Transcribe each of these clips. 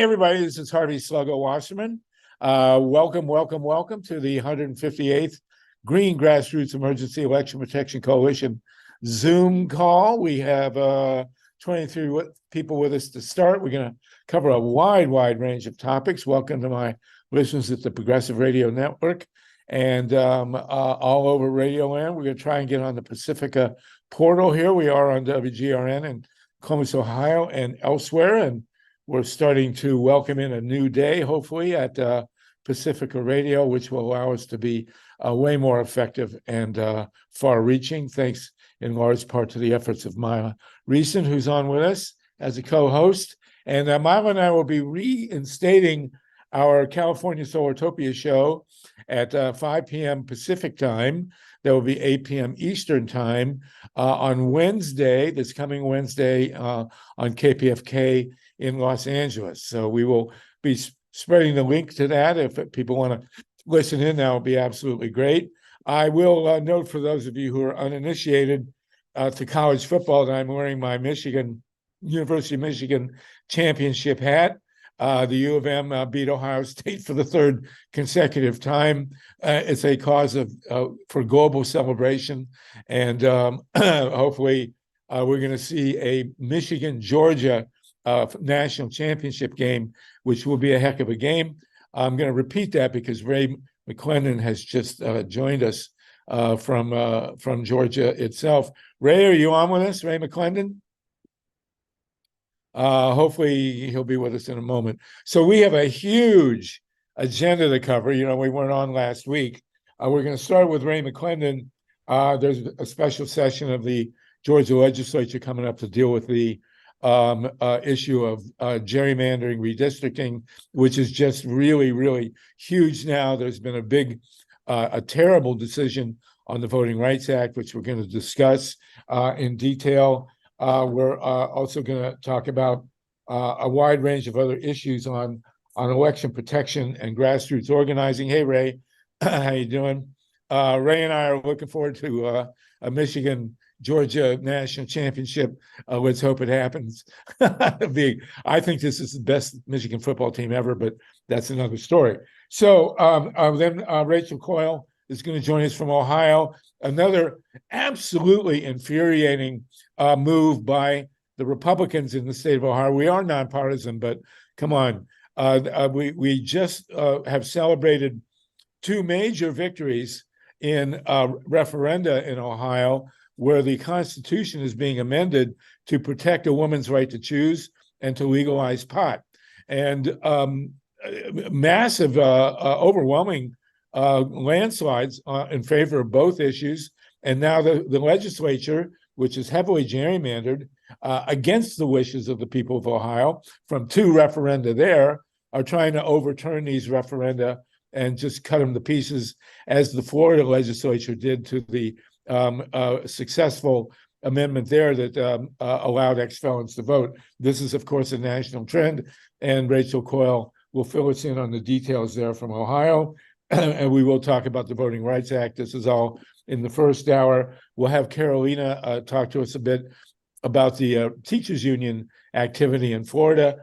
Everybody, this is Harvey Sluggo Wasserman. Welcome to the 158th Green Grassroots Emergency Election Protection Coalition Zoom call. We have 23 people with us to start. We're going to cover a wide range of topics. Welcome to my listeners at the Progressive Radio Network and all over Radio Land. We're going to try and get on the Pacifica portal here. We are on WGRN in Columbus, Ohio, and elsewhere, and we're starting to welcome in a new day, hopefully, at Pacifica Radio, which will allow us to be way more effective and far-reaching, thanks in large part to the efforts of Myla Reeson, who's on with us as a co-host. And Myla and I will be reinstating our California Solartopia show at 5 p.m. Pacific time. That will be 8 p.m. Eastern time on Wednesday, this coming Wednesday, on KPFK in Los Angeles. So we will be spreading the link to that. If people want to listen in, that would be absolutely great. I will note for those of you who are uninitiated to college football that I'm wearing my University of Michigan championship hat. The U of M beat Ohio State for the third consecutive time. It's a cause for global celebration, and hopefully we're going to see a Michigan-Georgia national championship game, which will be a heck of a game. I'm going to repeat that because Ray McClendon has just joined us from Georgia itself. Ray, are you on with us, Ray McClendon? Hopefully he'll be with us in a moment. So we have a huge agenda to cover. You know, we weren't on last week. We're going to start with Ray McClendon. There's a special session of the Georgia legislature coming up to deal with the issue of gerrymandering, redistricting, which is just really huge now. There's been a terrible decision on the Voting Rights Act, which we're going to discuss in detail. We're also going to talk about a wide range of other issues on election protection and grassroots organizing. Hey, Ray, how you doing? Ray and I are looking forward to a Michigan-Georgia national championship. Let's hope it happens. I think this is the best Michigan football team ever, but that's another story. So then Rachel Coyle is going to join us from Ohio. Another absolutely infuriating move by the Republicans in the state of Ohio. We are nonpartisan, but come on. We just have celebrated two major victories in referenda in Ohio, where the Constitution is being amended to protect a woman's right to choose and to legalize pot. And massive, overwhelming landslides in favor of both issues. And now the legislature, which is heavily gerrymandered against the wishes of the people of Ohio from two referenda there, are trying to overturn these referenda and just cut them to pieces, as the Florida legislature did to the successful amendment there that allowed ex-felons to vote. This is, of course, a national trend, and Rachel Coyle will fill us in on the details there from Ohio, and we will talk about the Voting Rights Act. This is all in the first hour. We'll have Carolina talk to us a bit about the teachers union activity in Florida.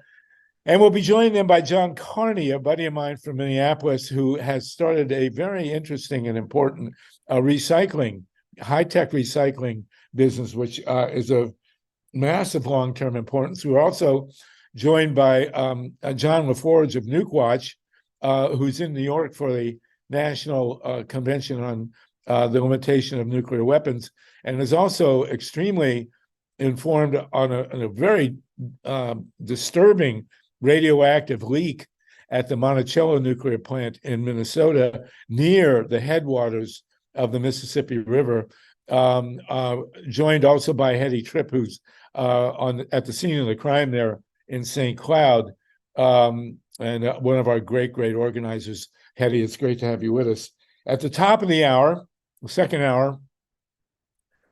And we'll be joined then by John Carney, a buddy of mine from Minneapolis, who has started a very interesting and important high-tech recycling business, which is of massive long-term importance. We're also joined by John LaForge of Nuke Watch, who's in New York for the National Convention on the Limitation of Nuclear Weapons, and is also extremely informed on a very disturbing radioactive leak at the Monticello nuclear plant in Minnesota, near the headwaters of the Mississippi River. Joined also by Hetty Tripp, who's at the scene of the crime there in St. Cloud, and one of our great organizers. Hetty, it's great to have you with us. At the top of the hour, the second hour,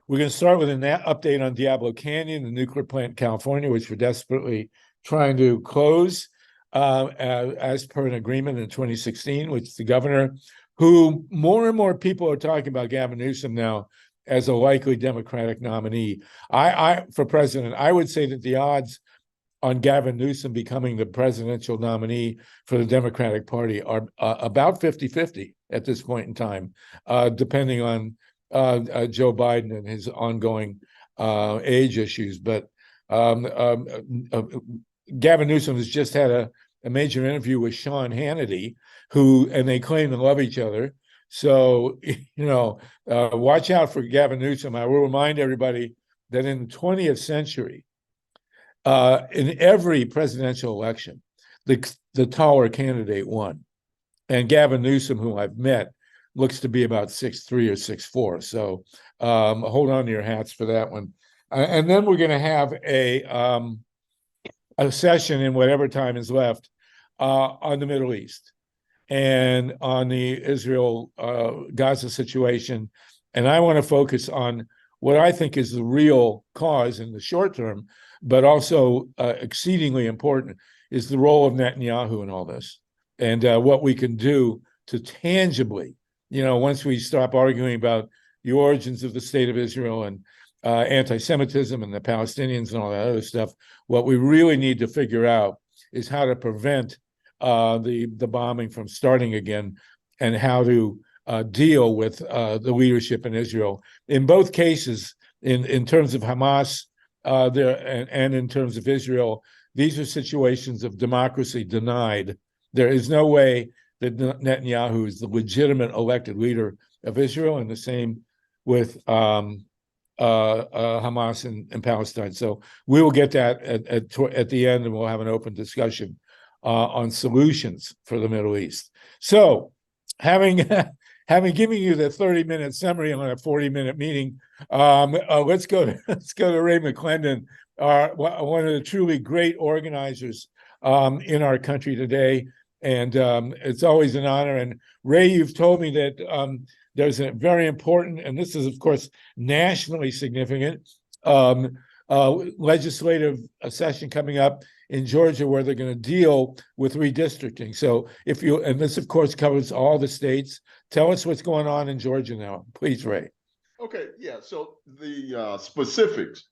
we're going to start with an update on Diablo Canyon, the nuclear plant in California, which we're desperately trying to close as per an agreement in 2016, which the governor, who more and more people are talking about Gavin Newsom now as a likely Democratic nominee. I for president, I would say that the odds on Gavin Newsom becoming the presidential nominee for the Democratic Party are about 50-50 at this point in time, depending on Joe Biden and his ongoing age issues. But Gavin Newsom has just had a major interview with Sean Hannity, and they claim to love each other. So, watch out for Gavin Newsom. I will remind everybody that in the 20th century, in every presidential election, the taller candidate won. And Gavin Newsom, whom I've met, looks to be about 6'3" or 6'4". So hold on to your hats for that one. And then we're going to have a session in whatever time is left on the Middle East and on the Israel-Gaza situation. And I want to focus on what I think is the real cause in the short term, but also exceedingly important, is the role of Netanyahu in all this, and what we can do to tangibly, once we stop arguing about the origins of the state of Israel and anti-Semitism and the Palestinians and all that other stuff, what we really need to figure out is how to prevent the bombing from starting again, and how to deal with the leadership in Israel. In both cases, in terms of Hamas and in terms of Israel, these are situations of democracy denied. There is no way that Netanyahu is the legitimate elected leader of Israel, and the same with Hamas in Palestine. So we will get that at the end, and we'll have an open discussion on solutions for the Middle East. So having given you the 30-minute summary on a 40-minute meeting, let's go to Ray McClendon, one of the truly great organizers in our country today. And it's always an honor. And Ray, you've told me that there's a very important, and this is, of course, nationally significant, legislative session coming up in Georgia where they're going to deal with redistricting. So and this, of course, covers all the states. Tell us what's going on in Georgia now, please, Ray. Okay, yeah. So the specifics,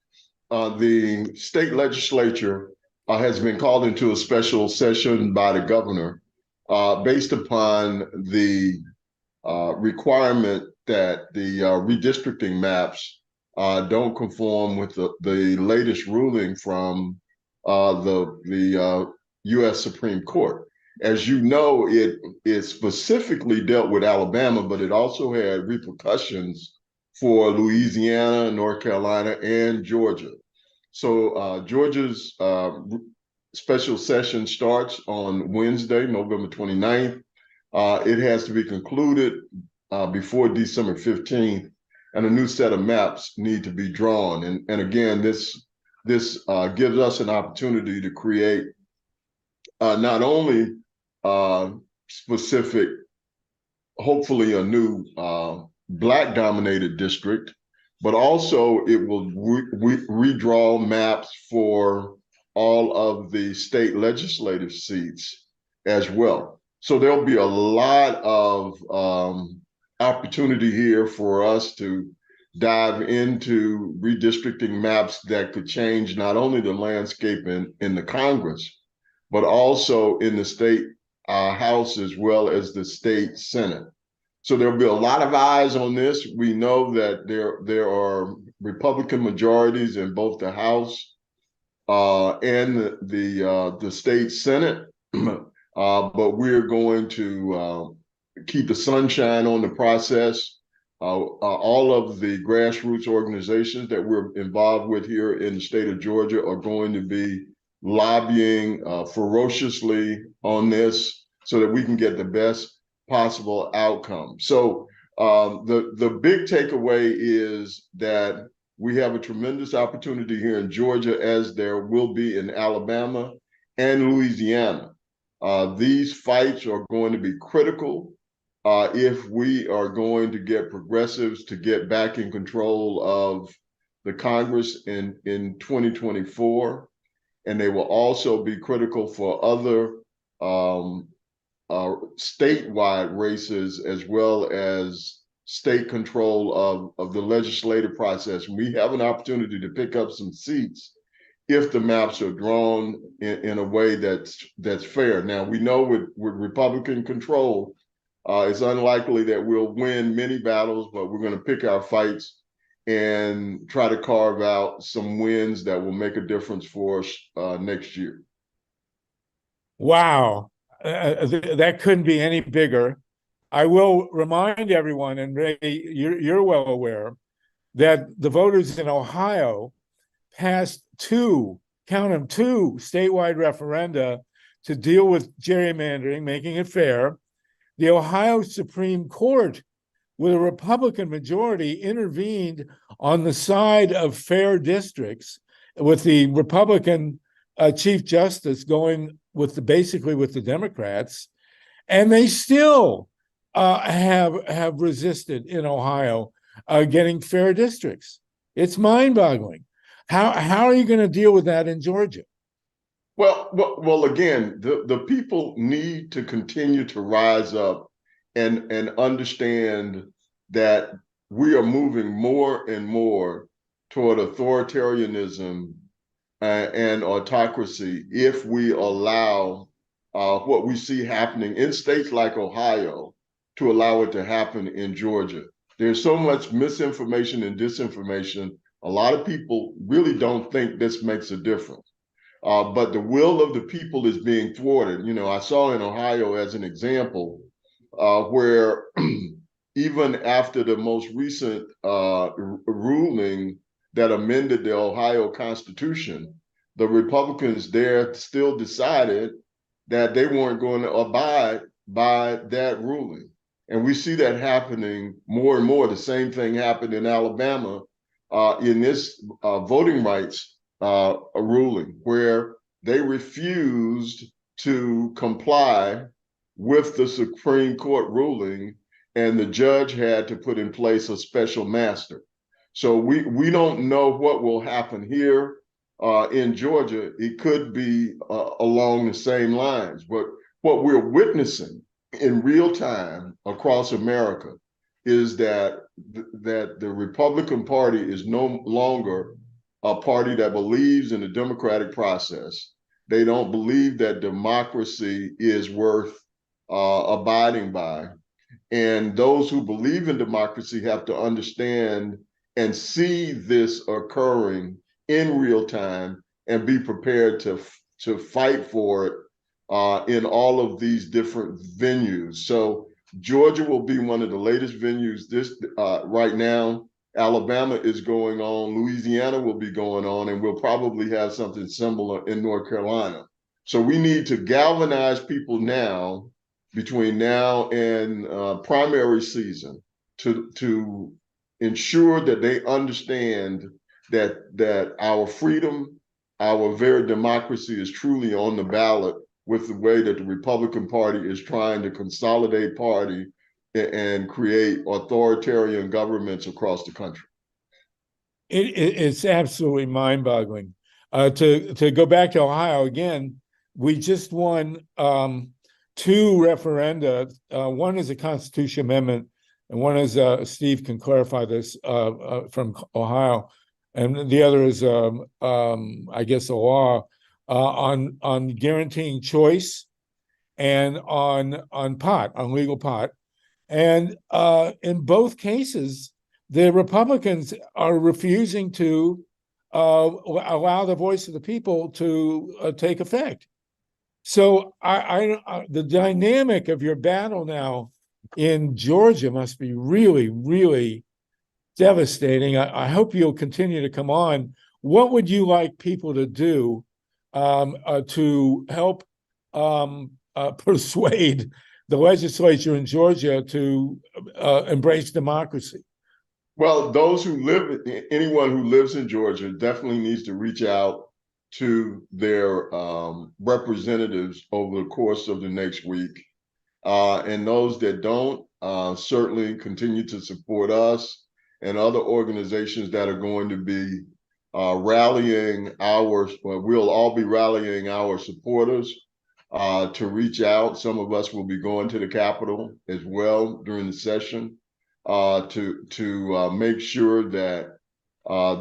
the state legislature has been called into a special session by the governor based upon the requirement that the redistricting maps don't conform with the latest ruling from the U.S. Supreme Court. As you know, it specifically dealt with Alabama, but it also had repercussions for Louisiana, North Carolina, and Georgia. So Georgia's special session starts on Wednesday, November 29th. It has to be concluded before December 15th, and a new set of maps need to be drawn. And again, this gives us an opportunity to create not only specific, hopefully a new Black-dominated district, but also it will redraw maps for all of the state legislative seats as well. So there'll be a lot of opportunity here for us to dive into redistricting maps that could change not only the landscape in the Congress, but also in the state House as well as the state Senate. So there'll be a lot of eyes on this. We know that there are Republican majorities in both the House and the state Senate, but we're going to keep the sunshine on the process. All of the grassroots organizations that we're involved with here in the state of Georgia are going to be lobbying ferociously on this so that we can get the best possible outcome. So the big takeaway is that we have a tremendous opportunity here in Georgia, as there will be in Alabama and Louisiana. These fights are going to be critical if we are going to get progressives to get back in control of the Congress in 2024. And they will also be critical for other statewide races, as well as state control of the legislative process. We have an opportunity to pick up some seats if the maps are drawn in a way that's fair. Now, we know with Republican control, it's unlikely that we'll win many battles, but we're going to pick our fights and try to carve out some wins that will make a difference for us next year. Wow, that couldn't be any bigger. I will remind everyone, and Ray, you're well aware, that the voters in Ohio passed count them, two statewide referenda to deal with gerrymandering, making it fair. The Ohio Supreme Court, with a Republican majority, intervened on the side of fair districts, with the Republican Chief Justice going basically with the Democrats, and they still have resisted in Ohio getting fair districts. It's mind-boggling. How are you going to deal with that in Georgia? Well, again, the people need to continue to rise up and understand that we are moving more and more toward authoritarianism and autocracy if we allow what we see happening in states like Ohio to allow it to happen in Georgia. There's so much misinformation and disinformation. A lot of people really don't think this makes a difference. But the will of the people is being thwarted. You know, I saw in Ohio as an example where even after the most recent ruling that amended the Ohio Constitution, the Republicans there still decided that they weren't going to abide by that ruling. And we see that happening more and more. The same thing happened in Alabama in this voting rights ruling, where they refused to comply with the Supreme Court ruling, and the judge had to put in place a special master. So we don't know what will happen here in Georgia. It could be along the same lines, but what we're witnessing in real time across America is that the Republican Party is no longer a party that believes in the democratic process. They don't believe that democracy is worth abiding by. And those who believe in democracy have to understand and see this occurring in real time and be prepared to fight for it in all of these different venues. So Georgia will be one of the latest venues right now. Alabama is going on, Louisiana will be going on, and we'll probably have something similar in North Carolina. So we need to galvanize people now, between now and primary season, to ensure that they understand that our freedom, our very democracy is truly on the ballot with the way that the Republican Party is trying to consolidate party and create authoritarian governments across the country. It's absolutely mind-boggling. To go back to Ohio again, we just won two referenda. One is a constitution amendment, and one is Steve can clarify this from Ohio, and the other is I guess a law on guaranteeing choice and on legal pot. And in both cases, the Republicans are refusing to allow the voice of the people to take effect. So the dynamic of your battle now in Georgia must be really, really devastating. I hope you'll continue to come on. What would you like people to do to help persuade the legislature in Georgia to embrace democracy? Well, anyone who lives in Georgia definitely needs to reach out to their representatives over the course of the next week. And those that don't, certainly continue to support us and other organizations that are going to be we'll all be rallying our supporters to reach out. Some of us will be going to the Capitol as well during the session to make sure that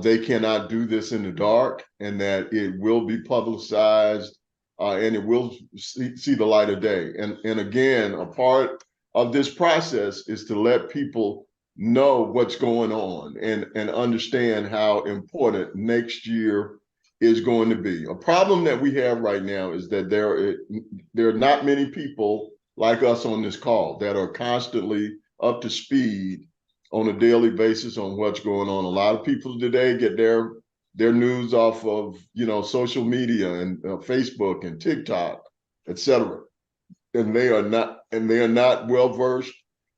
they cannot do this in the dark, and that it will be publicized, and it will see the light of day. And again, a part of this process is to let people know what's going on and understand how important next year is going to be. A problem that we have right now is that there are not many people like us on this call that are constantly up to speed on a daily basis on what's going on. A lot of people today get their news off of social media and Facebook and TikTok, etc. And they are not well versed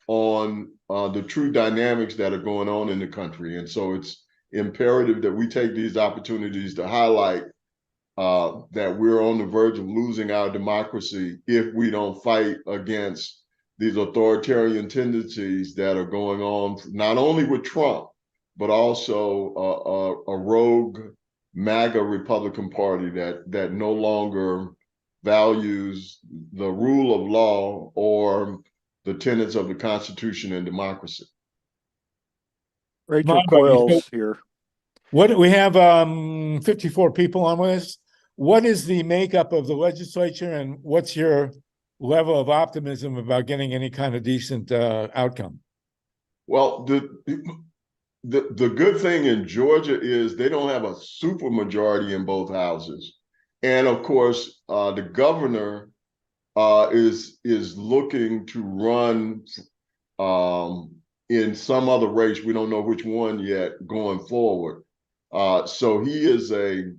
on the true dynamics that are going on in the country. And so it's imperative that we take these opportunities to highlight that we're on the verge of losing our democracy if we don't fight against these authoritarian tendencies that are going on, not only with Trump, but also a rogue MAGA Republican Party that no longer values the rule of law or the tenets of the Constitution and democracy. Rachel Coyle's here. What we have 54 people on with us. What is the makeup of the legislature, and what's your level of optimism about getting any kind of decent outcome? Well, the good thing in Georgia is they don't have a super majority in both houses, and of course, the governor is looking to run in some other race. We don't know which one yet going forward. So he is a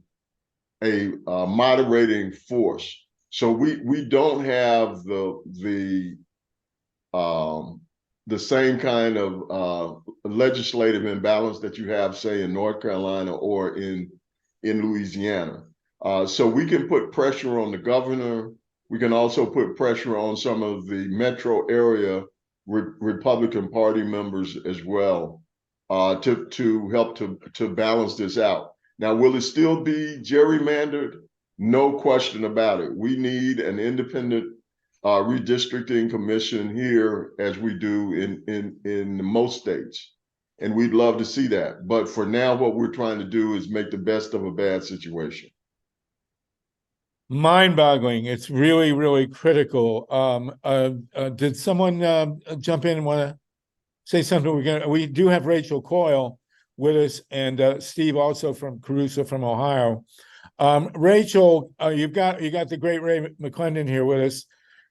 moderating force. So we don't have the same kind of legislative imbalance that you have, say, in North Carolina or in Louisiana. So we can put pressure on the governor. We can also put pressure on some of the metro area Republican Party members as well, to help to balance this out. Now, will it still be gerrymandered? No question about it. We need an independent redistricting commission here, as we do in most states, and we'd love to see that. But for now, what we're trying to do is make the best of a bad situation. Mind-boggling. It's really, really critical. Did someone jump in and want to say something? We do have Rachel Coyle with us, and Steve also from Caruso from Ohio. Rachel, you got the great Ray McClendon here with us.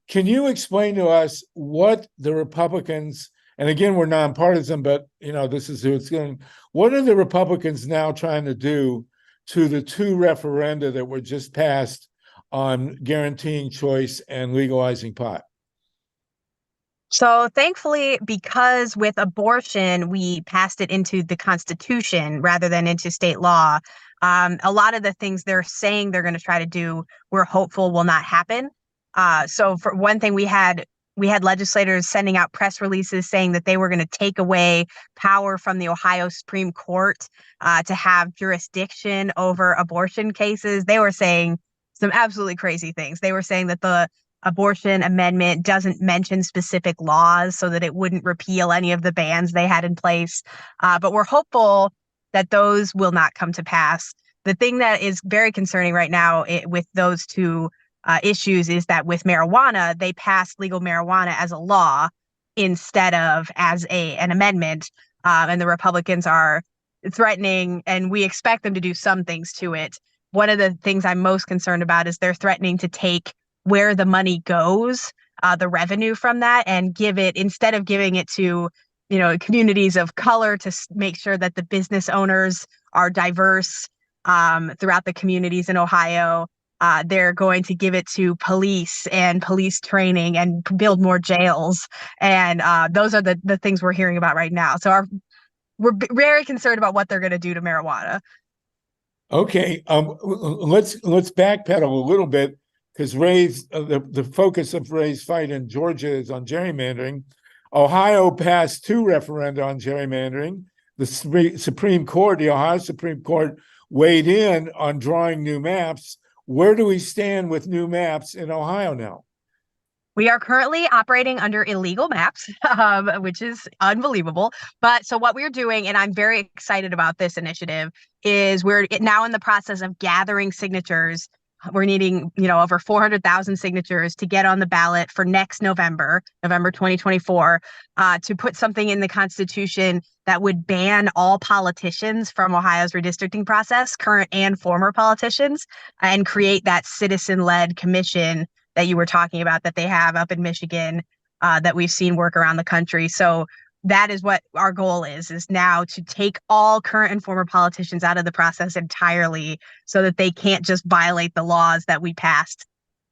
Can you explain to us what the Republicans, and again, we're nonpartisan, but this is who it's going. What are the Republicans now trying to do to the two referenda that were just passed on guaranteeing choice and legalizing pot? So thankfully, because with abortion, we passed it into the Constitution rather than into state law, a lot of the things they're saying they're going to try to do, we're hopeful will not happen. So for one thing, we had legislators sending out press releases saying that they were going to take away power from the Ohio Supreme Court to have jurisdiction over abortion cases. They were saying some absolutely crazy things. They were saying that the abortion amendment doesn't mention specific laws so that it wouldn't repeal any of the bans they had in place. But we're hopeful that those will not come to pass. The thing that is very concerning right now with those two issues is that with marijuana, they passed legal marijuana as a law instead of as an amendment. And the Republicans are threatening, and we expect them to do some things to it. One of the things I'm most concerned about is they're threatening to take where the money goes, the revenue from that, and give it, instead of giving it to, communities of color to make sure that the business owners are diverse throughout the communities in Ohio, they're going to give it to police and police training and build more jails. And those are the things we're hearing about right now. So we're very concerned about what they're going to do to marijuana. Okay, let's backpedal a little bit, because Ray's the focus of Ray's fight in Georgia is on gerrymandering. Ohio passed two referenda on gerrymandering. The Supreme Court, the Ohio Supreme Court, weighed in on drawing new maps. Where do we stand with new maps in Ohio now? We are currently operating under illegal maps, which is unbelievable. But so what we're doing, and I'm very excited about this initiative, is we're now in the process of gathering signatures. We're needing, over 400,000 signatures to get on the ballot for next November 2024, to put something in the Constitution that would ban all politicians from Ohio's redistricting process, current and former politicians, and create that citizen-led commission that you were talking about that they have up in Michigan, that we've seen work around the country. So that is what our goal is now to take all current and former politicians out of the process entirely so that they can't just violate the laws that we passed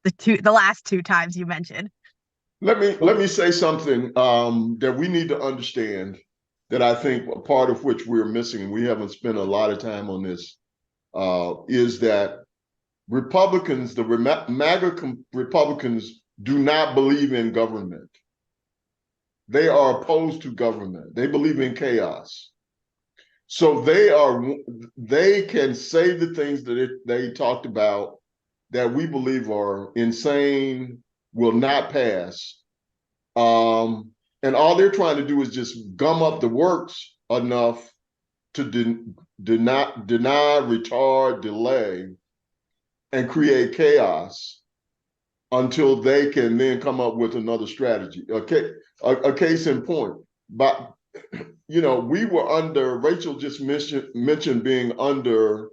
the last two times you mentioned. Let me say something that we need to understand, that I think a part of which we're missing, and we haven't spent a lot of time on this, is that Republicans, the MAGA Republicans, do not believe in government. They are opposed to government. They believe in chaos. So they can say the things that they talked about that we believe are insane, will not pass. And all they're trying to do is just gum up the works enough to deny, retard, delay, and create chaos until they can then come up with another strategy. Okay, a case in point. But we were under, Rachel just mentioned being under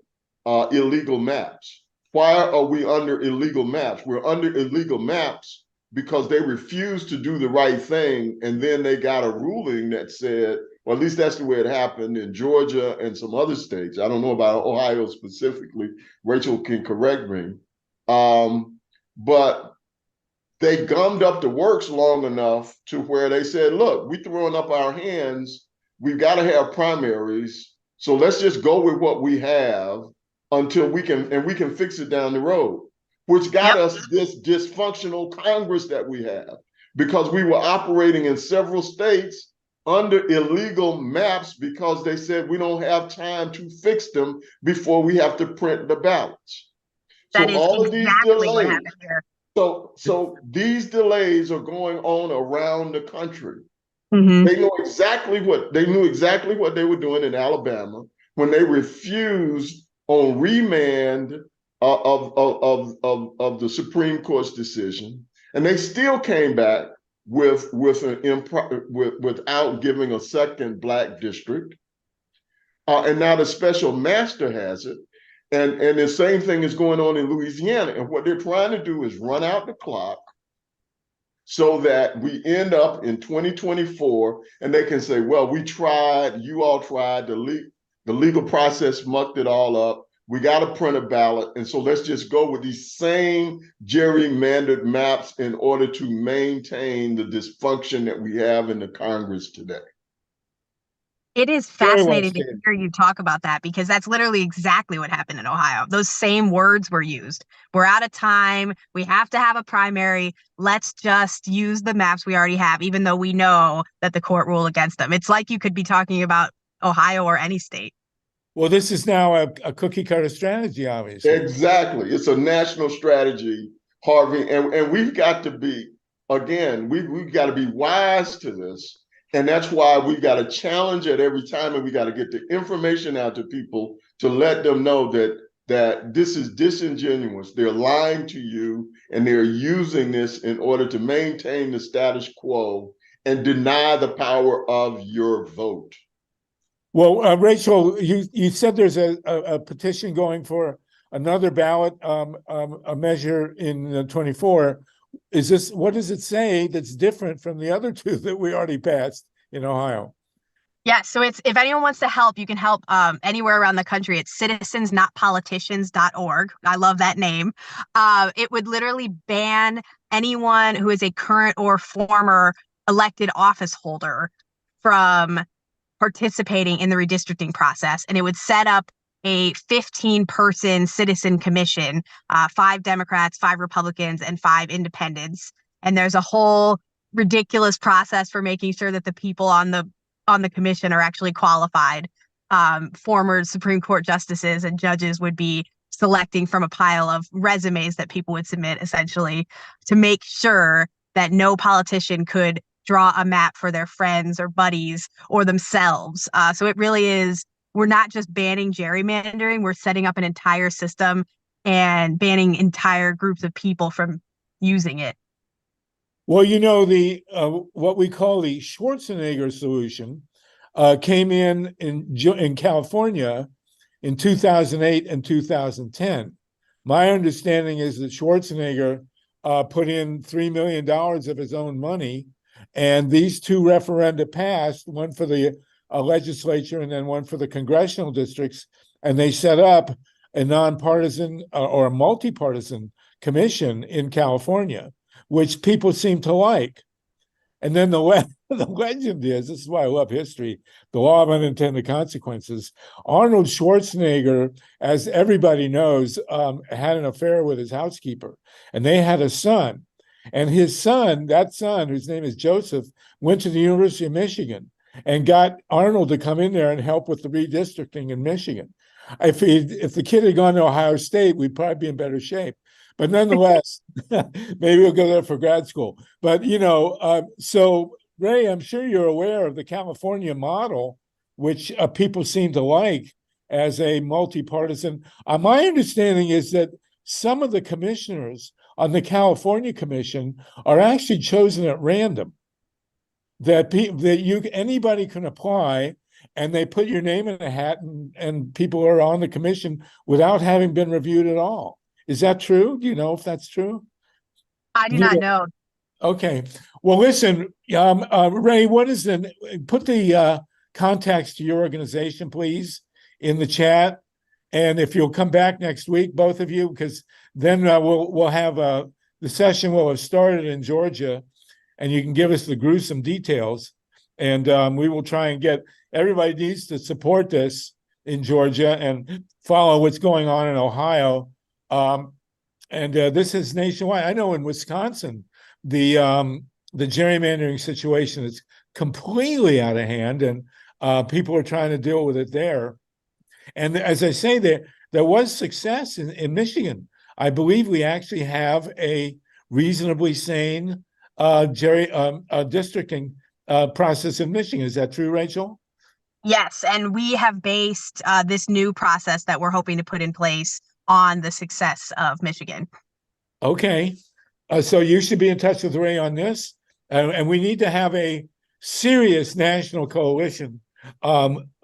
illegal maps. Why are we under illegal maps? We're under illegal maps because they refused to do the right thing, and then they got a ruling that said, or at least that's the way it happened in Georgia and some other states. I don't know about Ohio specifically. Rachel can correct me. But they gummed up the works long enough to where they said, look, we're throwing up our hands. We've got to have primaries. So let's just go with what we have until we can fix it down the road, which got us this dysfunctional Congress that we have, because we were operating in several states under illegal maps because they said we don't have time to fix them before we have to print the ballots. That is all exactly of these delays, what happened here. So these delays are going on around the country. Mm-hmm. They knew exactly what they were doing in Alabama when they refused on remand of the Supreme Court's decision, and they still came back without giving a second Black district. And now the special master has it. And the same thing is going on in Louisiana. And what they're trying to do is run out the clock so that we end up in 2024 and they can say, well, we tried, you all tried, the legal process mucked it all up. We got to print a ballot. And so let's just go with these same gerrymandered maps in order to maintain the dysfunction that we have in the Congress today. It is fascinating to hear you talk about that, because that's literally exactly what happened in Ohio. Those same words were used. We're out of time. We have to have a primary. Let's just use the maps we already have, even though we know that the court ruled against them. It's like you could be talking about Ohio or any state. Well, this is now a cookie cutter strategy, obviously. Exactly. It's a national strategy, Harvey. And we've got to be, again, we've got to be wise to this. And that's why we've got to challenge it every time, and we got to get the information out to people to let them know that this is disingenuous. They're lying to you, and they're using this in order to maintain the status quo and deny the power of your vote. Well, Rachel, you said there's a petition going for another ballot a measure in 24. What does it say that's different from the other two that we already passed in Ohio? Yeah, so if anyone wants to help, you can help anywhere around the country. It's citizensnotpoliticians.org. I love that name. It would literally ban anyone who is a current or former elected office holder from participating in the redistricting process. And it would set up a 15-person citizen commission, 5 Democrats, 5 Republicans, and 5 independents. And there's a whole ridiculous process for making sure that the people on the commission are actually qualified. Former Supreme Court justices and judges would be selecting from a pile of resumes that people would submit, essentially, to make sure that no politician could draw a map for their friends or buddies or themselves. So it really is, we're not just banning gerrymandering, we're setting up an entire system and banning entire groups of people from using it. Well, you know, the what we call the Schwarzenegger solution came in California in 2008 and 2010. My understanding is that Schwarzenegger put in $3 million of his own money, and these two referenda passed, one for the legislature and then one for the congressional districts, and they set up a nonpartisan or a multi-partisan commission in California, which people seem to like. And then the legend is, this is why I love history, the law of unintended consequences. Arnold Schwarzenegger, as everybody knows, had an affair with his housekeeper, and they had a son. And his son, that son, whose name is Joseph, went to the University of Michigan and got Arnold to come in there and help with the redistricting in Michigan. If the kid had gone to Ohio State, we'd probably be in better shape. But nonetheless, maybe we'll go there for grad school. But, you know, so Ray, I'm sure you're aware of the California model, which people seem to like as a multi-partisan. My understanding is that some of the commissioners on the California Commission are actually chosen at random. That anybody can apply, and they put your name in a hat, and people are on the commission without having been reviewed at all. Is that true? Do you know if that's true? I do not know. Okay. Well, listen, Ray, put the contacts to your organization, please, in the chat. And if you'll come back next week, both of you, because then we'll have the session will have started in Georgia, and you can give us the gruesome details. And we will try and everybody needs to support this in Georgia and follow what's going on in Ohio. And this is nationwide. I know in Wisconsin, the gerrymandering situation is completely out of hand, and people are trying to deal with it there. And as I say, there was success in Michigan. I believe we actually have a reasonably sane districting process in Michigan. Is that true, Rachel? Yes, and we have based this new process that we're hoping to put in place on the success of Michigan. Okay. So you should be in touch with Ray on this. And we need to have a serious national coalition,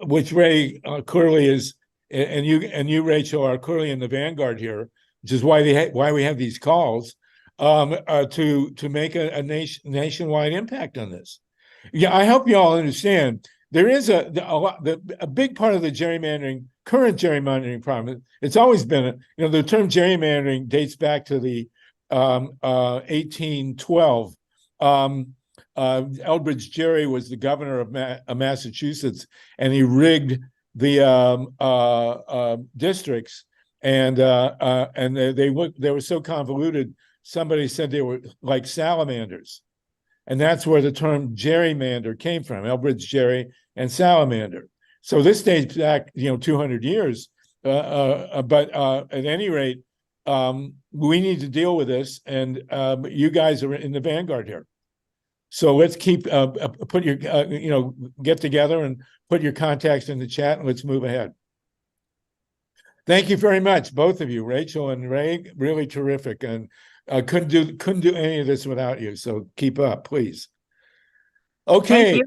which Ray clearly is, and you, Rachel, are clearly in the vanguard here, which is why we have these calls, to make a nationwide impact on this. Yeah, I hope you all understand. There is a big part of the current gerrymandering problem. It's always been, the term gerrymandering dates back to the 1812. Elbridge Gerry was the governor of Massachusetts, and he rigged the districts, and they were so convoluted. Somebody said they were like salamanders. And that's where the term gerrymander came from, Elbridge Gerry and salamander. So this dates back, 200 years. But at any rate, we need to deal with this, and you guys are in the vanguard here. So let's keep get together and put your contacts in the chat, and let's move ahead. Thank you very much, both of you, Rachel and Ray. Really terrific, and couldn't do any of this without you. So keep up, please. Okay.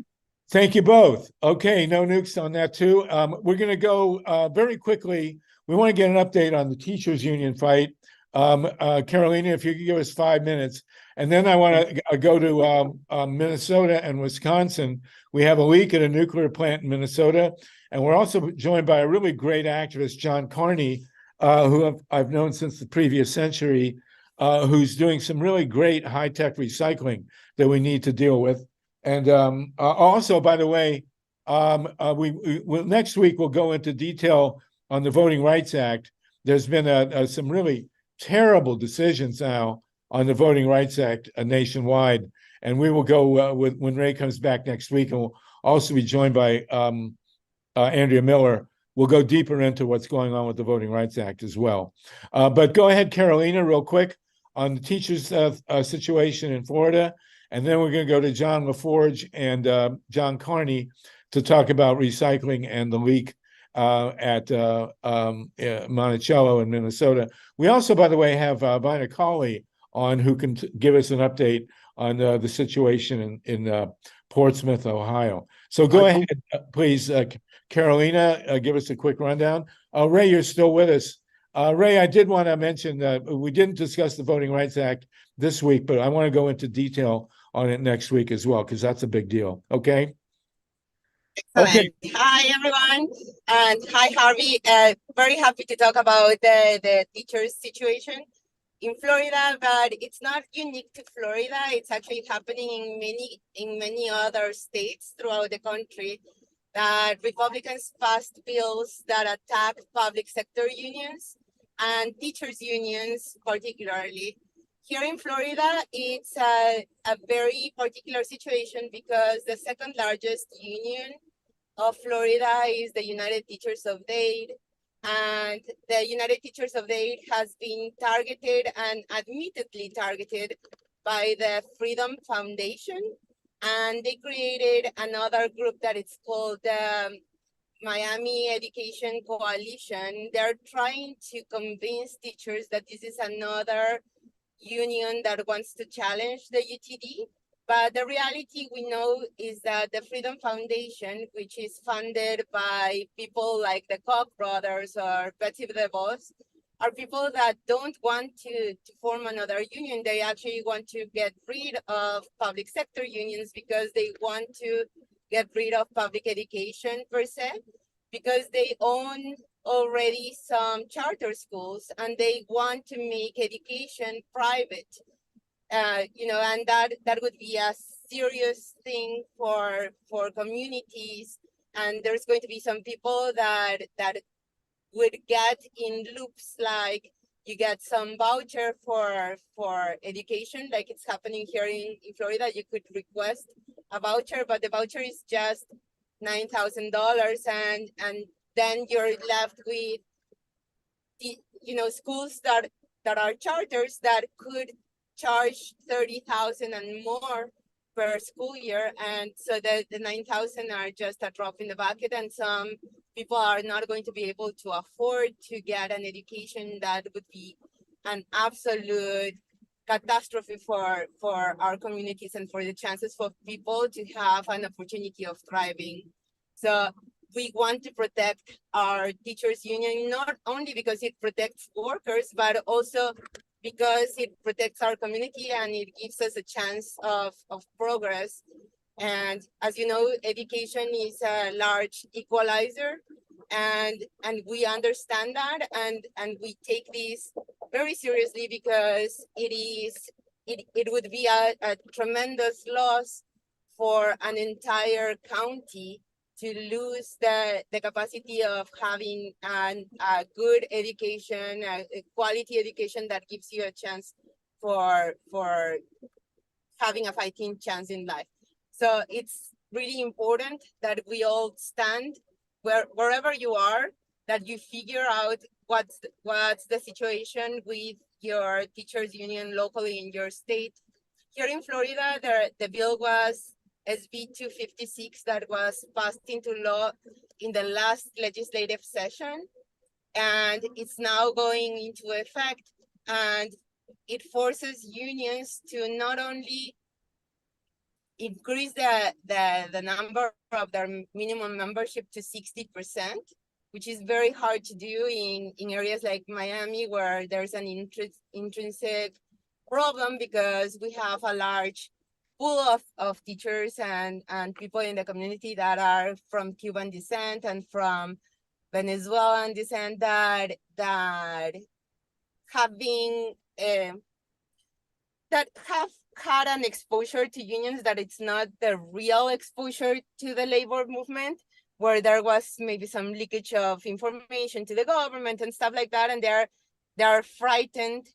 Thank you both. Okay, no nukes on that too. We're going to go very quickly. We want to get an update on the teachers union fight. Carolina, if you could give us 5 minutes. And then I want to go to Minnesota and Wisconsin. We have a leak at a nuclear plant in Minnesota. And we're also joined by a really great activist, John Carney, who I've known since the previous century, who's doing some really great high-tech recycling that we need to deal with. And also, by the way, next week we'll go into detail on the Voting Rights Act. There's been some really terrible decisions now on the Voting Rights Act nationwide, and we will go when Ray comes back next week, and we'll also be joined by Andrea Miller. We'll go deeper into what's going on with the Voting Rights Act as well. But go ahead, Carolina, real quick. on the teachers' situation in Florida. And then we're going to go to John LaForge and John Carney to talk about recycling and the leak at Monticello in Minnesota. We also, by the way, have Vina Colley on, who can give us an update on the situation in Portsmouth, Ohio. So go ahead, please, Carolina, give us a quick rundown. Ray, you're still with us. Ray, I did want to mention that we didn't discuss the Voting Rights Act this week, but I want to go into detail on it next week as well, because that's a big deal. Okay? Excellent. Okay. Hi, everyone. And hi, Harvey. Very happy to talk about the teachers' situation in Florida, but it's not unique to Florida. It's actually happening in many other states throughout the country, that Republicans passed bills that attack public sector unions and teachers unions particularly. Here in Florida, it's a very particular situation because the second largest union of Florida is the United Teachers of Aid. And the United Teachers of Aid has been targeted and admittedly targeted by the Freedom Foundation. And they created another group that it's called the Miami Education Coalition. They're trying to convince teachers that this is another union that wants to challenge the UTD. But the reality we know is that the Freedom Foundation, which is funded by people like the Koch brothers or Betsy DeVos, are people that don't want to form another union. They actually want to get rid of public sector unions because they want to get rid of public education per se, because they own already some charter schools and they want to make education private. And that would be a serious thing for communities. And there's going to be some people that would get in loops, like you get some voucher for education, like it's happening here in Florida. You could request a voucher, but the voucher is just $9,000, and then you're left with schools that are charters that could charge $30,000 and more per school year, and so the $9,000 are just a drop in the bucket, and some people are not going to be able to afford to get an education that would be an absolute catastrophe for our communities and for the chances for people to have an opportunity of thriving. So we want to protect our teachers union, not only because it protects workers, but also because it protects our community and it gives us a chance of progress. And as you know, education is a large equalizer, and we understand that, and we take this very seriously, because it would be a tremendous loss for an entire county to lose the capacity of having a good education, a quality education that gives you a chance for having a fighting chance in life. So it's really important that we all stand wherever you are, that you figure out what's the situation with your teachers union locally in your state. Here in Florida, the bill was SB 256 that was passed into law in the last legislative session, and it's now going into effect, and it forces unions to not only increase the number of their minimum membership to 60%, which is very hard to do in areas like Miami, where there's an intrinsic problem because we have a large pool of teachers and people in the community that are from Cuban descent and from Venezuelan descent that have been that have had an exposure to unions that it's not the real exposure to the labor movement, where there was maybe some leakage of information to the government and stuff like that, and they're frightened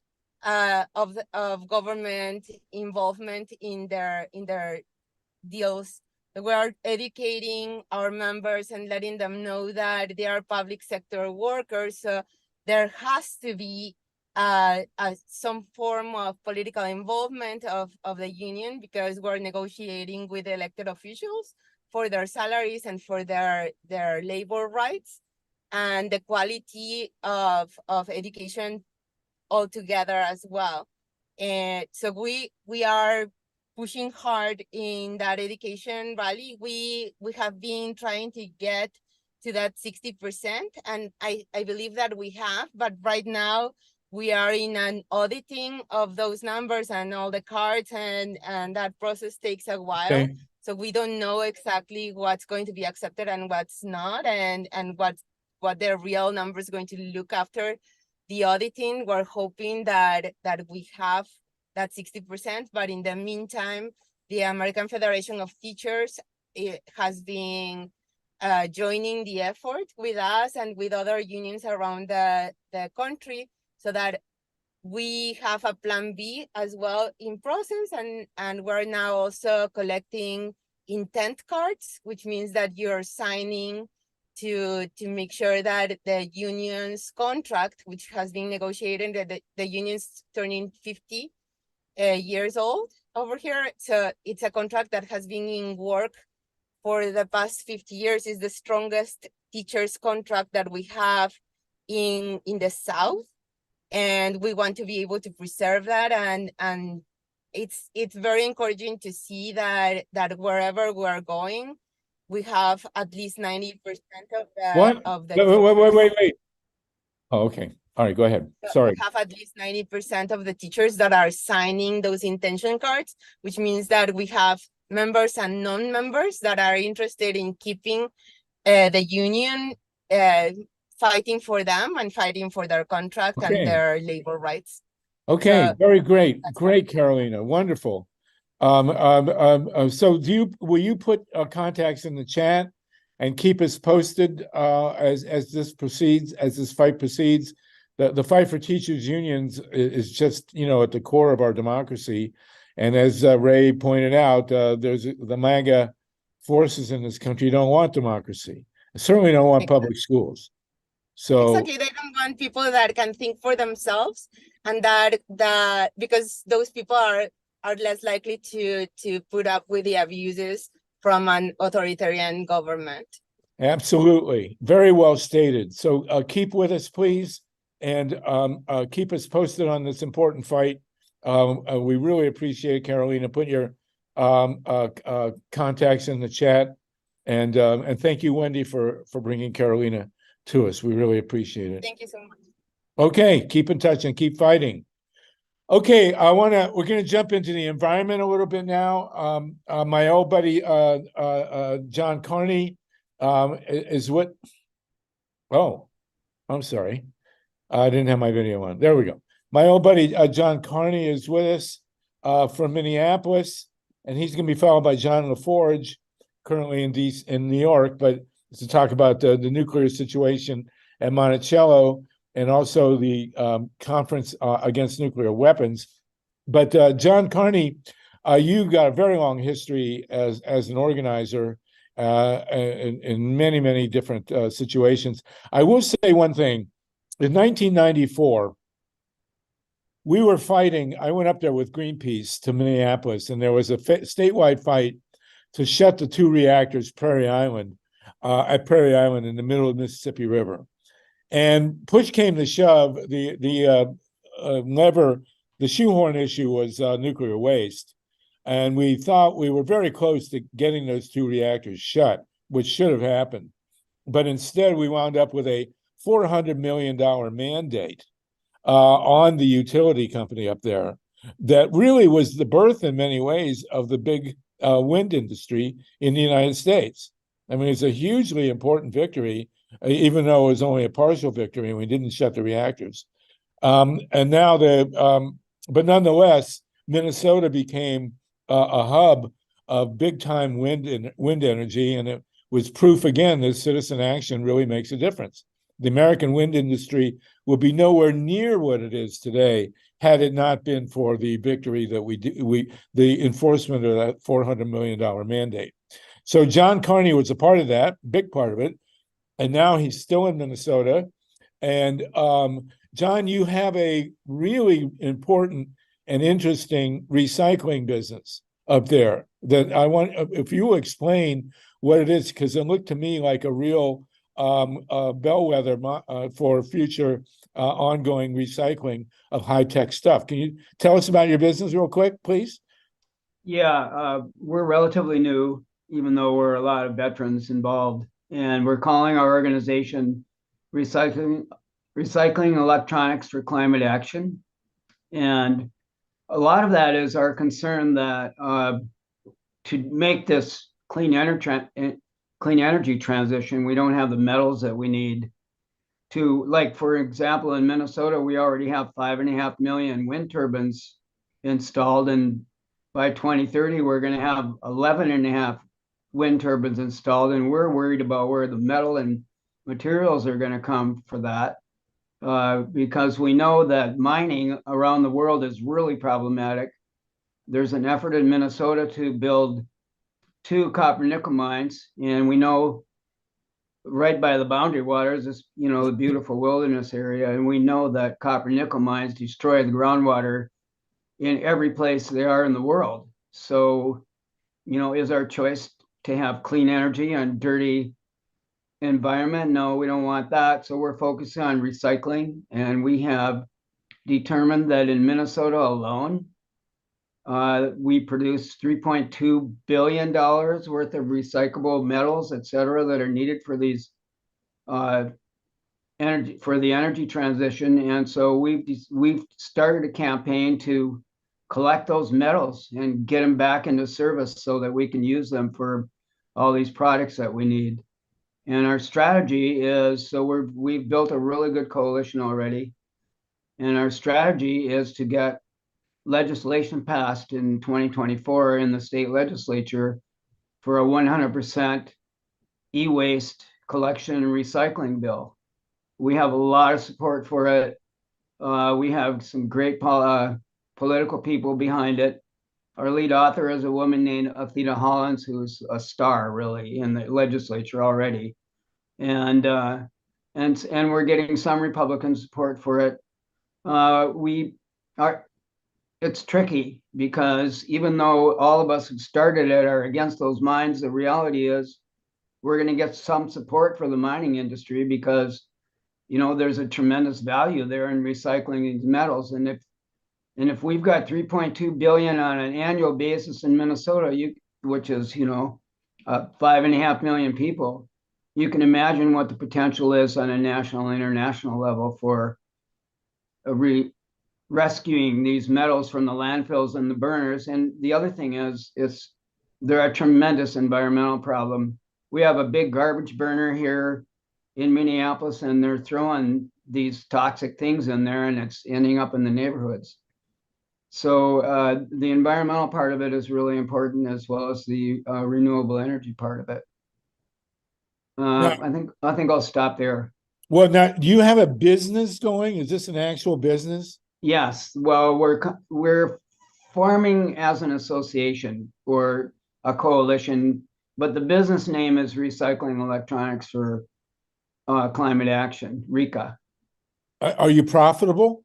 of government involvement in their deals. We are educating our members and letting them know that they are public sector workers. So there has to be some form of political involvement of the union, because we're negotiating with elected officials for their salaries and for their labor rights and the quality of education altogether as well. And so we are pushing hard in that education rally. We have been trying to get to that 60%, and I believe that we have, but right now we are in an auditing of those numbers and all the cards, and that process takes a while. Okay. So we don't know exactly what's going to be accepted and what's not, and what the real number is going to look after the auditing. We're hoping that we have that 60%, but in the meantime, the American Federation of Teachers has been joining the effort with us and with other unions around the country, so that we have a plan B as well in process, and we're now also collecting intent cards, which means that you're signing to make sure that the union's contract, which has been negotiated, that the union's turning 50 years old over here. So it's a contract that has been in work for the past 50 years. Is the strongest teachers contract that we have in the South. And we want to be able to preserve that, and it's very encouraging to see that wherever we're going, we have at least 90% of the What? Wait. Oh, okay. All right, go ahead. Sorry. We have at least 90% of the teachers that are signing those intention cards, which means that we have members and non-members that are interested in keeping the union, fighting for them and fighting for their contract and their labor rights. Okay, So, very great. Great, Carolina. Wonderful. So will you put contacts in the chat and keep us posted as this proceeds, as this fight proceeds? The fight for teachers unions is just, at the core of our democracy. And as Ray pointed out, there's the MAGA forces in this country don't want democracy. Certainly don't want public schools. So exactly, they don't want people that can think for themselves, and that because those people are less likely to put up with the abuses from an authoritarian government. absolutely, very well stated. So keep with us, please, and keep us posted on this important fight. We really appreciate it, Carolina. Put your contacts in the chat, and thank you, Wendy, for bringing Carolina to us. We really appreciate it. Thank you so much. Okay, keep in touch and keep fighting. Okay, we're gonna jump into the environment a little bit now. My old buddy John Carney is what. Oh, I'm sorry, I didn't have my video on. There we go. My old buddy John Carney is with us from Minneapolis, and he's gonna be followed by John LaForge, currently in New York, but to talk about the nuclear situation at Monticello and also the conference against nuclear weapons. But John Carney, you've got a very long history as an organizer in many, many different situations. I will say one thing. In 1994, we were fighting. I went up there with Greenpeace to Minneapolis, and there was a statewide fight to shut the two reactors, at Prairie Island in the middle of the Mississippi River. And push came to shove, the shoehorn issue was nuclear waste. And we thought we were very close to getting those two reactors shut, which should have happened. But instead, we wound up with a $400 million mandate on the utility company up there that really was the birth in many ways of the big wind industry in the United States. I mean, it's a hugely important victory, even though it was only a partial victory and we didn't shut the reactors. And now but nonetheless, Minnesota became a hub of big-time wind energy, and it was proof again that citizen action really makes a difference. The American wind industry will be nowhere near what it is today had it not been for the victory that the enforcement of that $400 million mandate. So John Carney was a part of that, big part of it, and now he's still in Minnesota. And John, you have a really important and interesting recycling business up there that I want, if you will explain what it is, because it looked to me like a real bellwether for future ongoing recycling of high-tech stuff. Can you tell us about your business real quick, please? Yeah, we're relatively new, even though we're a lot of veterans involved, and we're calling our organization Recycling Electronics for Climate Action. And a lot of that is our concern that to make this clean energy transition, we don't have the metals that we need to, like, for example, in Minnesota, we already have 5.5 million wind turbines installed, and by 2030, we're going to have 11.5 wind turbines installed, and we're worried about where the metal and materials are going to come for that, because we know that mining around the world is really problematic. There's an effort in Minnesota to build 2 copper nickel mines, and we know right by the boundary waters is, the beautiful wilderness area, and we know that copper nickel mines destroy the groundwater in every place they are in the world. So, is our choice to have clean energy and dirty environment? No, we don't want that. So we're focusing on recycling, and we have determined that in Minnesota alone, we produce $3.2 billion worth of recyclable metals, et cetera, that are needed for these energy transition. And so we've started a campaign to collect those metals and get them back into service so that we can use them for all these products that we need. And our strategy is, so we've built a really good coalition already. And our strategy is to get legislation passed in 2024 in the state legislature for a 100% e-waste collection and recycling bill. We have a lot of support for it. We have some great political people behind it. Our lead author is a woman named Athena Hollins, who's a star really in the legislature already. And we're getting some Republican support for it. It's tricky because even though all of us who started it are against those mines, the reality is we're going to get some support for the mining industry because, there's a tremendous value there in recycling these metals. And if we've got 3.2 billion on an annual basis in Minnesota, which is, 5.5 million people, you can imagine what the potential is on a national and international level for rescuing these metals from the landfills and the burners. And the other thing is they're a tremendous environmental problem. We have a big garbage burner here in Minneapolis, and they're throwing these toxic things in there, and it's ending up in the neighborhoods. So the environmental part of it is really important, as well as the renewable energy part of it. I think I'll stop there. Well, now, do you have a business going? Is this an actual business? Yes. Well, we're forming as an association or a coalition, but the business name is Recycling Electronics for Climate Action, RECA. Are you profitable?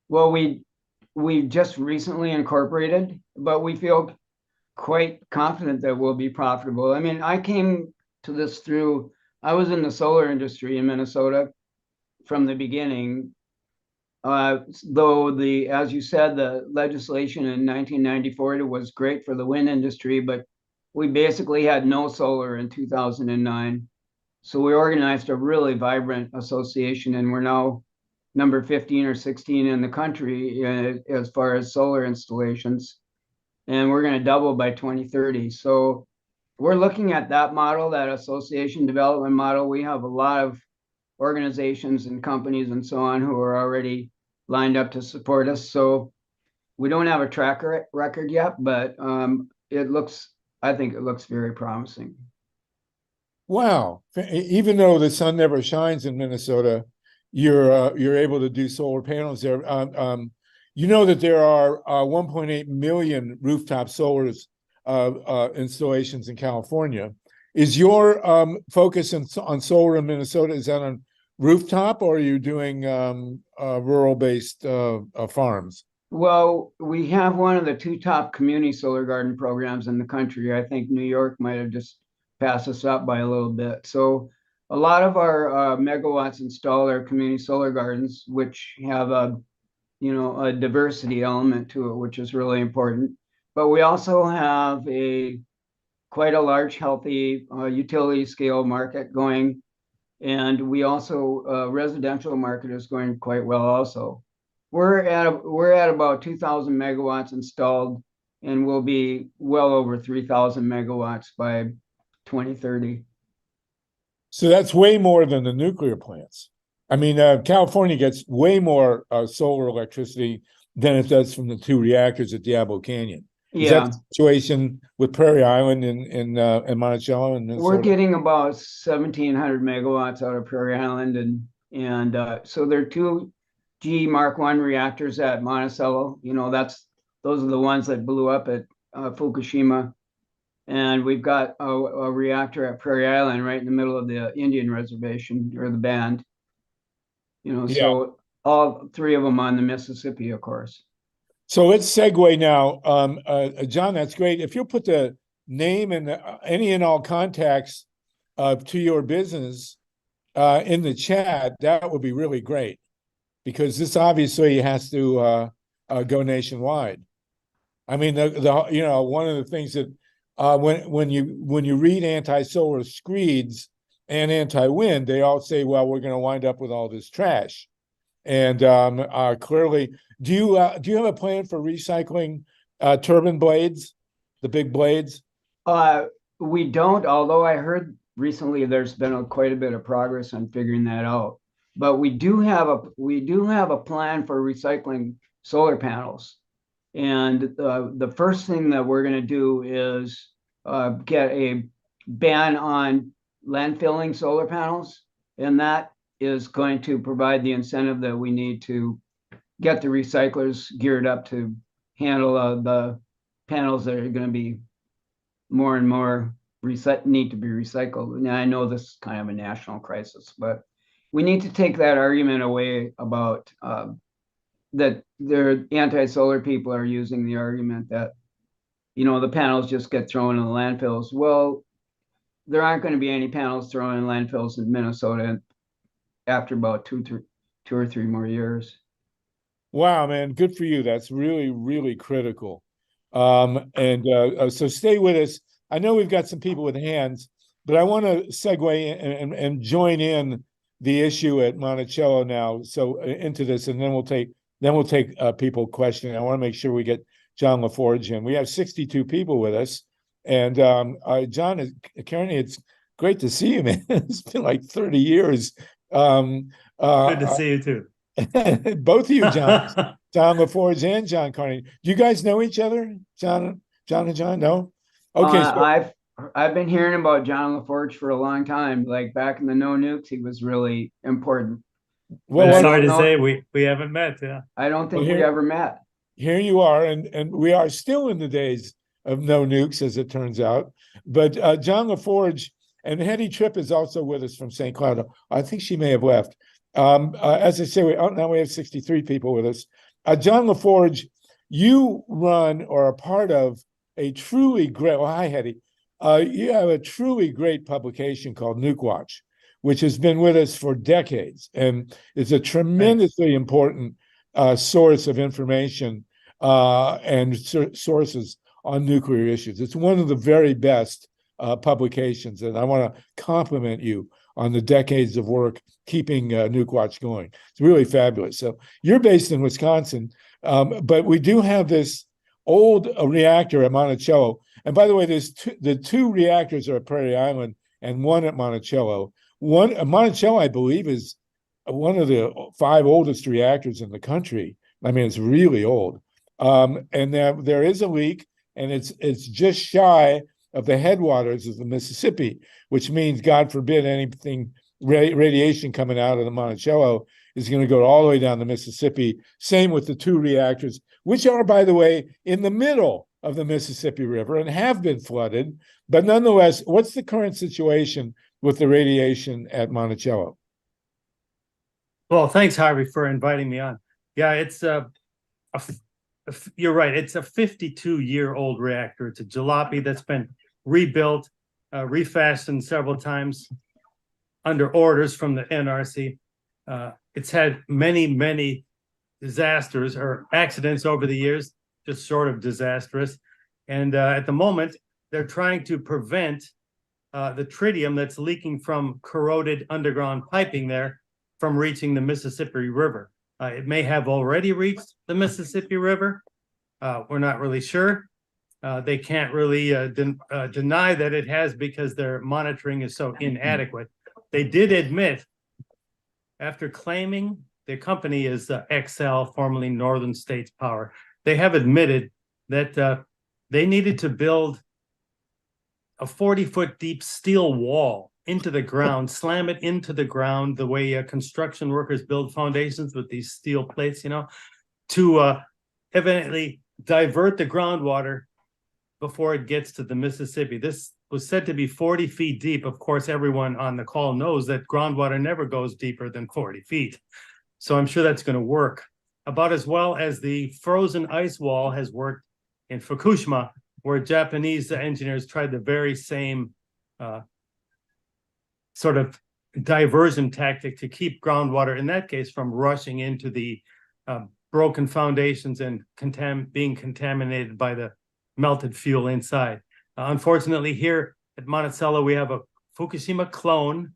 Well, we just recently incorporated, but we feel quite confident that we'll be profitable. I mean, I came to this I was in the solar industry in Minnesota from the beginning. Though as you said, the legislation in 1994 was great for the wind industry, but we basically had no solar in 2009. So we organized a really vibrant association, and we're now number 15 or 16 in the country as far as solar installations. And we're going to double by 2030. So we're looking at that model, that association development model. We have a lot of organizations and companies and so on who are already lined up to support us. So we don't have a track record yet, but I think it looks very promising. Wow. Even though the sun never shines in Minnesota, you're able to do solar panels there. You know that there are 1.8 million rooftop solar installations in California. Is your focus on solar in Minnesota, is that on rooftop, or are you doing rural-based farms? Well, we have one of the two top community solar garden programs in the country. I think New York might have just passed us up by a little bit. So a lot of our megawatts installed are community solar gardens, which have a diversity element to it, which is really important. But we also have quite a large, healthy utility scale market going. And we also, residential market is going quite well also. We're at about 2,000 megawatts installed, and we'll be well over 3,000 megawatts by 2030. So that's way more than the nuclear plants. I mean, California gets way more solar electricity than it does from the two reactors at Diablo Canyon. Is that Yeah, the situation with Prairie Island and Monticello and we're Minnesota? getting about 1,700 megawatts out of Prairie Island, and so there are two GE Mark I reactors at Monticello. Those are the ones that blew up at Fukushima. And we've got a reactor at Prairie Island right in the middle of the Indian reservation, or the band. Yeah. So all three of them on the Mississippi, of course. So let's segue now. John, that's great. If you'll put the name and any and all contacts to your business in the chat, that would be really great, because this obviously has to go nationwide. I mean, one of the things that when you read anti-solar screeds and anti-wind, they all say, well, we're going to wind up with all this trash. And clearly, do you have a plan for recycling turbine blades, the big blades? We don't, although I heard recently there's been quite a bit of progress on figuring that out. But we do have a plan for recycling solar panels. And the first thing that we're going to do is get a ban on landfilling solar panels, and that is going to provide the incentive that we need to get the recyclers geared up to handle the panels that are going to be more and more need to be recycled. Now, I know this is kind of a national crisis, but we need to take that argument away about that their anti-solar people are using the argument that, the panels just get thrown in the landfills. Well, there aren't going to be any panels thrown in landfills in Minnesota after about two or three more years. Wow, man, good for you. That's really, really critical. So stay with us. I know we've got some people with hands, but I want to segue and join in the issue at Monticello now. So into this, and then we'll take people questioning. I want to make sure we get John LaForge in. We have 62 people with us, and John Kearney, it's great to see you, man. It's been like 30 years. Good to see you too. Both of you, John LaForge and John Carney. Do you guys know each other, John and John? No. Okay. I've been hearing about John LaForge for a long time. Like back in the No Nukes, he was really important. Well, I'm sorry to say we haven't met. Yeah. I don't think we ever met. Here you are, and we are still in the days of No Nukes, as it turns out. But John LaForge and Hetty Tripp is also with us from St. Cloud. I think she may have left. As I say, now we have 63 people with us. John LaForge, you run or are part of a truly great, well, hi, Hetty. You have a truly great publication called Nuke Watch, which has been with us for decades and is a tremendously important source of information and sources on nuclear issues. It's one of the very best publications, and I want to compliment you on the decades of work keeping Nuke Watch going. It's really fabulous. So you're based in Wisconsin, but we do have this old reactor at Monticello. And by the way, the two reactors are at Prairie Island and one at Monticello. Monticello, I believe, is one of the 5 oldest reactors in the country. I mean, it's really old. And there is a leak, and it's just shy of the headwaters of the Mississippi, which means, God forbid, anything radiation coming out of the Monticello is going to go all the way down the Mississippi. Same with the 2 reactors, which are, by the way, in the middle of the Mississippi River and have been flooded. But nonetheless, what's the current situation with the radiation at Monticello? Well, thanks, Harvey, for inviting me on. Yeah, it's you're right. It's a 52-year-old reactor. It's a jalopy that's been rebuilt, refashioned several times under orders from the NRC. It's had many disasters or accidents over the years, just short of disastrous. And at the moment, they're trying to prevent the tritium that's leaking from corroded underground piping there from reaching the Mississippi River. It may have already reached the Mississippi River. We're not really sure. They can't really deny that it has because their monitoring is so inadequate. They did admit, after claiming, the company is XL, formerly Northern States Power. They have admitted that they needed to build a 40-foot deep steel wall into the ground, slam it into the ground the way construction workers build foundations with these steel plates, to evidently divert the groundwater before it gets to the Mississippi. This was said to be 40 feet deep. Of course, everyone on the call knows that groundwater never goes deeper than 40 feet. So I'm sure that's going to work about as well as the frozen ice wall has worked in Fukushima, where Japanese engineers tried the very same sort of diversion tactic to keep groundwater, in that case, from rushing into the broken foundations and being contaminated by the melted fuel inside. Unfortunately, here at Monticello, we have a Fukushima clone,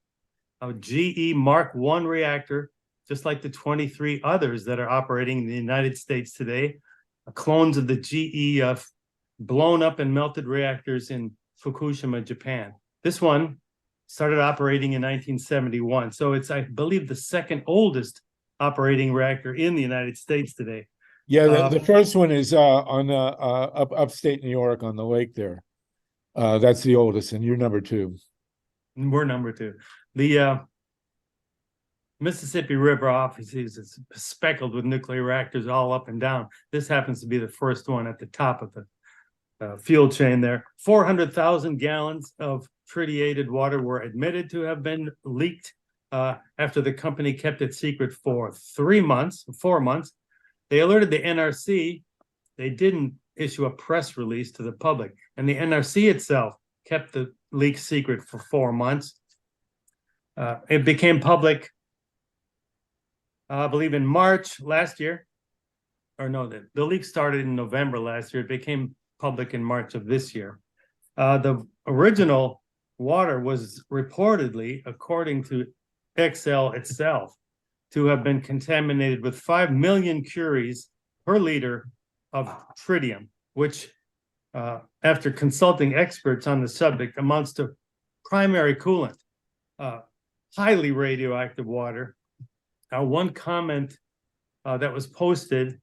a GE Mark I reactor, just like the 23 others that are operating in the United States today, clones of the GE blown up and melted reactors in Fukushima, Japan. This one started operating in 1971. So it's, I believe, the second oldest operating reactor in the United States today. Yeah, the first one is on upstate New York on the lake there. That's the oldest, and you're number 2. We're number 2. The Mississippi River obviously is speckled with nuclear reactors all up and down. This happens to be the first one at the top of the fuel chain there. 400,000 gallons of tritiated water were admitted to have been leaked after the company kept it secret for 4 months. They alerted the NRC. They didn't issue a press release to the public. And the NRC itself kept the leak secret for 4 months. It became public, I believe, in March last year. Or no, the leak started in November last year. It became public in March of this year. The original water was reportedly, according to XL itself, to have been contaminated with 5 million curies per liter of tritium, which, after consulting experts on the subject, amounts to primary coolant, highly radioactive water. One comment that was posted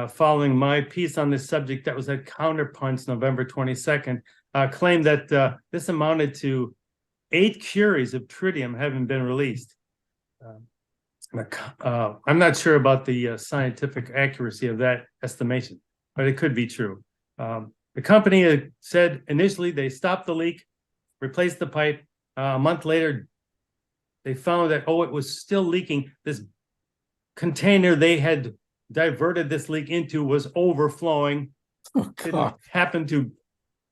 following my piece on this subject that was at Counterpunch November 22nd, claimed that this amounted to 8 curies of tritium having been released. I'm not sure about the scientific accuracy of that estimation, but it could be true. The company had said initially they stopped the leak, replaced the pipe. A month later, they found that, it was still leaking. This container they had diverted this leak into was overflowing. It happened to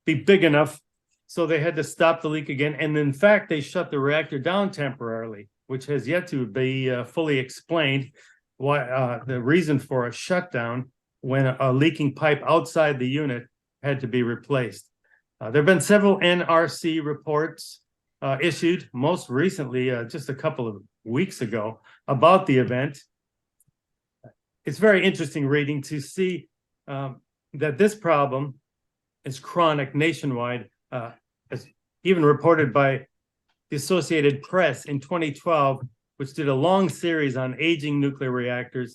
be big enough, so they had to stop the leak again. And in fact, they shut the reactor down temporarily, which has yet to be fully explained. Why the reason for a shutdown when a leaking pipe outside the unit had to be replaced. There have been several NRC reports issued, most recently just a couple of weeks ago, about the event. It's very interesting reading to see that this problem is chronic nationwide, as even reported by the Associated Press in 2012, which did a long series on aging nuclear reactors,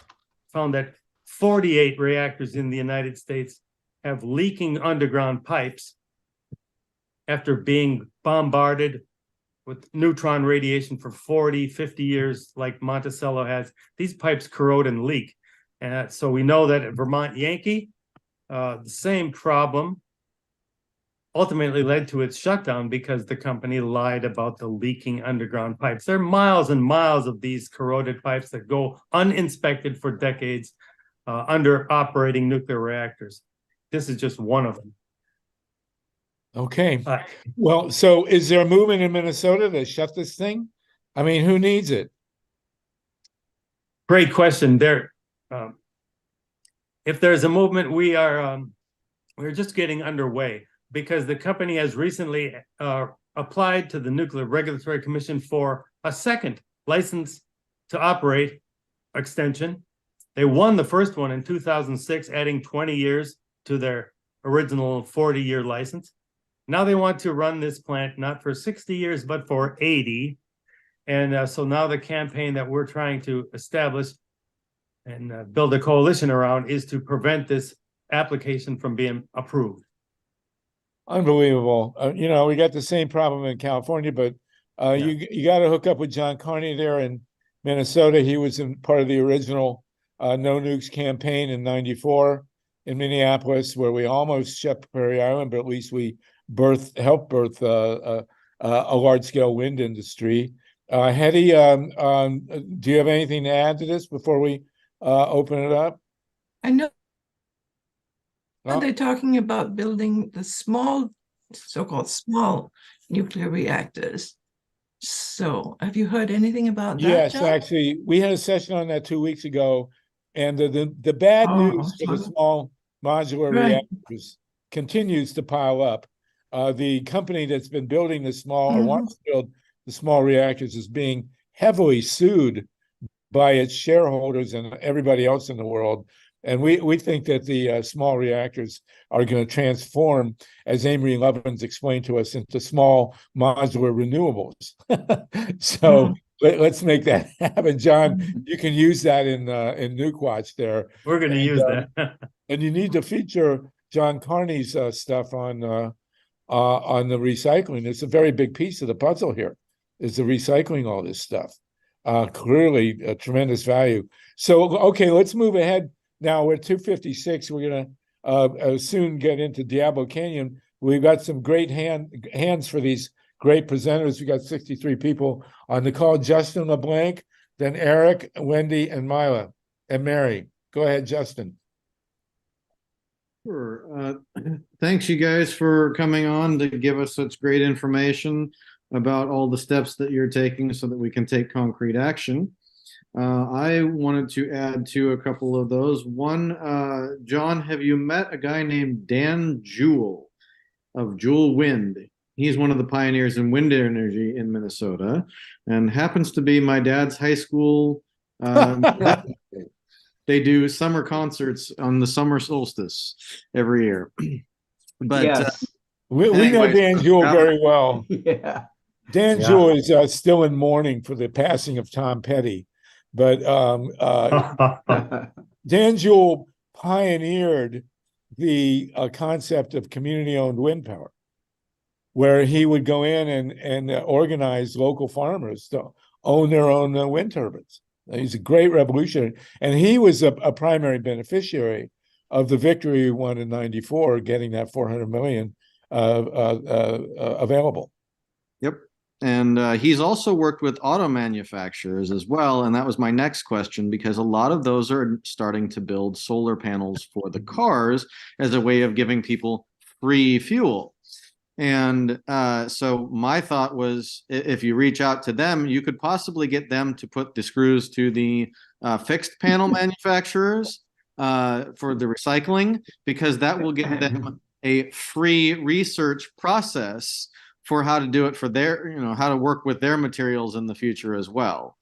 found that 48 reactors in the United States have leaking underground pipes after being bombarded with neutron radiation for 40, 50 years, like Monticello has. These pipes corrode and leak. So we know that at Vermont Yankee, the same problem. ultimately led to its shutdown because the company lied about the leaking underground pipes. There are miles and miles of these corroded pipes that go uninspected for decades under operating nuclear reactors. This is just one of them. Okay. Well, so is there a movement in Minnesota to shut this thing? I mean, who needs it? Great question. If there's a movement, we're just getting underway because the company has recently applied to the Nuclear Regulatory Commission for a second license to operate extension. They won the first one in 2006, adding 20 years to their original 40-year license. Now they want to run this plant not for 60 years, but for 80. And so now the campaign that we're trying to establish and build a coalition around is to prevent this application from being approved. Unbelievable. We got the same problem in California, but you got to hook up with John Carney there in Minnesota. He was in part of the original No Nukes campaign in '94 in Minneapolis, where we almost shut Prairie Island, but at least we helped birth a large-scale wind industry. Hetty, do you have anything to add to this before we open it up? I know they're talking about building the so-called small nuclear reactors. So have you heard anything about that, Yes, John? actually, we had a session on that 2 weeks ago, and the bad news for the small modular reactors continues to pile up. The company that's been building the small or wants to build the small reactors is being heavily sued by its shareholders and everybody else in the world. And we think that the small reactors are going to transform, as Amory Lovins explained to us, into small modular renewables. So let's make that happen. John, you can use that in Nuke Watch there. We're going to use that. And you need to feature John Carney's stuff on the recycling. It's a very big piece of the puzzle here, is the recycling all this stuff. Clearly a tremendous value. So, okay, let's move ahead. Now we're at 2:56. We're gonna soon get into Diablo Canyon. We've got some great hands for these great presenters. We got 63 people on the call. Justin LeBlanc, then Eric, Wendy, and Mila, and Mary. Go ahead, Justin. Sure. Thanks, you guys, for coming on to give us such great information about all the steps that you're taking so that we can take concrete action. I wanted to add to a couple of those. One, John, have you met a guy named Dan Jewell of Jewell Wind? He's one of the pioneers in wind energy in Minnesota and happens to be my dad's high school. They do summer concerts on the summer solstice every year. But yes. We know Dan Jewell very well. Yeah. Dan Jewell is still in mourning for the passing of Tom Petty. But Dan Jewell pioneered the concept of community-owned wind power, where he would go in and organize local farmers to own their own wind turbines. He's a great revolutionary. And he was a primary beneficiary of the victory we won in '94, getting that $400 million available. Yep. And he's also worked with auto manufacturers as well. And that was my next question, because a lot of those are starting to build solar panels for the cars as a way of giving people free fuel. And so my thought was, if you reach out to them, you could possibly get them to put the screws to the fixed panel manufacturers for the recycling, because that will give them a free research process for how to do it for their, how to work with their materials in the future as well.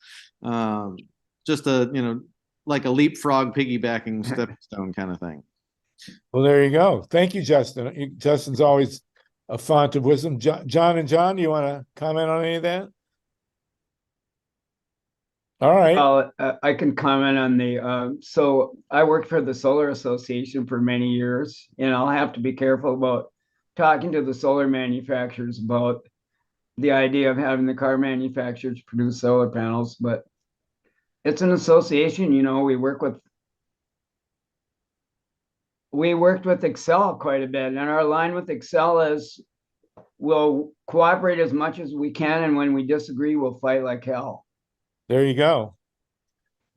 Just like a leapfrog piggybacking stepping stone kind of thing. Well, there you go. Thank you, Justin. Justin's always a font of wisdom. John and John, do you want to comment on any of that? All right. I can comment on the, so I worked for the Solar Association for many years, and I'll have to be careful about talking to the solar manufacturers about the idea of having the car manufacturers produce solar panels, but it's an association, we work with we worked with Excel quite a bit, and our line with Excel is we'll cooperate as much as we can, and when we disagree, we'll fight like hell. There you go.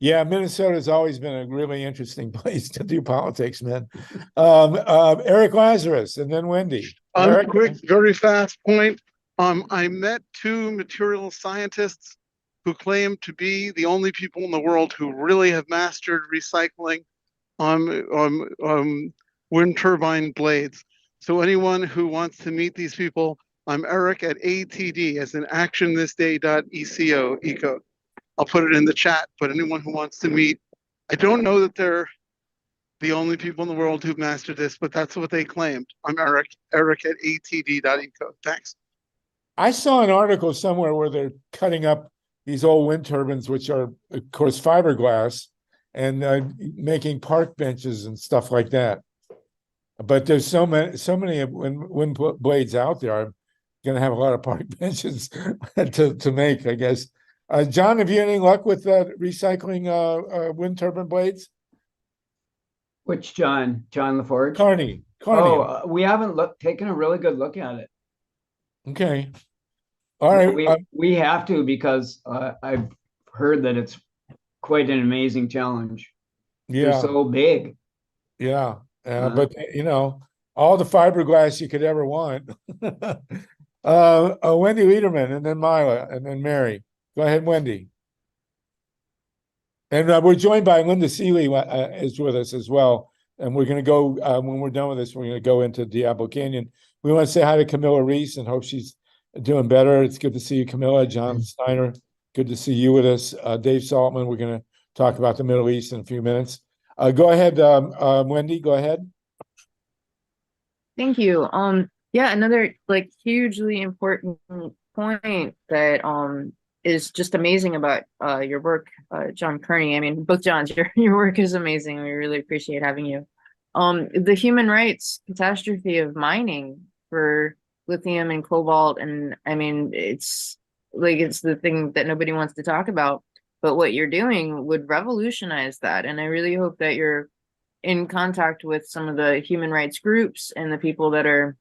Yeah, Minnesota's always been a really interesting place to do politics, man. Eric Lazarus and then Wendy. Eric? Quick, very fast point. I met two material scientists who claim to be the only people in the world who really have mastered recycling on wind turbine blades. So anyone who wants to meet these people, I'm Eric at ATD, as in actionthisday.eco. Eco. I'll put it in the chat, but anyone who wants to meet, I don't know that they're the only people in the world who've mastered this, but that's what they claimed. I'm Eric at atd.eco. Thanks. I saw an article somewhere where they're cutting up these old wind turbines, which are, of course, fiberglass, and making park benches and stuff like that. But there's so many wind blades out there. I'm going to have a lot of park benches to make, I guess. John, have you any luck with recycling wind turbine blades? Which John? John LaForge? Carney. Oh, we haven't taken a really good look at it. Okay. All right. We have to, because I've heard that it's quite an amazing challenge. Yeah. They're so big. Yeah. But all the fiberglass you could ever want. Wendy Liederman, and then Mila, and then Mary. Go ahead, Wendy. And we're joined by Linda Seeley is with us as well. And we're going to go, when we're done with this, we're going to go into Diablo Canyon. We want to say hi to Camilla Reese and hope she's doing better. It's good to see you, Camilla. John Steiner, good to see you with us. Dave Saltman, we're going to talk about the Middle East in a few minutes. Go ahead, Wendy, go ahead. Thank you. Yeah, another hugely important point that is just amazing about your work, John Kearney. I mean, both Johns, your work is amazing. We really appreciate having you. The human rights catastrophe of mining for lithium and cobalt, and I mean, it's the thing that nobody wants to talk about, but what you're doing would revolutionize that. And I really hope that you're in contact with some of the human rights groups and the people that are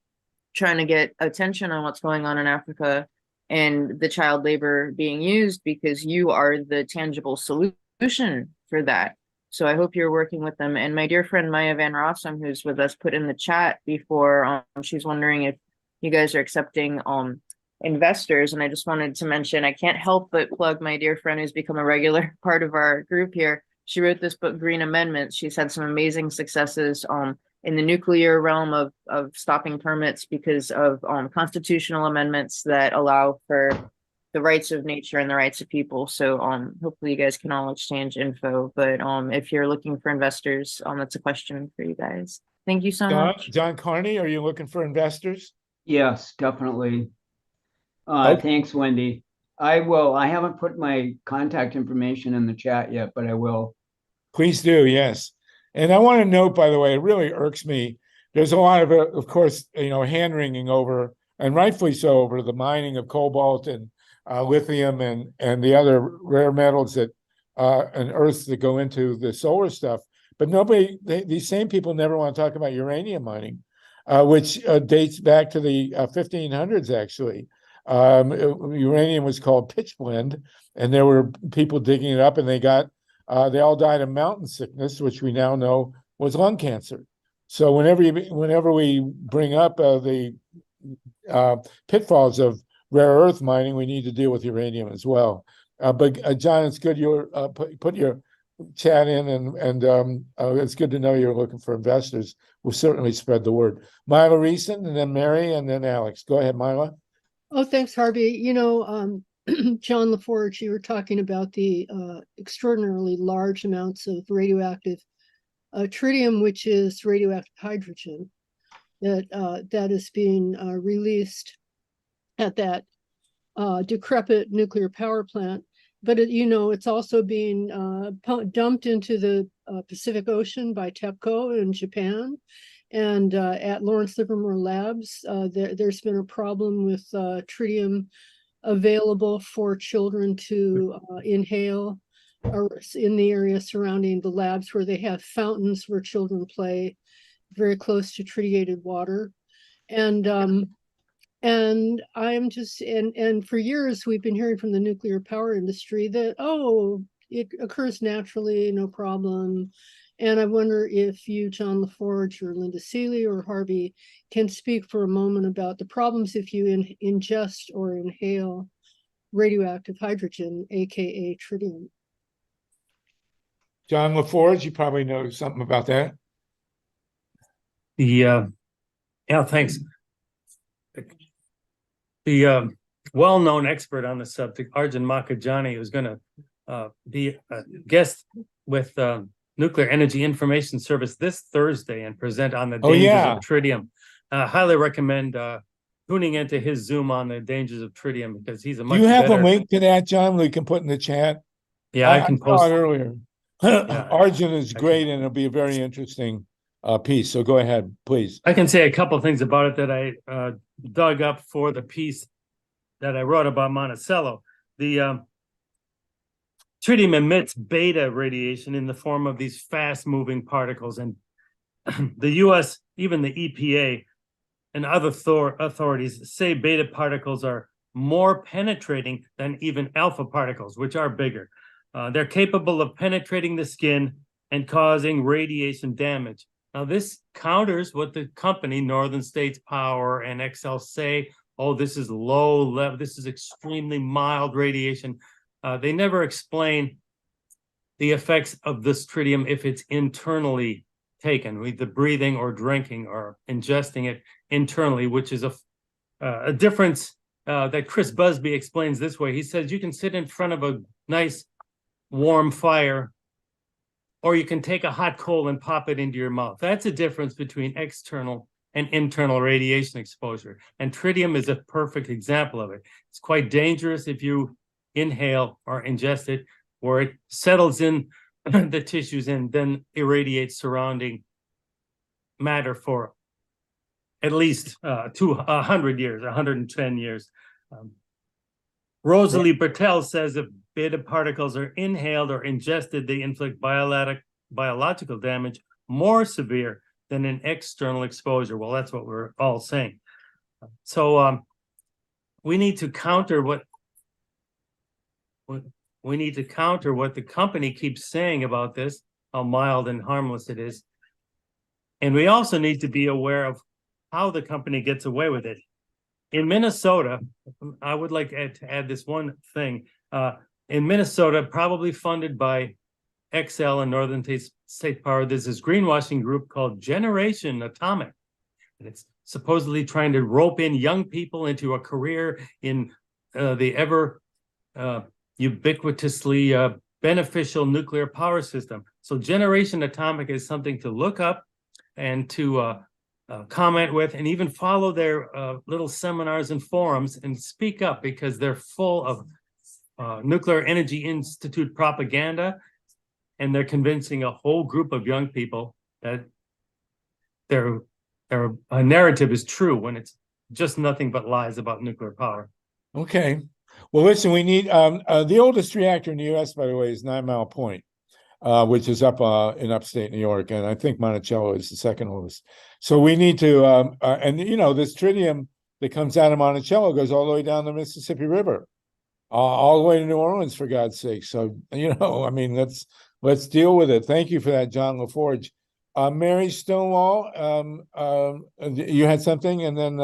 trying to get attention on what's going on in Africa and the child labor being used, because you are the tangible solution for that. So I hope you're working with them. And my dear friend Maya Van Rossum, who's with us, put in the chat before, she's wondering if you guys are accepting investors. And I just wanted to mention, I can't help but plug my dear friend who's become a regular part of our group here. She wrote this book, Green Amendments. She's had some amazing successes in the nuclear realm of stopping permits because of constitutional amendments that allow for the rights of nature and the rights of people. So hopefully you guys can all exchange info. But if you're looking for investors, that's a question for you guys. Thank you so much. John Carney, are you looking for investors? Yes, definitely. Okay. Thanks, Wendy. I will. I haven't put my contact information in the chat yet, but I will. Please do, yes. And I want to note, by the way, it really irks me. There's a lot of course, hand-wringing over, and rightfully so, over the mining of cobalt and lithium and the other rare metals that and earths that go into the solar stuff. But these same people never want to talk about uranium mining, which dates back to the 1500s, actually. Uranium was called pitchblende, and there were people digging it up, and they all died of mountain sickness, which we now know was lung cancer. So whenever we bring up the pitfalls of rare earth mining, we need to deal with uranium as well. But John, it's good you put your chat in, and it's good to know you're looking for investors. We'll certainly spread the word. Mila Reeson, and then Mary, and then Alex. Go ahead, Mila. Oh, thanks, Harvey. John LaForge, you were talking about the extraordinarily large amounts of radioactive tritium, which is radioactive hydrogen, that is being released at that decrepit nuclear power plant. But it's also being dumped into the Pacific Ocean by TEPCO in Japan. And at Lawrence Livermore Labs, there's been a problem with tritium available for children to inhale in the area surrounding the labs, where they have fountains where children play. very close to tritiated water. And I'm just, and for years, we've been hearing from the nuclear power industry that, oh, it occurs naturally, no problem. And I wonder if you, John LaForge, or Linda Seeley, or Harvey can speak for a moment about the problems if you ingest or inhale radioactive hydrogen, aka tritium. John LaForge, you probably know something about that. Yeah, thanks. The well-known expert on the subject, Arjun Makhijani, who's going to be a guest with Nuclear Energy Information Service this Thursday and present on the dangers of tritium. Highly recommend tuning into his Zoom on the dangers of tritium, because he's a much Do you have better... a link to that, John, we can put in the chat? Yeah, I can post it earlier. Arjun is great, and it'll be a very interesting piece. So go ahead, please. I can say a couple of things about it that I dug up for the piece that I wrote about Monticello. The tritium emits beta radiation in the form of these fast-moving particles, and the U.S., even the EPA and other authorities say beta particles are more penetrating than even alpha particles, which are bigger. They're capable of penetrating the skin and causing radiation damage. Now, this counters what the company, Northern States Power and Xcel, say. Oh, this is low level, this is extremely mild radiation. They never explain the effects of this tritium if it's internally taken, with the breathing or drinking or ingesting it internally, which is a difference that Chris Busby explains this way. He says you can sit in front of a nice warm fire, or you can take a hot coal and pop it into your mouth. That's a difference between external and internal radiation exposure. And tritium is a perfect example of it. It's quite dangerous if you inhale or ingest it, where it settles in the tissues and then irradiates surrounding matter for at least 100 years, 110 years. Rosalie Bertel says if beta particles are inhaled or ingested, they inflict biological damage more severe than an external exposure. Well, that's what we're all saying. So we need to counter what the company keeps saying about this, how mild and harmless it is. And we also need to be aware of how the company gets away with it. In Minnesota, I would like to add this one thing. In Minnesota, probably funded by Xcel and Northern State Power, there's this greenwashing group called Generation Atomic. And it's supposedly trying to rope in young people into a career in the ever ubiquitously beneficial nuclear power system. So Generation Atomic is something to look up and to comment with, and even follow their little seminars and forums and speak up, because they're full of Nuclear Energy Institute propaganda, and they're convincing a whole group of young people that their narrative is true when it's just nothing but lies about nuclear power. Okay. Well, listen, we need the oldest reactor in the U.S., by the way, is 9 Mile Point, which is up in upstate New York, and I think Monticello is the second oldest. So we need to, and you know, this tritium that comes out of Monticello goes all the way down the Mississippi River, all the way to New Orleans, for God's sake. So you know, I mean, let's deal with it. Thank you for that, John LaForge. Mary Stonewall, you had something, and then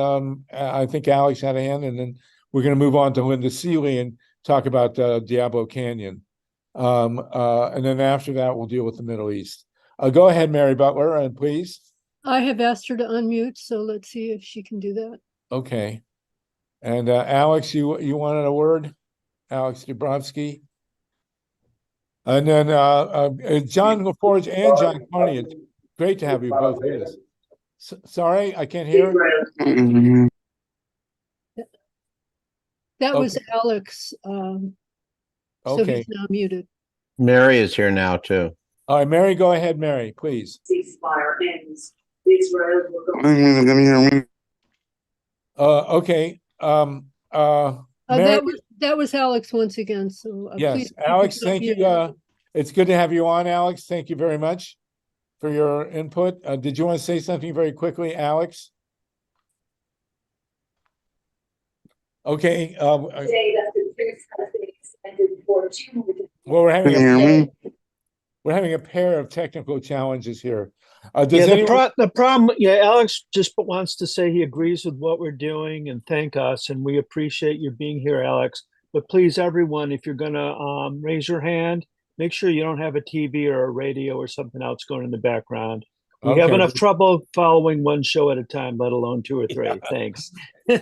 I think Alex had a hand, and then we're going to move on to Linda Seeley and talk about Diablo Canyon. And then after that, we'll deal with the Middle East. Go ahead, Mary Butler, please. I have asked her to unmute, so let's see if she can do that. Okay. And Alex, you wanted a word? Alex Dubrovsky. And then John LaForge and John Carney, it's great to have you both with us. Sorry, I can't hear. That was Alex. So Okay. he's now muted. Mary is here now too. All right, Mary, go ahead, Mary, please. Ceasefire ends. Israel will go. Okay. Mary, That was Alex once again. So yes, please, Alex, thank you. It's good to have you on, Alex. Thank you very much. for your input. Did you want to say something very quickly, Alex? Okay. Say that the truth has been extended for 2 more days. Well, Can you hear me? we're having a pair of technical challenges here. Yeah, Does anyone? the problem, yeah, Alex just wants to say he agrees with what we're doing and thank us, and we appreciate you being here, Alex. But please, everyone, if you're gonna raise your hand, make sure you don't have a TV or a radio or something else going in the background. We have Okay. enough trouble following one show at a time, let alone 2 or 3. Yeah. Thanks.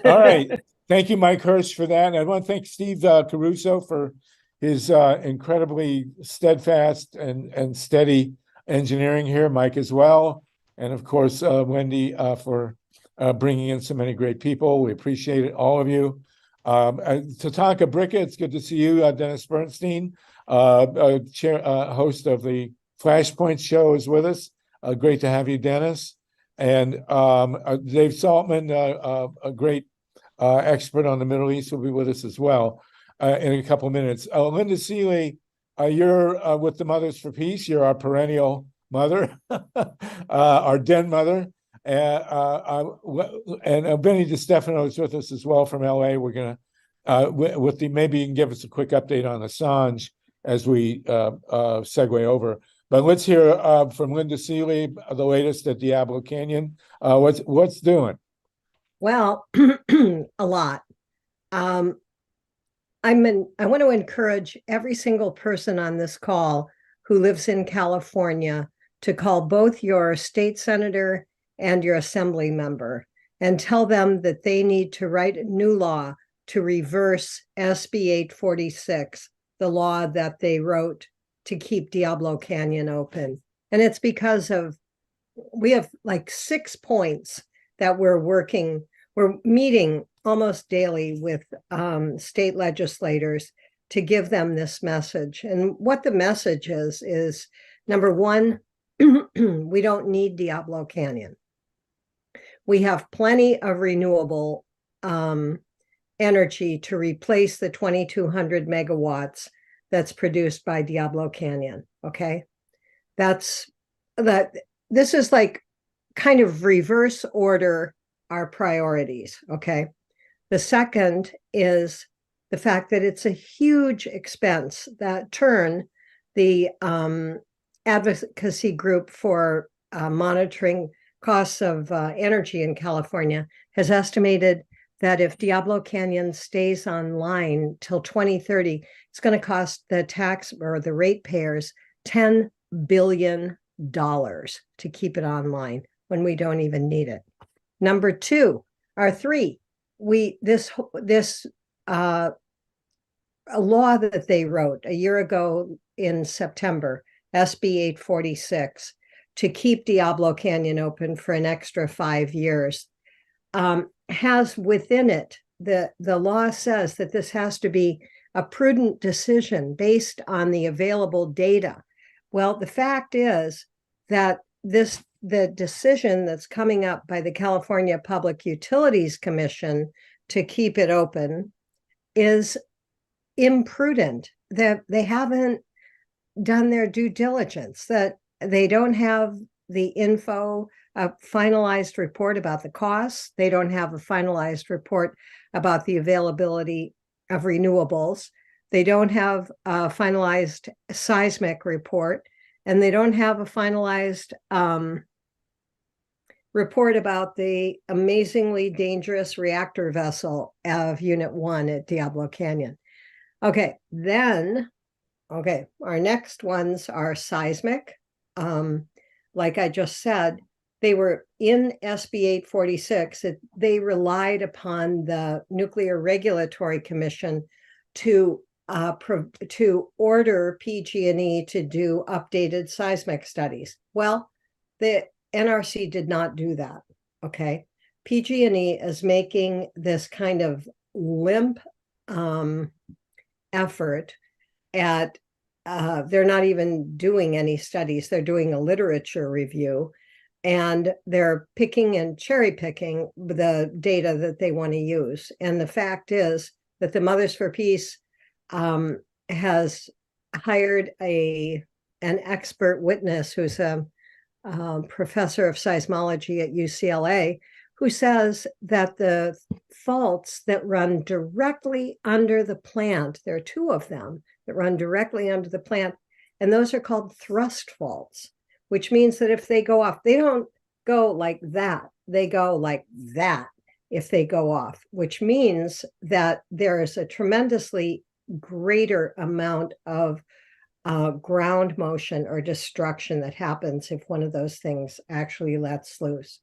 All right. Thank you, Mike Hirsch, for that. And I want to thank Steve Caruso for his incredibly steadfast and steady engineering here, Mike as well. And of course, Wendy for bringing in so many great people. We appreciate it, all of you. Tatanka Bricka, it's good to see you. Dennis Bernstein, host of the Flashpoint show, is with us. Great to have you, Dennis. And Dave Saltman, a great expert on the Middle East, will be with us as well in a couple of minutes. Linda Seeley, you're with the Mothers for Peace. You're our perennial mother, our den mother. And Benny DiStefano is with us as well from LA. We're going to, maybe you can give us a quick update on Assange as we segue over. But let's hear from Linda Seeley, the latest at Diablo Canyon. What's doing? Well, a lot. I want to encourage every single person on this call who lives in California to call both your state senator and your assembly member and tell them that they need to write a new law to reverse SB 846, the law that they wrote to keep Diablo Canyon open. And it's because we have like 6 points that we're meeting almost daily with state legislators to give them this message. And what the message is number one, we don't need Diablo Canyon. We have plenty of renewable energy to replace the 2,200 megawatts that's produced by Diablo Canyon. Okay. This is like kind of reverse order our priorities. Okay. The second is the fact that it's a huge expense that the advocacy group for monitoring costs of energy in California has estimated that if Diablo Canyon stays online till 2030, it's going to cost the the ratepayers $10 billion to keep it online when we don't even need it. Number two, or three, a law that they wrote a year ago in September, SB 846, to keep Diablo Canyon open for an extra 5 years, has within it, the law says that this has to be a prudent decision based on the available data. Well, the fact is that the decision that's coming up by the California Public Utilities Commission to keep it open is imprudent. That they haven't done their due diligence, that they don't have the info, a finalized report about the costs. They don't have a finalized report about the availability of renewables. They don't have a finalized seismic report, and they don't have a finalized report about the amazingly dangerous reactor vessel of Unit 1 at Diablo Canyon. Okay, our next ones are seismic. Like I just said, they were in SB 846. They relied upon the Nuclear Regulatory Commission to order PG&E to do updated seismic studies. Well, the NRC did not do that. Okay, PG&E is making this kind of limp effort at. They're not even doing any studies. They're doing a literature review, and they're picking and cherry picking the data that they want to use. And the fact is that the Mothers for Peace has hired an expert witness who's a professor of seismology at UCLA, who says that the faults that run directly under the plant, there are two of them that run directly under the plant, and those are called thrust faults, which means that if they go off, they don't go like that, they go like that if they go off, which means that there is a tremendously greater amount of ground motion or destruction that happens if one of those things actually lets loose.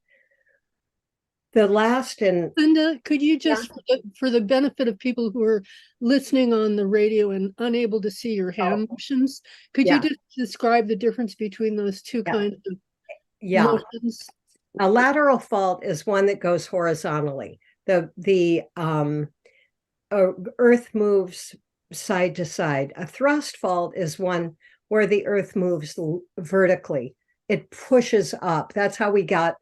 The last and Linda, could you just, for the benefit of people who are listening on the radio and unable to see your hand motions, could you just describe the difference between those two kinds of motions? A lateral fault is one that goes horizontally. The earth moves side to side. A thrust fault is one where the earth moves vertically. It pushes up. That's how we got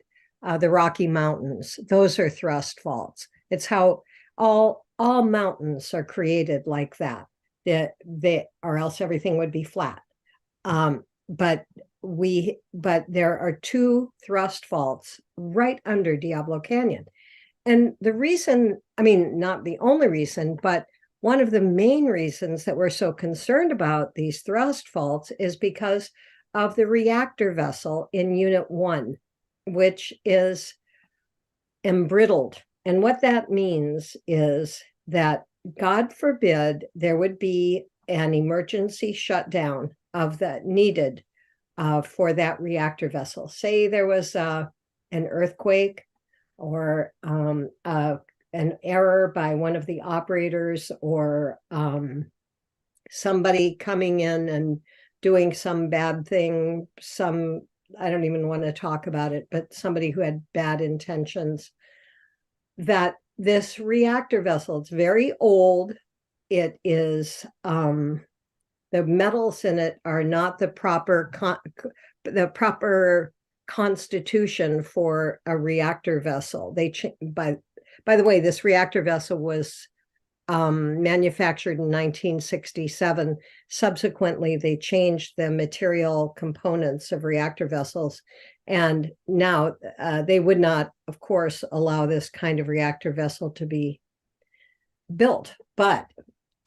the Rocky Mountains. Those are thrust faults. It's how all mountains are created like that. Or else everything would be flat. But there are two thrust faults right under Diablo Canyon. And the reason, I mean, not the only reason, but one of the main reasons that we're so concerned about these thrust faults is because of the reactor vessel in Unit 1, which is embrittled. And what that means is that, God forbid, there would be an emergency shutdown of that needed for that reactor vessel. Say there was an earthquake or an error by one of the operators, or somebody coming in and doing some bad thing, I don't even want to talk about it, but somebody who had bad intentions, that this reactor vessel, it's very old. It is, the metals in it are not the proper constitution for a reactor vessel. By the way, this reactor vessel was manufactured in 1967. Subsequently, they changed the material components of reactor vessels. And now they would not, of course, allow this kind of reactor vessel to be built. But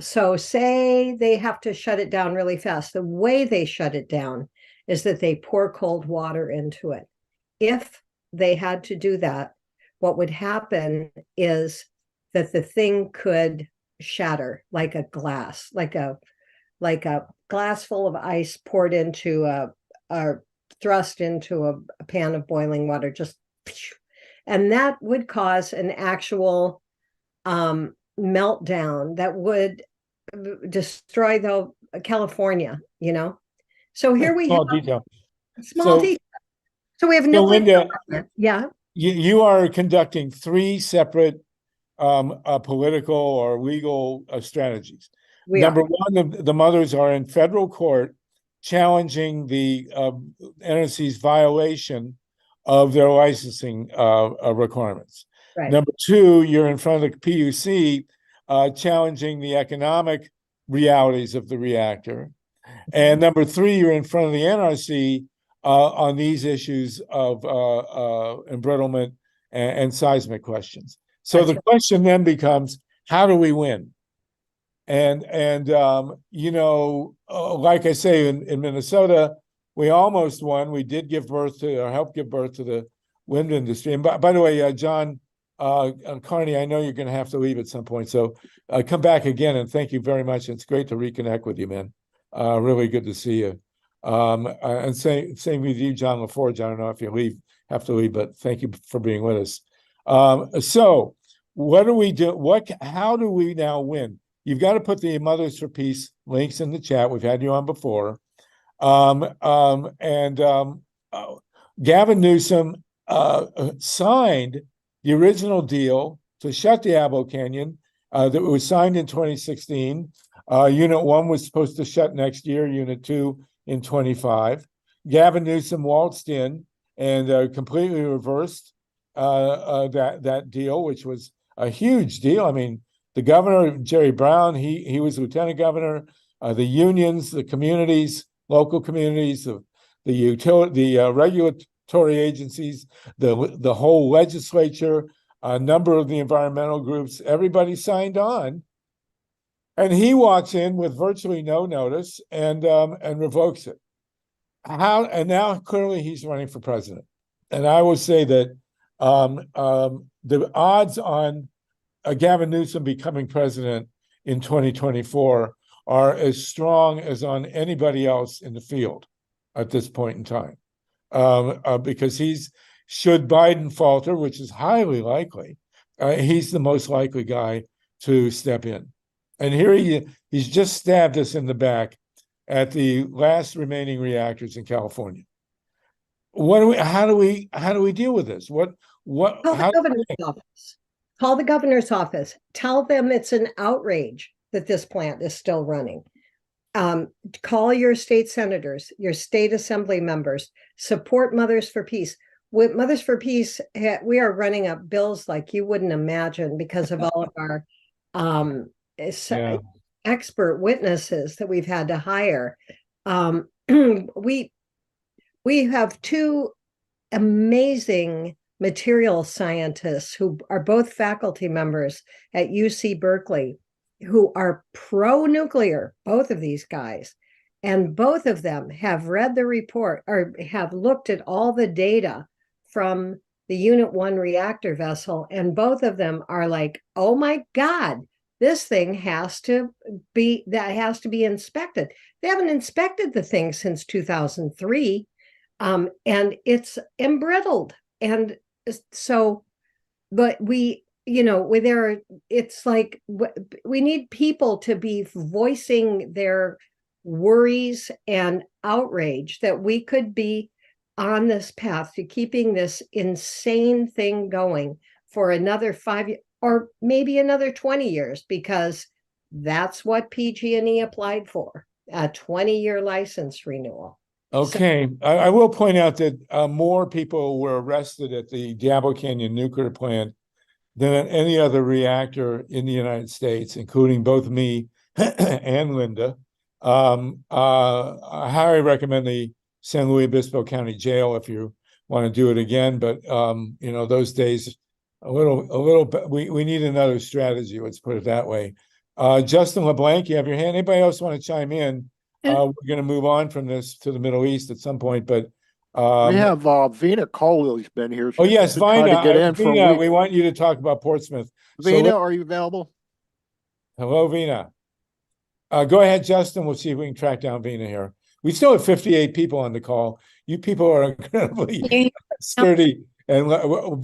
so say they have to shut it down really fast. The way they shut it down is that they pour cold water into it. If they had to do that, what would happen is that the thing could shatter like a glass, like a glass full of ice poured into or thrust into a pan of boiling water, just, and that would cause an actual meltdown that would destroy the California, So here we have small detail. So we have nuclear. Yeah. You are conducting three separate political or legal strategies. Number one, the mothers are in federal court challenging the NRC's violation of their licensing requirements. Right. Number two, you're in front of the PUC challenging the economic realities of the reactor. And number three, you're in front of the NRC on these issues of embrittlement and seismic questions. So the question then becomes, how do we win? And like I say, in Minnesota, we almost won. We did give birth to, or help give birth to, the wind industry. And by the way, John Carney, I know you're going to have to leave at some point. So come back again, and thank you very much. It's great to reconnect with you, man. Really good to see you. And same with you, John LaForge. I don't know if you have to leave, but thank you for being with us. So what do we do? How do we now win? You've got to put the Mothers for Peace links in the chat. We've had you on before. Gavin Newsom signed the original deal to shut Diablo Canyon that was signed in 2016. Unit 1 was supposed to shut next year, Unit 2 in 25. Gavin Newsom waltzed in and completely reversed that deal, which was a huge deal. I mean, the governor, Jerry Brown, he was lieutenant governor. The unions, the communities, local communities, regulatory agencies, the whole legislature, a number of the environmental groups, everybody signed on. And he walks in with virtually no notice and revokes it. And now clearly he's running for president. And I will say that the odds on Gavin Newsom becoming president in 2024 are as strong as on anybody else in the field at this point in time. Because should Biden falter, which is highly likely, he's the most likely guy to step in. And here he's just stabbed us in the back at the last remaining reactors in California. How do we deal with this? Call the governor's office. Call the governor's office. Tell them it's an outrage that this plant is still running. Call your state senators, your state assembly members. Support Mothers for Peace. With Mothers for Peace, we are running up bills like you wouldn't imagine because of all of our expert witnesses that we've had to hire. We have two amazing material scientists who are both faculty members at UC Berkeley, who are pro-nuclear, both of these guys. And both of them have read the report or have looked at all the data from the Unit 1 reactor vessel. And both of them are like, oh my God, this thing has to be inspected. They haven't inspected the thing since 2003. And it's embrittled. And so, but it's like we need people to be voicing their worries and outrage that we could be on this path to keeping this insane thing going for another 5 years or maybe another 20 years, because that's what PG&E applied for, a 20-year license renewal. Okay, I will point out that more people were arrested at the Diablo Canyon nuclear plant than at any other reactor in the United States, including both me and Linda. I highly recommend the San Luis Obispo County Jail if you want to do it again. But those days, we need another strategy. Let's put it that way. Justin LeBlanc, you have your hand. Anybody else want to chime in? We're going to move on from this to the Middle East at some point, but we have Vina Colwell's been here. Oh yes, Vina. Vina, we want you to talk about Portsmouth. Vina, are you available? Hello, Vina. Go ahead, Justin. We'll see if we can track down Vina here. We still have 58 people on the call. You people are incredibly sturdy and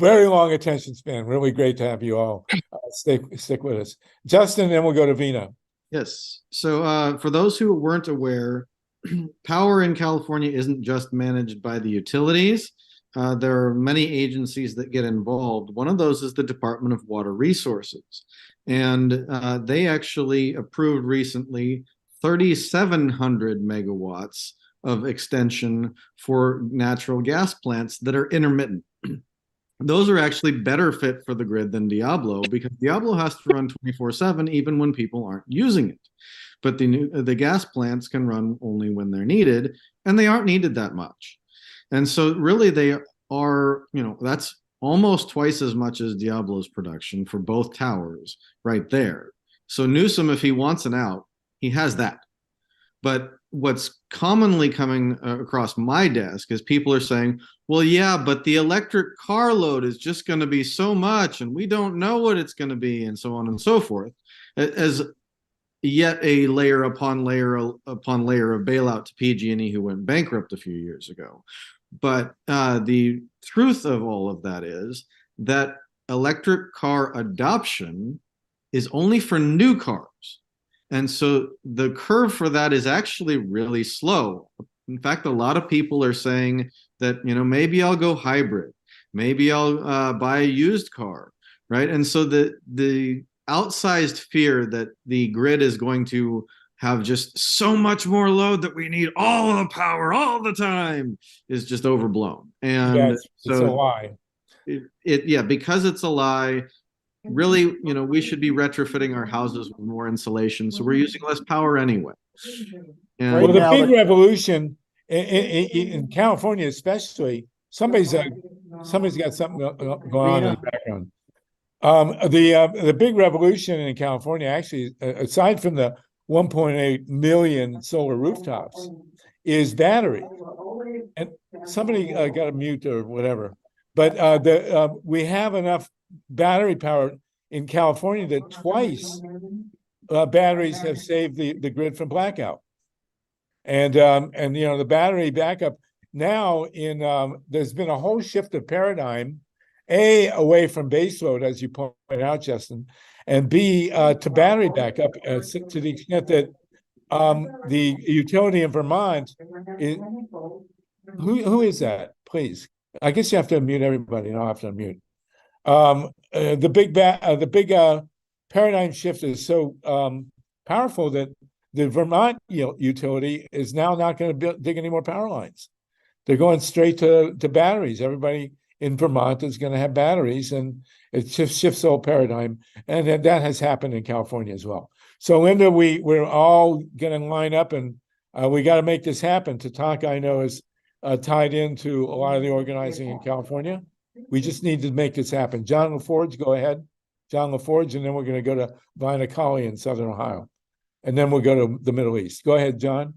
very long attention span. Really great to have you all. Stick with us, Justin. Then we'll go to Vina. Yes. So for those who weren't aware, power in California isn't just managed by the utilities. There are many agencies that get involved. One of those is the Department of Water Resources. And they actually approved recently 3,700 megawatts of extension for natural gas plants that are intermittent. Those are actually better fit for the grid than Diablo, because Diablo has to run 24/7 even when people aren't using it. But the gas plants can run only when they're needed, and they aren't needed that much. And so really they are, that's almost twice as much as Diablo's production for both towers right there. So Newsom, if he wants an out, he has that. But what's commonly coming across my desk is people are saying, well, yeah, but the electric car load is just going to be so much, and we don't know what it's going to be, and so on and so forth, as yet a layer upon layer upon layer of bailout to PG&E, who went bankrupt a few years ago. But the truth of all of that is that electric car adoption is only for new cars. And so the curve for that is actually really slow. In fact, a lot of people are saying that, maybe I'll go hybrid. Maybe I'll buy a used car, right? And so the outsized fear that the grid is going to have just so much more load that we need all the power all the time is just overblown. And yes, it's a lie. Because it's a lie, really, we should be retrofitting our houses with more insulation, so we're using less power anyway. And well, the big revolution in California, especially, somebody's got something going on in the background. The big revolution in California, actually, aside from the 1.8 million solar rooftops, is battery. And somebody got a mute or whatever, but we have enough battery power in California that twice batteries have saved the grid from blackout. And the battery backup now there's been a whole shift of paradigm, away from baseload, as you point out, Justin, and B, to battery backup, to the extent that the utility in Vermont is, who is that? Please, I guess you have to unmute everybody, and I'll have to unmute. The big paradigm shift is so powerful that the Vermont utility is now not going to dig any more power lines. They're going straight to batteries. Everybody in Vermont is going to have batteries, and it shifts the whole paradigm. And that has happened in California as well. So, Linda, we're all going to line up, and we got to make this happen. Tatanka, I know, is tied into a lot of the organizing in California. We just need to make this happen. John LaForge, go ahead. John LaForge, and then we're going to go to Vina Colley in Southern Ohio. And then we'll go to the Middle East. Go ahead, John.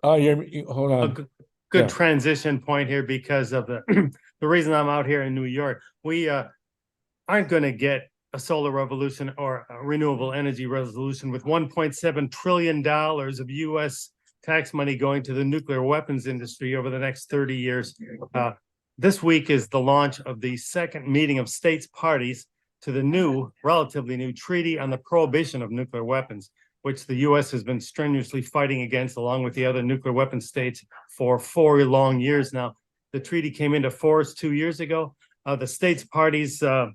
Hold on. Good transition point here, because of the the reason I'm out here in New York. We aren't going to get a solar revolution or a renewable energy revolution with $1.7 trillion of U.S. tax money going to the nuclear weapons industry over the next 30 years. This week is the launch of the second meeting of states parties to the relatively new treaty on the prohibition of nuclear weapons, which the U.S. has been strenuously fighting against, along with the other nuclear weapon states, for 4 long years now. The treaty came into force 2 years ago. The states parties are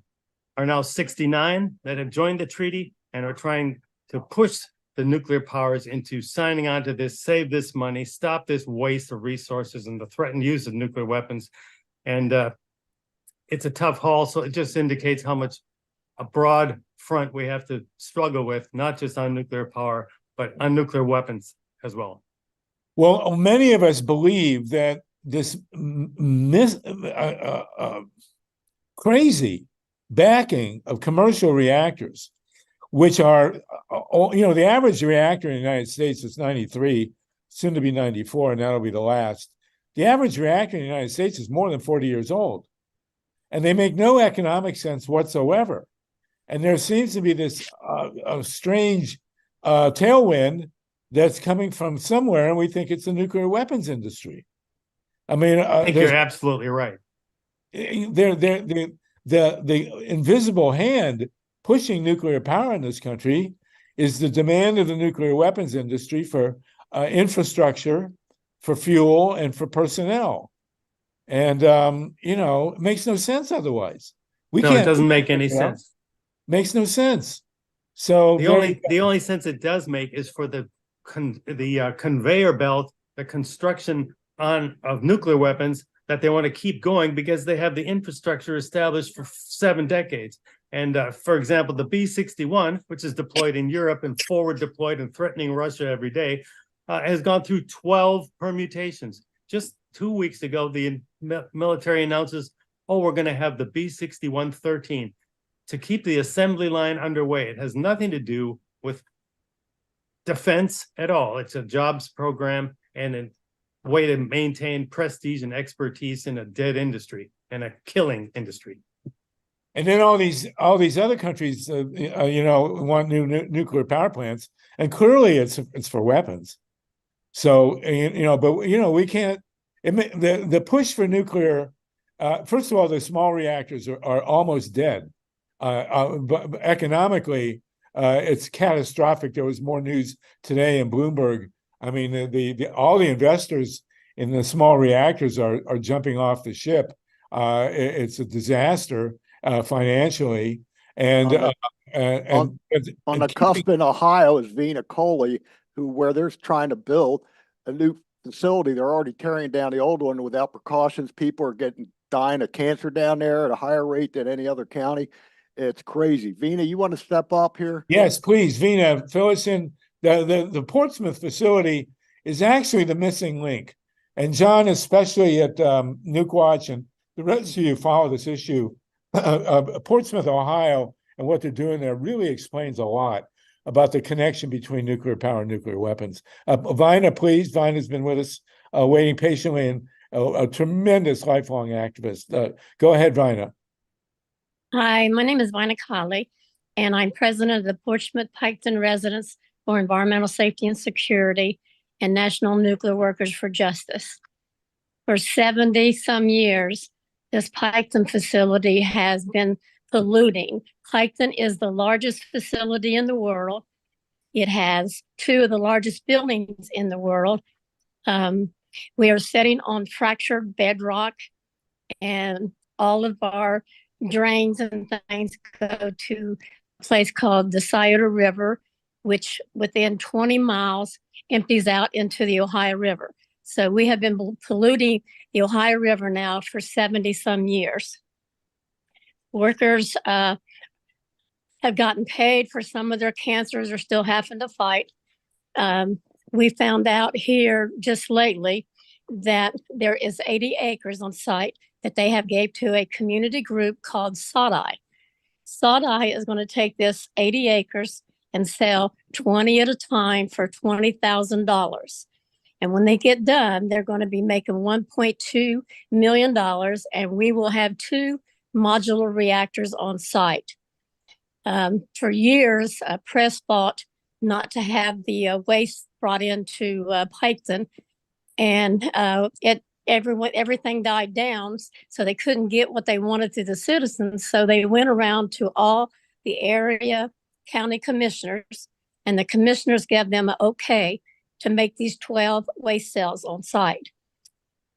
now 69 that have joined the treaty and are trying to push the nuclear powers into signing on to this, save this money, stop this waste of resources and the threatened use of nuclear weapons. And it's a tough haul, so it just indicates how much a broad front we have to struggle with, not just on nuclear power, but on nuclear weapons as well. Well, many of us believe that this crazy backing of commercial reactors, which are, the average reactor in the United States is 93, soon to be 94, and that'll be the last. The average reactor in the United States is more than 40 years old, and they make no economic sense whatsoever. And there seems to be this strange tailwind that's coming from somewhere, and we think it's the nuclear weapons industry. I mean, I think you're absolutely right. The invisible hand pushing nuclear power in this country is the demand of the nuclear weapons industry for infrastructure, for fuel, and for personnel. And it makes no sense otherwise. It doesn't make any sense. Makes no sense. So the only sense it does make is for the conveyor belt, the construction of nuclear weapons, that they want to keep going because they have the infrastructure established for 7 decades. And for example, the B-61, which is deployed in Europe and forward deployed and threatening Russia every day, has gone through 12 permutations. Just 2 weeks ago, the military announces, we're going to have the B-61-13 to keep the assembly line underway. It has nothing to do with defense at all. It's a jobs program and a way to maintain prestige and expertise in a dead industry and a killing industry. And then all these other countries, want new nuclear power plants, and clearly it's for weapons. So we can't. The push for nuclear. First of all, the small reactors are almost dead. But economically, it's catastrophic. There was more news today in Bloomberg. I mean, all the investors in the small reactors are jumping off the ship. It's a disaster financially, and on the cusp in Ohio is Vina Colley, where they're trying to build a new facility. They're already tearing down the old one without precautions. People are dying of cancer down there at a higher rate than any other county. It's crazy. Vina, you want to step up here? Yes, please, Vina, fill us in. The Portsmouth facility is actually the missing link. And John, especially at Nuke Watch, and the rest of you follow this issue, Portsmouth, Ohio, and what they're doing there really explains a lot about the connection between nuclear power and nuclear weapons. Vina, please. Vina's been with us, waiting patiently, and a tremendous lifelong activist. Go ahead, Vina. Hi, my name is Vina Colley, and I'm president of the Portsmouth Piketon Residents for Environmental Safety and Security and National Nuclear Workers for Justice. For 70 some years, this Piketon facility has been polluting. Piketon is the largest facility in the world. It has 2 of the largest buildings in the world. We are sitting on fractured bedrock, and all of our drains and things go to a place called the Scioto River, which within 20 miles empties out into the Ohio River. So we have been polluting the Ohio River now for 70 some years. Workers have gotten paid for some of their cancers, are still having to fight. We found out here just lately that there is 80 acres on site that they have gave to a community group called SODI. SODI is going to take this 80 acres and sell 20 at a time for $20,000. And when they get done, they're going to be making $1.2 million, and we will have 2 modular reactors on site. For years, press fought not to have the waste brought into Piketon, and everything died down, so they couldn't get what they wanted through the citizens. So they went around to all the area county commissioners, and the commissioners gave them an okay to make these 12 waste cells on site.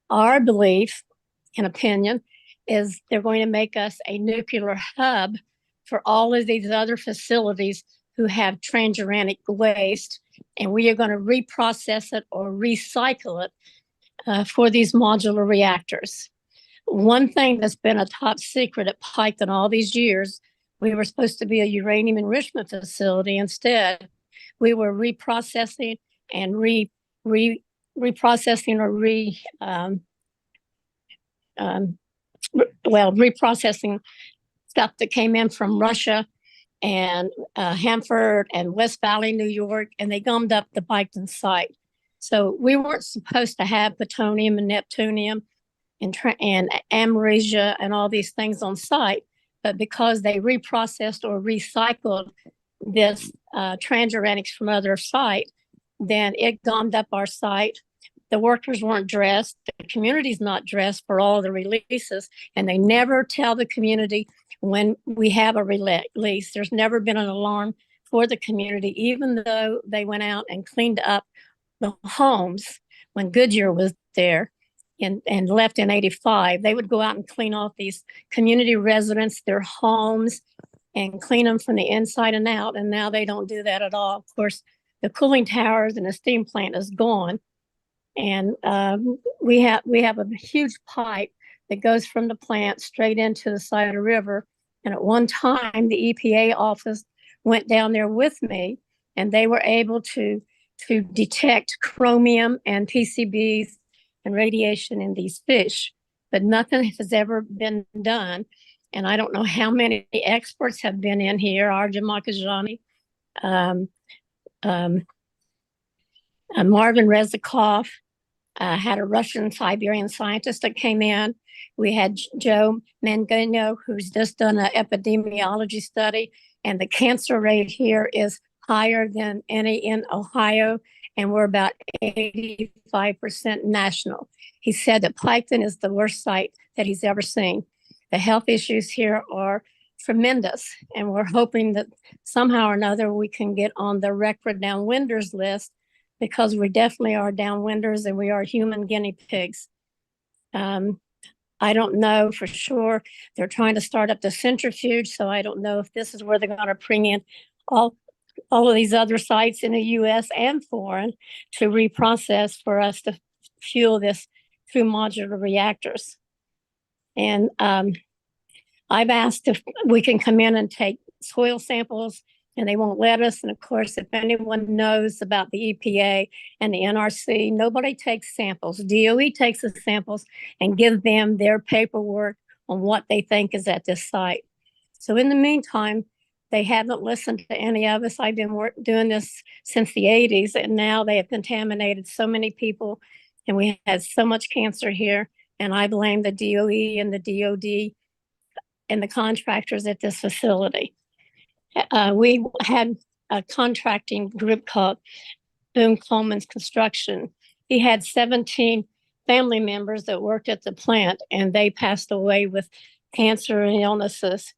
Our belief and opinion is they're going to make us a nuclear hub for all of these other facilities who have transuranic waste, and we are going to reprocess it or recycle it for these modular reactors. One thing that's been a top secret at Piketon all these years, we were supposed to be a uranium enrichment facility. Instead, we were reprocessing and reprocessing stuff that came in from Russia and Hanford and West Valley, New York, and they gummed up the Piketon site. So we weren't supposed to have plutonium and neptunium and americia and all these things on site, but because they reprocessed or recycled this transuranics from other site, then it gummed up our site. The workers weren't dressed, the community's not dressed for all the releases, and they never tell the community when we have a release. There's never been an alarm for the community, even though they went out and cleaned up the homes when Goodyear was there and left in 85. They would go out and clean off these community residents, their homes, and clean them from the inside and out. And now they don't do that at all. Of course, the cooling towers and the steam plant is gone. And we have a huge pipe that goes from the plant straight into the Scioto River. And at one time, the EPA office went down there with me, and they were able to detect chromium and PCBs and radiation in these fish. But nothing has ever been done. And I don't know how many experts have been in here. Arjun Makajani, Marvin Reznikov, had a Russian Siberian scientist that came in. We had Joe Mangano, who's just done an epidemiology study, and the cancer rate here is higher than any in Ohio, and we're about 85% national. He said that Piketon is the worst site that he's ever seen. The health issues here are tremendous, and we're hoping that somehow or another we can get on the RCRA downwinders list, because we definitely are downwinders and we are human guinea pigs. I don't know for sure. They're trying to start up the centrifuge, so I don't know if this is where they're going to bring in all of these other sites in the U.S. and foreign to reprocess for us to fuel this through modular reactors. And I've asked if we can come in and take soil samples and they won't let us. And of course, if anyone knows about the EPA and the NRC, nobody takes samples. DOE takes the samples and gives them their paperwork on what they think is at this site. So in the meantime, they haven't listened to any of us. I've been doing this since the 80s, and now they have contaminated so many people, and we had so much cancer here. And I blame the DOE and the DOD and the contractors at this facility. We had a contracting group called Boone Coleman's Construction. He had 17 family members that worked at the plant, and they passed away with cancer and illnesses.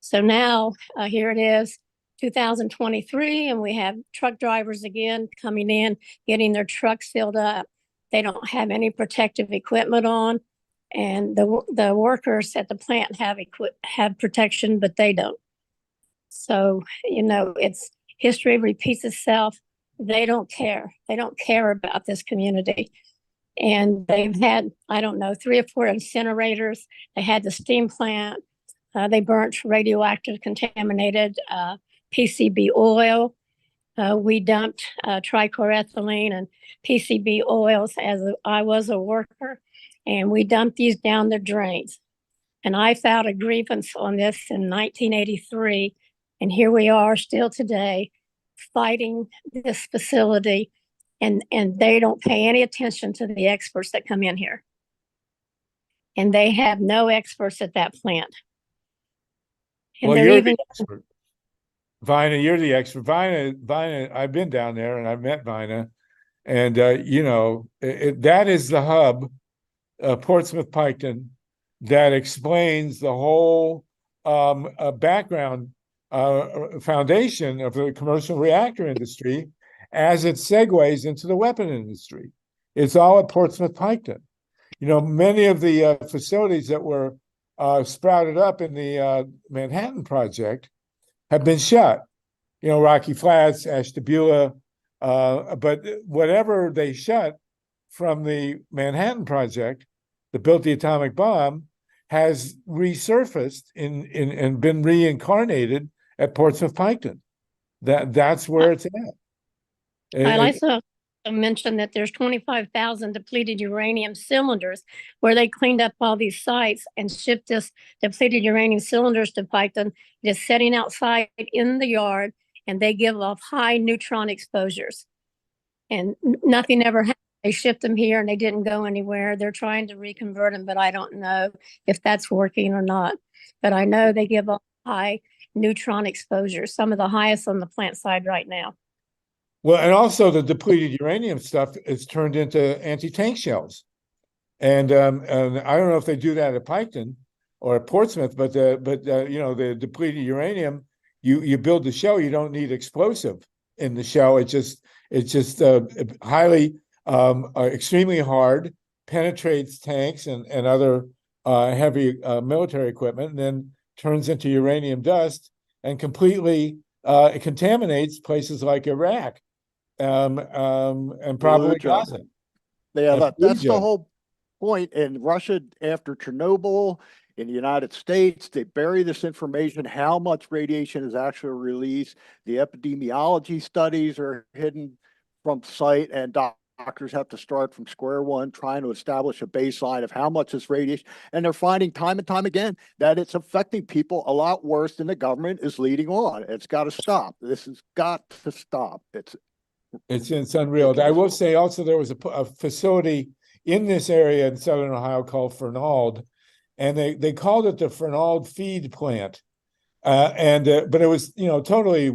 So now here it is, 2023, and we have truck drivers again coming in, getting their trucks filled up. They don't have any protective equipment on, and the workers at the plant have protection, but they don't. So, you know, it's history repeats itself. They don't care. They don't care about this community. And they've had, I don't know, 3 or 4 incinerators. They had the steam plant. They burnt radioactive contaminated PCB oil. We dumped trichloroethylene and PCB oils as I was a worker, and we dumped these down the drains. And I filed a grievance on this in 1983, and here we are still today fighting this facility, and they don't pay any attention to the experts that come in here. And they have no experts at that plant. And well, you're even the expert. Vina, you're the expert. Vina, I've been down there and I've met Vina, and you know, that is the hub, Portsmouth Piketon, that explains the whole background foundation of the commercial reactor industry as it segues into the weapon industry. It's all at Portsmouth Piketon. You know, many of the facilities that were sprouted up in the Manhattan Project have been shut. You know, Rocky Flats, Ashtabula, but whatever they shut from the Manhattan Project that built the atomic bomb has resurfaced and been reincarnated at Portsmouth Piketon. That's where it's at. I also mentioned that there's 25,000 depleted uranium cylinders where they cleaned up all these sites and shipped this depleted uranium cylinders to Piketon, just sitting outside in the yard, and they give off high neutron exposures. And nothing ever happened. They shipped them here and they didn't go anywhere. They're trying to reconvert them, but I don't know if that's working or not. But I know they give off high neutron exposures, some of the highest on the plant side right now. Well, and also the depleted uranium stuff is turned into anti-tank shells. And I don't know if they do that at Piketon or at Portsmouth, but you know, the depleted uranium, you build the shell, you don't need explosive in the shell. It's just highly extremely hard, penetrates tanks and other heavy military equipment, and then turns into uranium dust and completely it contaminates places like Iraq and probably Gaza. Yeah, that's the whole point. In Russia, after Chernobyl, in the United States, they bury this information, how much radiation is actually released. The epidemiology studies are hidden from sight, and doctors have to start from square one trying to establish a baseline of how much is radiation. And they're finding time and time again that it's affecting people a lot worse than the government is leading on. It's got to stop. This has got to stop. It's unreal. I will say also there was a facility in this area in Southern Ohio called Fernald, and they called it the Fernald Feed Plant. But it was, you know, totally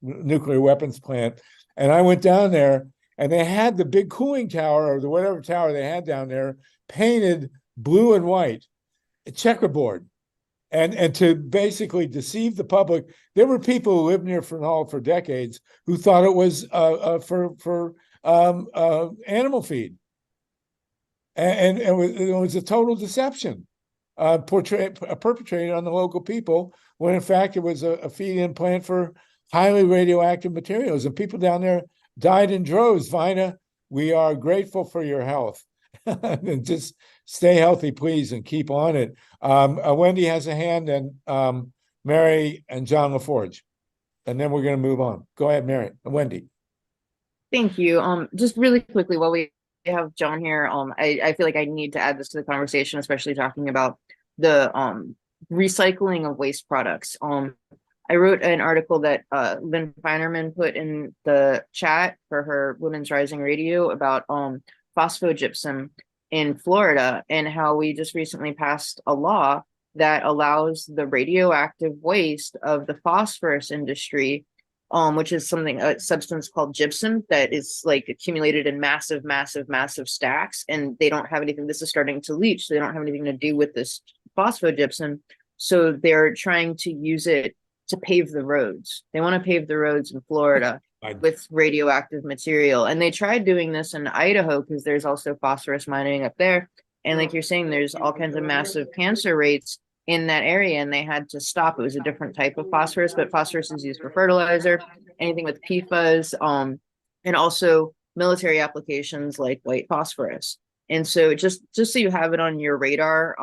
nuclear weapons plant. And I went down there, and they had the big cooling tower or the whatever tower they had down there painted blue and white, a checkerboard. And to basically deceive the public. There were people who lived near Fernald for decades who thought it was for animal feed. And it was a total deception perpetrated on the local people, when in fact it was a feed-in plant for highly radioactive materials. And people down there died in droves. Vina, we are grateful for your health. And just stay healthy, please, and keep on it. Wendy has a hand, and Mary and John LaForge. and then we're going to move on. Go ahead, Mary, Wendy. Thank you. Just really quickly while we have John here, I feel like I need to add this to the conversation, especially talking about the recycling of waste products. I wrote an article that Lynn Feinerman put in the chat for her Women's Rising Radio about phosphogypsum in Florida and how we just recently passed a law that allows the radioactive waste of the phosphorus industry, which is a substance called gypsum that is like accumulated in massive stacks, and they don't have anything. This is starting to leach, so they don't have anything to do with this phosphogypsum. So they're trying to use it to pave the roads. They want to pave the roads in Florida with radioactive material. And they tried doing this in Idaho because there's also phosphorus mining up there. And like you're saying, there's all kinds of massive cancer rates in that area, and they had to stop. It was a different type of phosphorus, but phosphorus is used for fertilizer, anything with PFAS, and also military applications like white phosphorus. And so just so you have it on your radar,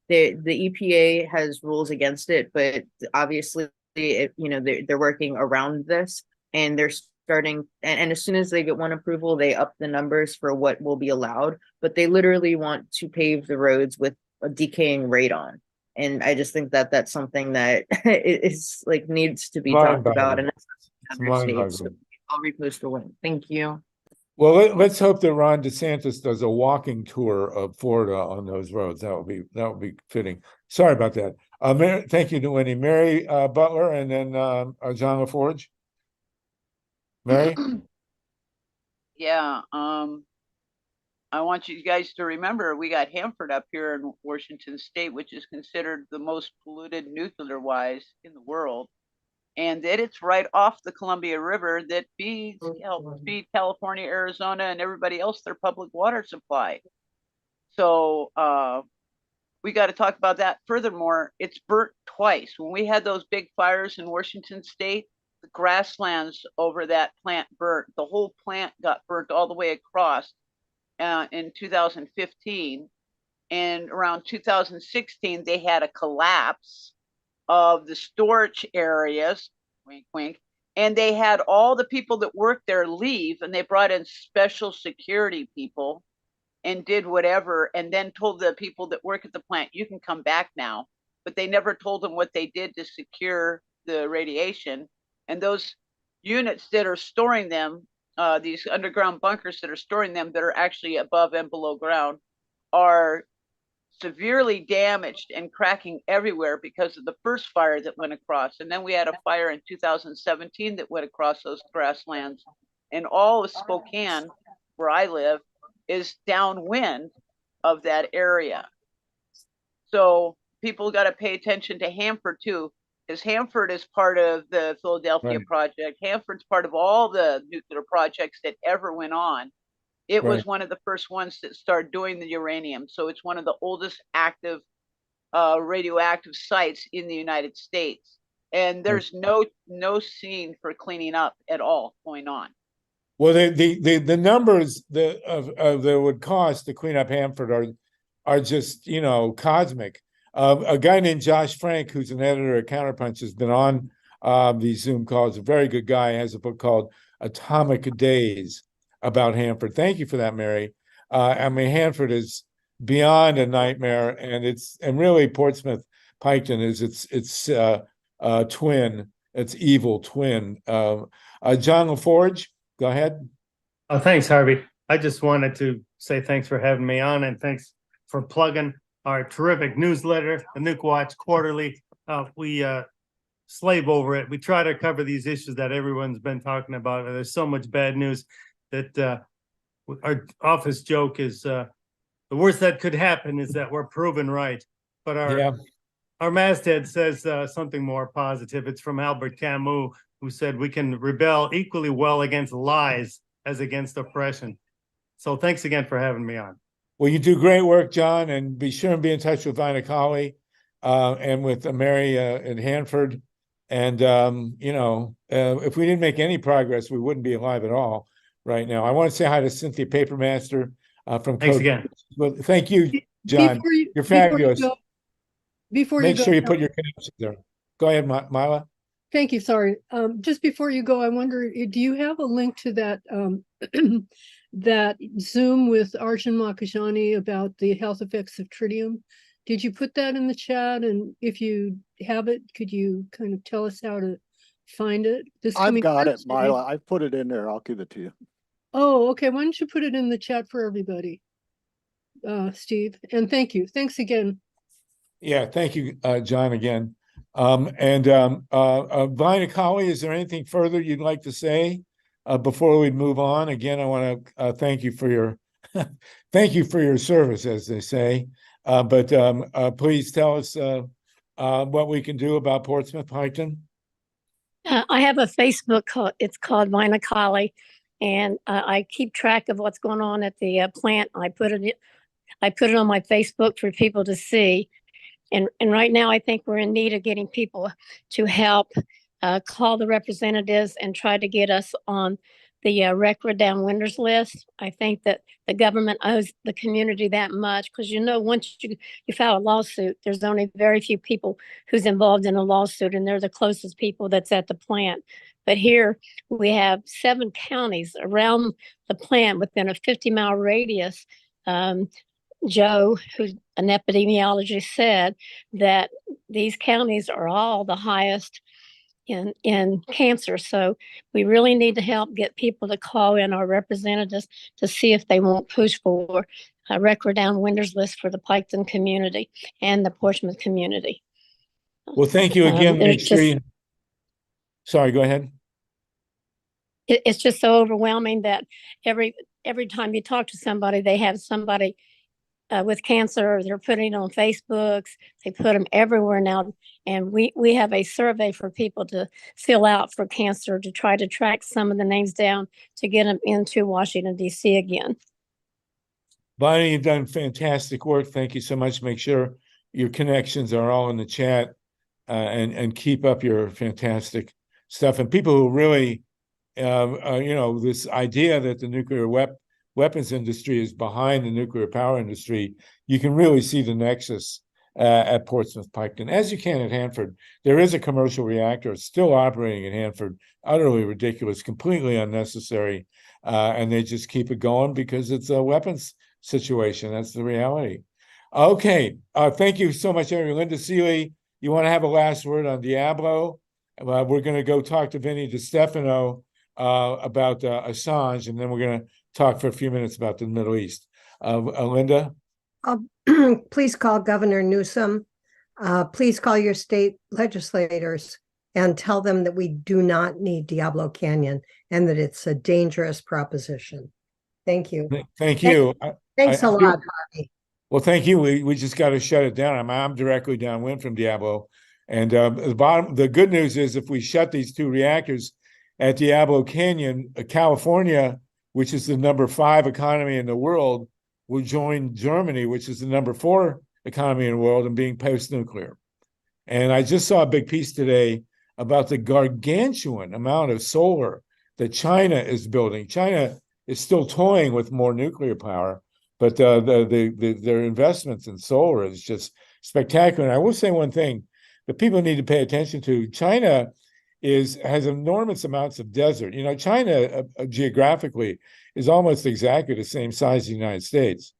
the EPA has rules against it, but obviously they're working around this, and they're starting, and as soon as they get one approval, they up the numbers for what will be allowed, but they literally want to pave the roads with a decaying radon. And I just think that that's something that is like needs to be talked about. And so I'll repost the link. Thank you. Well, let's hope that Ron DeSantis does a walking tour of Florida on those roads. That would be fitting. Sorry about that. Thank you, Wendy. Mary Butler, and then John LaForge. Mary. Yeah. I want you guys to remember we got Hanford up here in Washington State, which is considered the most polluted nuclear-wise in the world. And that it's right off the Columbia River that helps feed California, Arizona, and everybody else their public water supply. So we got to talk about that. Furthermore, it's burnt twice. When we had those big fires in Washington State, the grasslands over that plant burnt. The whole plant got burnt all the way across in 2015. And around 2016, they had a collapse of the storage areas, wink, wink, and they had all the people that worked there leave, and they brought in special security people and did whatever, and then told the people that work at the plant, you can come back now. But they never told them what they did to secure the radiation. And those units that are storing them, these underground bunkers that are storing them that are actually above and below ground, are severely damaged and cracking everywhere because of the first fire that went across. And then we had a fire in 2017 that went across those grasslands. And all of Spokane, where I live, is downwind of that area. So people got to pay attention to Hanford too, because Hanford is part of the Philadelphia project. Hanford's part of all the nuclear projects that ever went on. It was one of the first ones that started doing the uranium. So it's one of the oldest active radioactive sites in the United States. And there's no scene for cleaning up at all going on. Well, the numbers that would cost to clean up Hanford are just, cosmic. A guy named Josh Frank, who's an editor at Counterpunch, has been on these Zoom calls. A very good guy. Has a book called Atomic Days about Hanford. Thank you for that, Mary. Hanford is beyond a nightmare, and really Portsmouth Piketon is its twin, its evil twin. John LaForge, go ahead. Oh, thanks, Harvey. I just wanted to say thanks for having me on, and thanks for plugging our terrific newsletter, the Nuke Watch Quarterly. We slave over it. We try to cover these issues that everyone's been talking about. There's so much bad news that our office joke is the worst that could happen is that we're proven right. But our masthead says something more positive. It's from Albert Camus, who said we can rebel equally well against lies as against oppression. So thanks again for having me on. Well, you do great work, John, and be sure and be in touch with Vina Colley and with Mary in Hanford. And, if we didn't make any progress, we wouldn't be alive at all right now. I want to say hi to Cynthia Papermaster from Thanks again. Well, thank you, John. You're fabulous. Before Make you sure go, you put your connections there. Go ahead, Mila. Thank you. Sorry. Just before you go, I wonder, do you have a link to that that Zoom with Arjun Makajani about the health effects of tritium? Did you put that in the chat? And if you have it, could you kind of tell us how to find it? I've got it, Thursday. Mila. I put it in there. I'll give it to you. Oh, okay. Why don't you put it in the chat for everybody, Steve? And thank you. Thanks again. Yeah, thank you, John, again. Vina Colley, is there anything further you'd like to say before we move on? Again, I want to thank you for your thank you for your service, as they say. Please tell us what we can do about Portsmouth Piketon. I have a Facebook called, it's called Vina Colley, and I keep track of what's going on at the plant. I put it on my Facebook for people to see. And right now, I think we're in need of getting people to help call the representatives and try to get us on the record down winners list. I think that the government owes the community that much because, you know, once you file a lawsuit, there's only very few people who's involved in a lawsuit, and they're the closest people that's at the plant. But here we have 7 counties around the plant within a 50-mile radius. Joe, who's an epidemiologist, said that these counties are all the highest in cancer. So we really need to help get people to call in our representatives to see if they won't push for a record down winners list for the Piketon community and the Portsmouth community. Well, thank you again. Make sure you... Sorry, go ahead. It's just so overwhelming that every time you talk to somebody, they have somebody with cancer. They're putting it on Facebooks. They put them everywhere now. And we have a survey for people to fill out for cancer to try to track some of the names down to get them into Washington, D.C. again. Bonnie, you've done fantastic work. Thank you so much. Make sure your connections are all in the chat and keep up your fantastic stuff. And people who really, you know, this idea that the nuclear weapons industry is behind the nuclear power industry, you can really see the nexus at Portsmouth Piketon, as you can at Hanford. There is a commercial reactor still operating at Hanford, utterly ridiculous, completely unnecessary, and they just keep it going because it's a weapons situation. That's the reality. Okay, thank you so much, everyone. Linda Seeley, you want to have a last word on Diablo? We're going to go talk to Vinny DiStefano about Assange, and then we're going to talk for a few minutes about the Middle East. Linda? Please call Governor Newsom. Please call your state legislators and tell them that we do not need Diablo Canyon and that it's a dangerous proposition. Thank you. Thank you. Thanks a lot, Harvey. Well, thank you. We just got to shut it down. I'm directly downwind from Diablo. And the good news is if we shut these 2 reactors at Diablo Canyon, California, which is the number 5 economy in the world, will join Germany, which is the number 4 economy in the world, and being post-nuclear. And I just saw a big piece today about the gargantuan amount of solar that China is building. China is still toying with more nuclear power, but their investments in solar is just spectacular. And I will say one thing that people need to pay attention to. China has enormous amounts of desert. You know, China geographically is almost exactly the same size as the United States.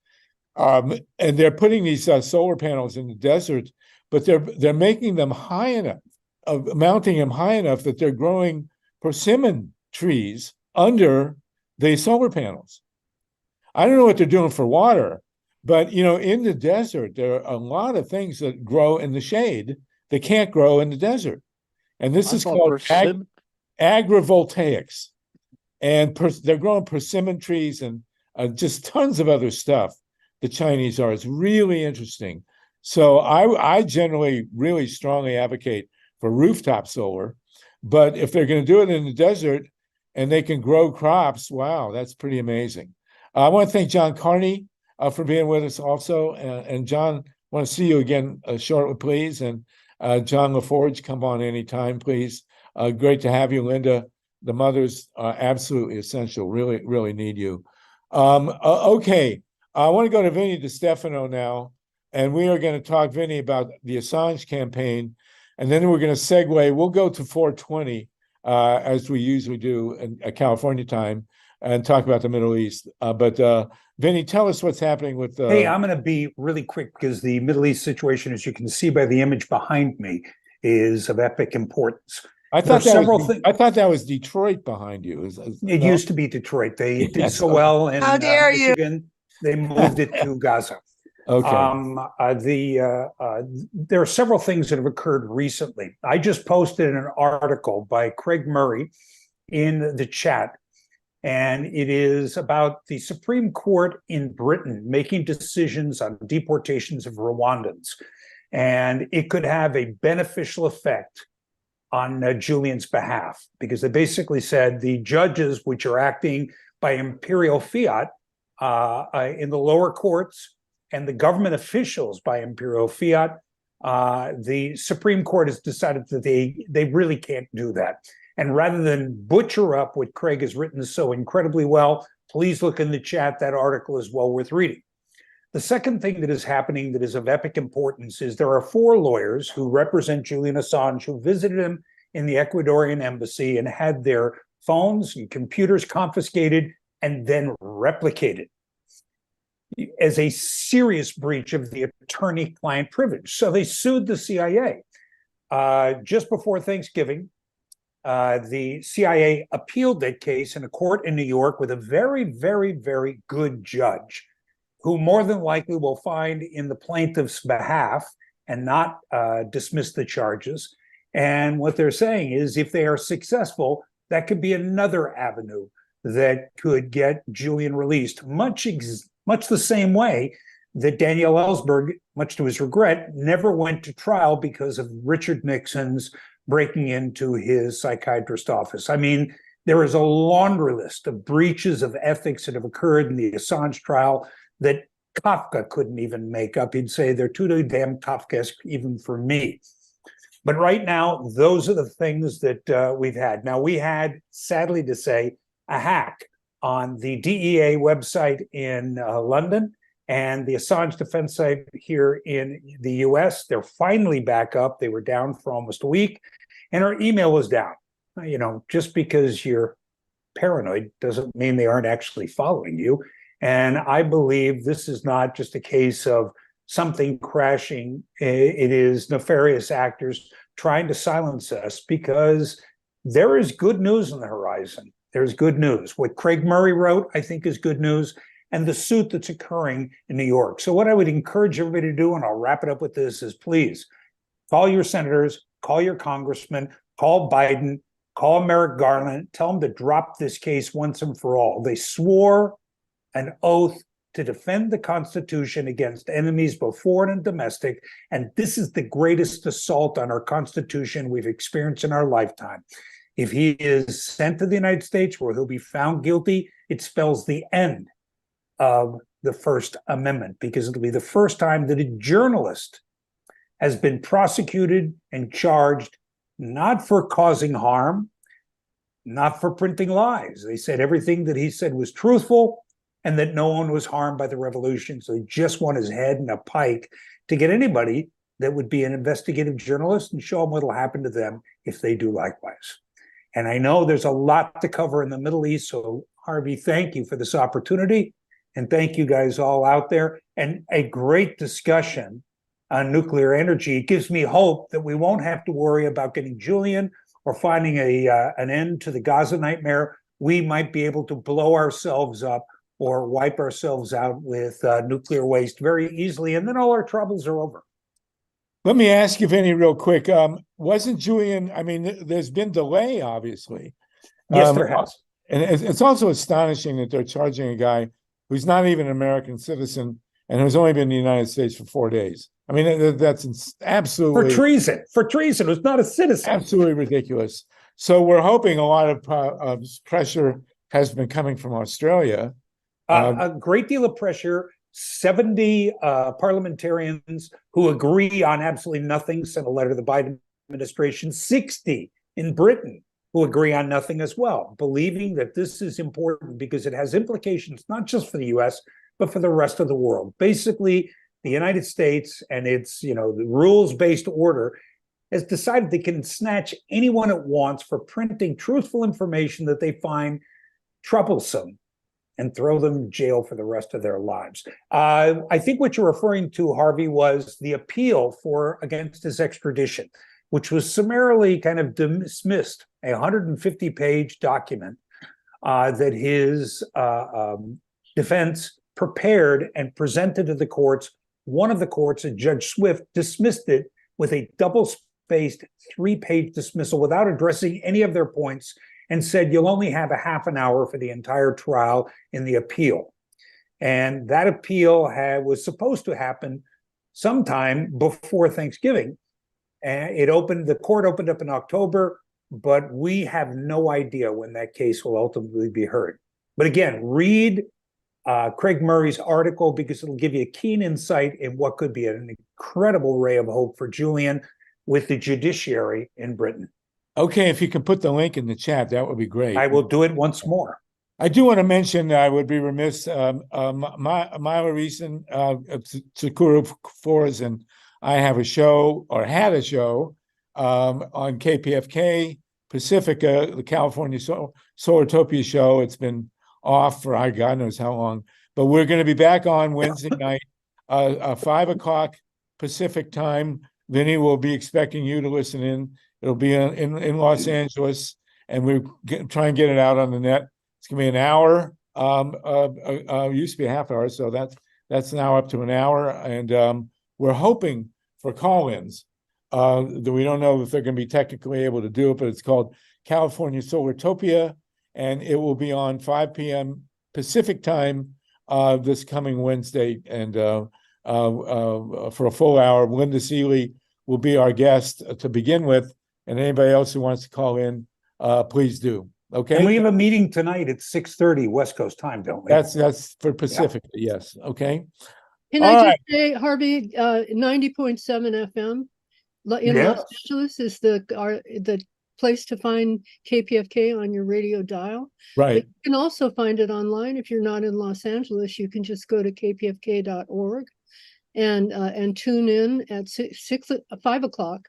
And they're putting these solar panels in the desert, but they're making them high enough, mounting them high enough that they're growing persimmon trees under the solar panels. I don't know what they're doing for water, but, you know, in the desert, there are a lot of things that grow in the shade that can't grow in the desert. And this is called agrivoltaics. And they're growing persimmon trees and just tons of other stuff. The Chinese are. It's really interesting. So I generally really strongly advocate for rooftop solar. But if they're going to do it in the desert and they can grow crops, wow, that's pretty amazing. I want to thank John Carney for being with us also. And John, I want to see you again shortly, please. And John LaForge, come on anytime, please. Great to have you, Linda. The mothers are absolutely essential. Really, really need you. Okay, I want to go to Vinny DiStefano now, and we are going to talk, Vinny, about the Assange campaign. and then we're going to segue. We'll go to 420 as we usually do in California time, and talk about the Middle East. But Vinny, tell us what's happening with. Hey, I'm going to be really quick because the Middle East situation, as you can see by the image behind me, is of epic importance. I thought that was Detroit behind you. It used to be Detroit. They did so well in Michigan. They moved it to Gaza. Okay. There are several things that have occurred recently. I just posted an article by Craig Murray in the chat, and it is about the Supreme Court in Britain making decisions on deportations of Rwandans. And it could have a beneficial effect on Julian's behalf, because they basically said the judges, which are acting by imperial fiat in the lower courts, and the government officials by imperial fiat, the Supreme Court has decided that they really can't do that. And rather than butcher up what Craig has written so incredibly well, please look in the chat. That article is well worth reading. The second thing that is happening that is of epic importance is there are 4 lawyers who represent Julian Assange who visited him in the Ecuadorian embassy and had their phones and computers confiscated and then replicated as a serious breach of the attorney-client privilege. So they sued the CIA. Just before Thanksgiving, the CIA appealed that case in a court in New York with a very, very, very good judge, who more than likely will find in the plaintiff's behalf and not dismiss the charges. And what they're saying is if they are successful, that could be another avenue that could get Julian released, much the same way that Daniel Ellsberg, much to his regret, never went to trial because of Richard Nixon's breaking into his psychiatrist office. I mean, there is a laundry list of breaches of ethics that have occurred in the Assange trial that Kafka couldn't even make up. He'd say they're too damn Kafkaesque even for me. But right now, those are the things that we've had. Now, we had, sadly to say, a hack on the DEA website in London and the Assange defense site here in the US. They're finally back up. They were down for almost a week, and our email was down. You know, just because you're paranoid doesn't mean they aren't actually following you. And I believe this is not just a case of something crashing. It is nefarious actors trying to silence us, because there is good news on the horizon. There's good news. What Craig Murray wrote, I think, is good news, and the suit that's occurring in New York. So what I would encourage everybody to do, and I'll wrap it up with this, is please call your senators, call your congressmen, call Biden, call Merrick Garland, tell them to drop this case once and for all. They swore an oath to defend the Constitution against enemies, both foreign and domestic, and this is the greatest assault on our Constitution we've experienced in our lifetime. If he is sent to the United States where he'll be found guilty, it spells the end of the First Amendment, because it'll be the first time that a journalist has been prosecuted and charged not for causing harm, not for printing lies. They said everything that he said was truthful and that no one was harmed by the revolution. So they just want his head in a pike to get anybody that would be an investigative journalist and show them what will happen to them if they do likewise. And I know there's a lot to cover in the Middle East. So Harvey, thank you for this opportunity. And thank you guys all out there. And a great discussion on nuclear energy. It gives me hope that we won't have to worry about getting Julian or finding an end to the Gaza nightmare. We might be able to blow ourselves up or wipe ourselves out with nuclear waste very easily, and then all our troubles are over. Let me ask you, Vinny, real quick. Wasn't Julian, I mean, there's been delay, obviously. Yes, there has. And it's also astonishing that they're charging a guy who's not even an American citizen and who's only been in the United States for 4 days. I mean, that's absolutely... For treason, who's not a citizen. Absolutely ridiculous. So we're hoping a lot of pressure has been coming from Australia. A great deal of pressure. 70 parliamentarians who agree on absolutely nothing sent a letter to the Biden administration. 60 in Britain who agree on nothing as well, believing that this is important because it has implications not just for the US, but for the rest of the world. Basically, the United States and its, the rules-based order has decided they can snatch anyone it wants for printing truthful information that they find troublesome and throw them in jail for the rest of their lives. I think what you're referring to, Harvey, was the appeal against his extradition, which was summarily kind of dismissed, a 150-page document that his defense prepared and presented to the courts. One of the courts, Judge Swift, dismissed it with a double-spaced 3-page dismissal without addressing any of their points, and said you'll only have a half an hour for the entire trial in the appeal. And that appeal was supposed to happen sometime before Thanksgiving. And the court opened up in October, but we have no idea when that case will ultimately be heard. But again, read Craig Murray's article, because it'll give you a keen insight in what could be an incredible ray of hope for Julian with the judiciary in Britain. Okay, if you can put the link in the chat, that would be great. I will do it once more. I do want to mention, I would be remiss, Myla Reason, Sakura Forza, and I have a show, or had a show, on KPFK Pacifica, the California Solartopia show. It's been off for God knows how long, but we're going to be back on Wednesday night, 5 o'clock Pacific time. Vinny will be expecting you to listen in. It'll be in Los Angeles, and we try and get it out on the net. It's gonna be an hour. Used to be a half hour, so that's now up to an hour. And we're hoping for call-ins. That we don't know if they're going to be technically able to do it, but it's called California Solartopia, and it will be on 5 p.m. Pacific time this coming Wednesday. And for a full hour, Linda Seeley will be our guest to begin with. And anybody else who wants to call in, please do. Okay. And we have a meeting tonight at 6:30 West Coast time, don't we? That's for Pacific. Yeah. Yes. Okay. Can I just say, Harvey, 90.7 FM in Los Angeles is the place to find KPFK on your radio dial. Right. But you can also find it online. If you're not in Los Angeles, you can just go to kpfk.org and tune in at 5 o'clock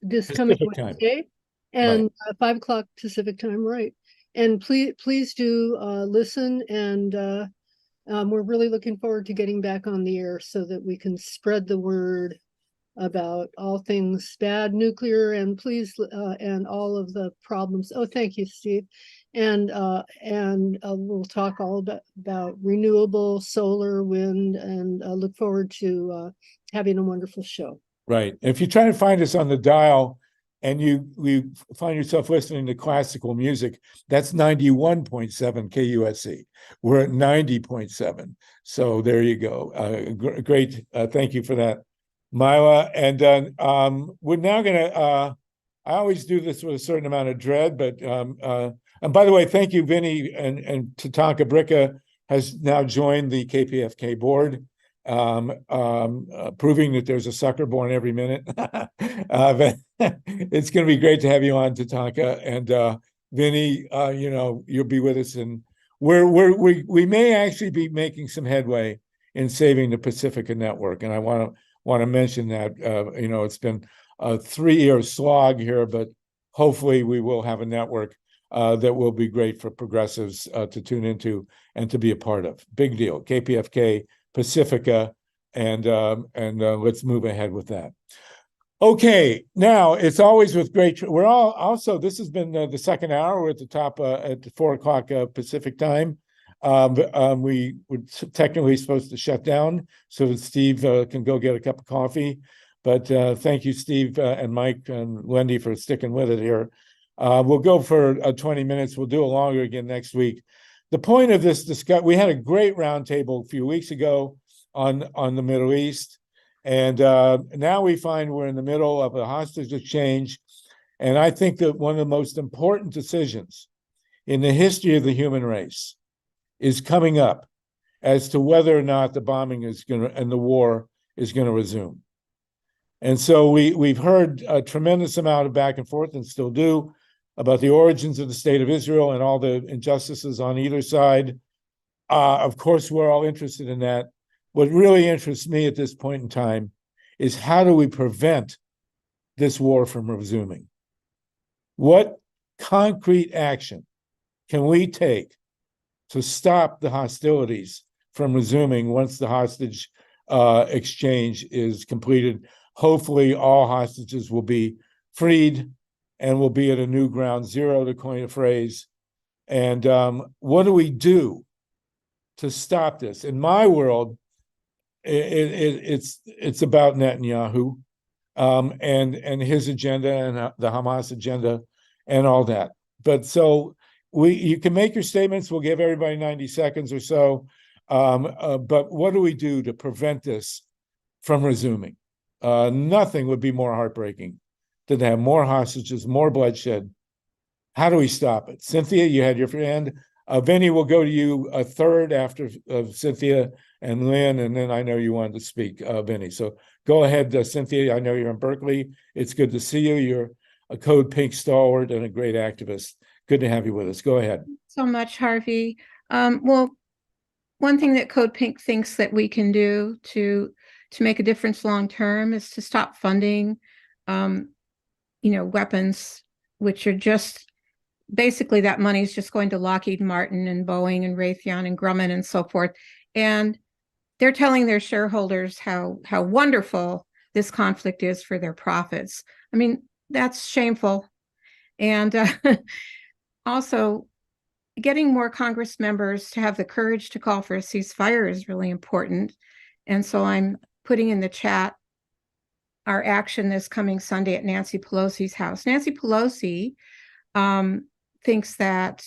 this coming Wednesday, and 5 o'clock Pacific time, right? And please do listen, and we're really looking forward to getting back on the air so that we can spread the word about all things bad nuclear, and please and all of the problems. Oh, thank you, Steve. And we'll talk all about renewable solar, wind, and look forward to having a wonderful show. Right. If you try to find us on the dial and you find yourself listening to classical music, that's 91.7 KUSC. We're at 90.7. So there you go. Great. Thank you for that, Myla. And we're now going to, I always do this with a certain amount of dread, but, and by the way, thank you, Vinny, and Tatanka Bricka has now joined the KPFK board. Proving that there's a sucker born every minute. But it's going to be great to have you on, Tatanka, and Vinny. You'll be with us, and we may actually be making some headway in saving the Pacifica network. And I want to mention that it's been a 3-year slog here, but hopefully we will have a network that will be great for progressives to tune into and to be a part of. Big deal, KPFK. Pacifica, and let's move ahead with that. Okay, now it's always with great. We're all also. This has been the second hour. We're at the top at 4 o'clock Pacific time. We were technically supposed to shut down so that Steve can go get a cup of coffee. But thank you, Steve and Mike and Wendy, for sticking with it here. We'll go for 20 minutes. We'll do it longer again next week. The point of this discussion, we had a great roundtable a few weeks ago on the Middle East, and now we find we're in the middle of a hostage exchange, and I think that one of the most important decisions in the history of the human race is coming up as to whether or not the bombing is going to and the war is going to resume. And so we've heard a tremendous amount of back and forth, and still do, about the origins of the state of Israel and all the injustices on either side. Of course, we're all interested in that. What really interests me at this point in time is how do we prevent this war from resuming? What concrete action can we take to stop the hostilities from resuming once the hostage exchange is completed? Hopefully, all hostages will be freed and will be at a new ground zero, to coin a phrase. And what do we do to stop this? In my world, it's about Netanyahu and his agenda and the Hamas agenda and all that. But so you can make your statements. We'll give everybody 90 seconds or so. But what do we do to prevent this from resuming? Nothing would be more heartbreaking than to have more hostages, more bloodshed. How do we stop it? Cynthia, you had your hand. Vinny, we'll go to you a third after Cynthia and Lynn, and then I know you wanted to speak, Vinny. So go ahead, Cynthia. I know you're in Berkeley. It's good to see you. You're a Code Pink stalwart and a great activist. Good to have you with us. Go ahead. So much, Harvey. Well, one thing that Code Pink thinks that we can do to make a difference long term is to stop funding, weapons, which are just basically that money is just going to Lockheed Martin and Boeing and Raytheon and Grumman and so forth. And they're telling their shareholders how wonderful this conflict is for their profits. I mean, that's shameful. And also, getting more Congress members to have the courage to call for a ceasefire is really important. And so I'm putting in the chat our action this coming Sunday at Nancy Pelosi's house. Nancy Pelosi thinks that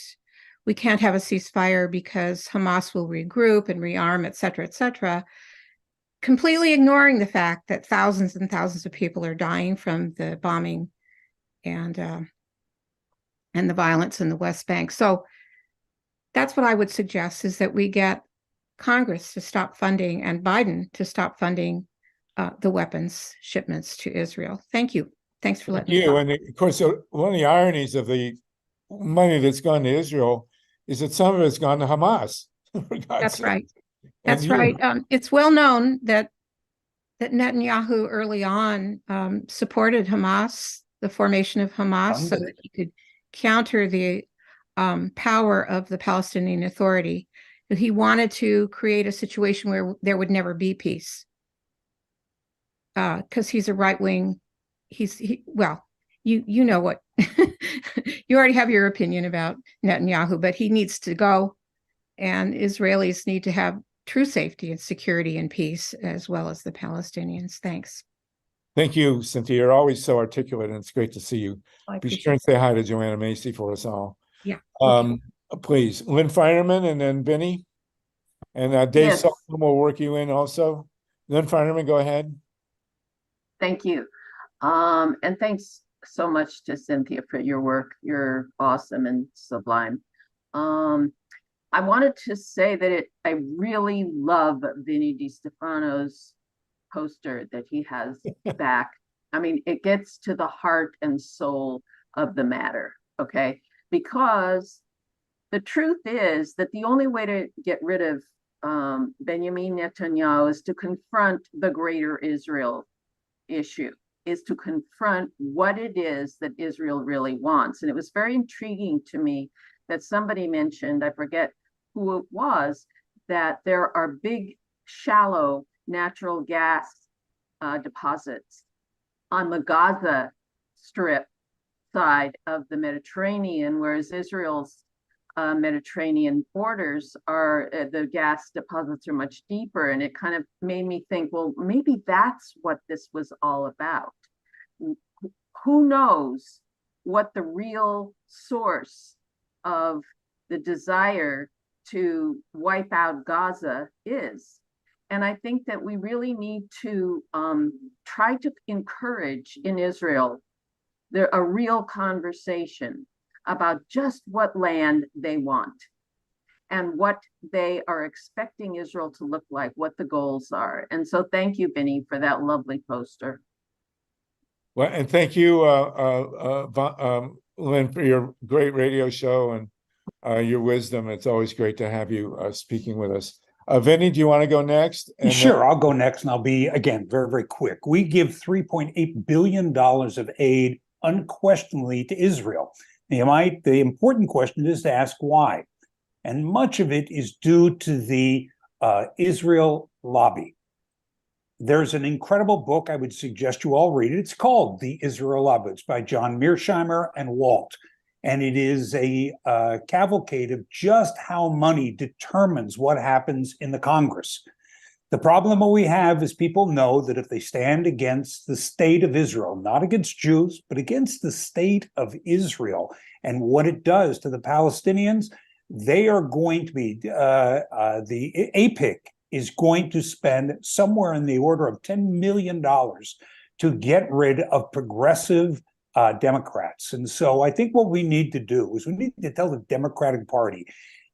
we can't have a ceasefire because Hamas will regroup and rearm, et cetera, completely ignoring the fact that thousands and thousands of people are dying from the bombing and the violence in the West Bank. So that's what I would suggest, is that we get Congress to stop funding and Biden to stop funding the weapons shipments to Israel. Thank you. Thanks for letting me talk. And of course, one of the ironies of the money that's gone to Israel is that some of it's gone to Hamas. That's right. That's right. It's well known that Netanyahu early on supported Hamas, the formation of Hamas, so that he could counter the power of the Palestinian Authority. He wanted to create a situation where there would never be peace, because he's a right-wing. You know what, you already have your opinion about Netanyahu, but he needs to go, and Israelis need to have true safety and security and peace, as well as the Palestinians. Thanks. Thank you, Cynthia. You're always so articulate, and it's great to see you. Be sure and say hi to Joanna Macy for us all. Yeah. Please, Lynn Finerman and then Benny. And Dave Yes. Sullivan will work you in also. Lynn Finerman, go ahead. Thank you. And thanks so much to Cynthia for your work. You're awesome and sublime. I wanted to say that I really love Vinny DiStefano's poster that he has back. I mean, it gets to the heart and soul of the matter, okay? Because the truth is that the only way to get rid of Benjamin Netanyahu is to confront the greater Israel issue, is to confront what it is that Israel really wants. And it was very intriguing to me that somebody mentioned, I forget who it was, that there are big, shallow natural gas deposits on the Gaza Strip side of the Mediterranean, whereas Israel's Mediterranean borders are, the gas deposits are much deeper. And it kind of made me think, well, maybe that's what this was all about. Who knows what the real source of the desire to wipe out Gaza is. And I think that we really need to try to encourage in Israel a real conversation about just what land they want and what they are expecting Israel to look like, what the goals are. And so thank you, Vinny, for that lovely poster. Well, and thank you, Lynn, for your great radio show and your wisdom. It's always great to have you speaking with us. Vinny, do you want to go next? And Sure, I'll go next, and I'll be, again, very, very quick. We give $3.8 billion of aid unquestionably to Israel. The important question is to ask why. And much of it is due to the Israel lobby. There's an incredible book I would suggest you all read it. It's called The Israel Lobby. It's by John Mearsheimer and Walt. And it is a cavalcade of just how money determines what happens in the Congress. The problem we have is people know that if they stand against the state of Israel, not against Jews, but against the state of Israel and what it does to the Palestinians, they are going to be, the APIC is going to spend somewhere in the order of $10 million to get rid of progressive Democrats. And so I think what we need to do is we need to tell the Democratic Party,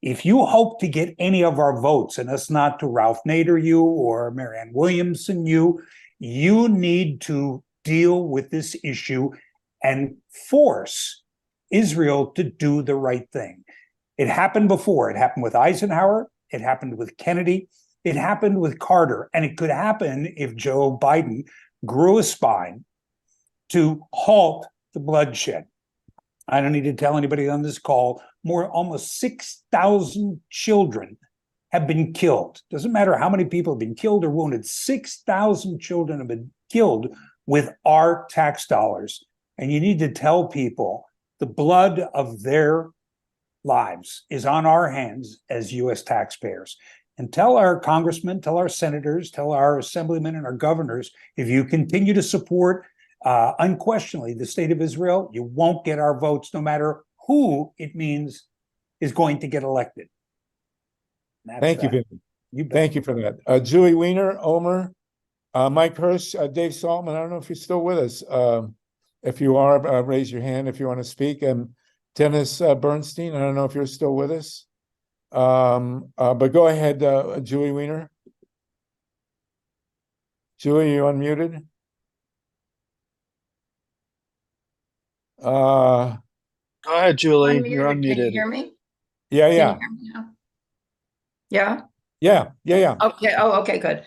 if you hope to get any of our votes, and that's not to Ralph Nader you or Marianne Williamson you need to deal with this issue and force Israel to do the right thing. It happened before. It happened with Eisenhower. It happened with Kennedy. It happened with Carter. And it could happen if Joe Biden grew a spine to halt the bloodshed. I don't need to tell anybody on this call, almost 6,000 children have been killed. Doesn't matter how many people have been killed or wounded. 6,000 children have been killed with our tax dollars. And you need to tell people the blood of their lives is on our hands as U.S. taxpayers. And tell our congressmen, tell our senators, tell our assemblymen and our governors, if you continue to support unquestionably the state of Israel, you won't get our votes no matter who it means is going to get elected. Thank you, Vinny. Thank you for that. Julie Weiner, Omer, Mike Hirsch, Dave Saltman, I don't know if you're still with us. If you are, raise your hand if you want to speak. And Dennis Bernstein, I don't know if you're still with us. But go ahead, Julie Weiner. Julie, you unmuted? Go ahead, Julie. Unmuted. You're unmuted. Can you hear me? Yeah, Can yeah. you hear me now? Yeah. Yeah. Okay. Oh, okay, good.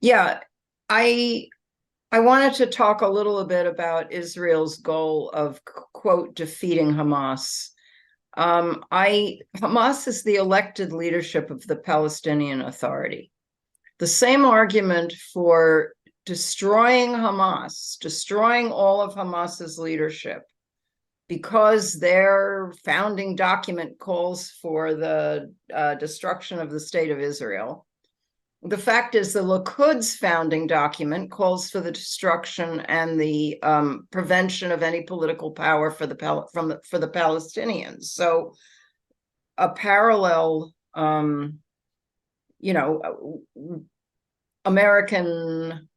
Yeah, I wanted to talk a little bit about Israel's goal of, quote, defeating Hamas. Hamas is the elected leadership of the Palestinian Authority. The same argument for destroying Hamas, destroying all of Hamas's leadership, because their founding document calls for the destruction of the state of Israel. The fact is, the Likud's founding document calls for the destruction and the prevention of any political power for the Palestinians. So, a parallel, American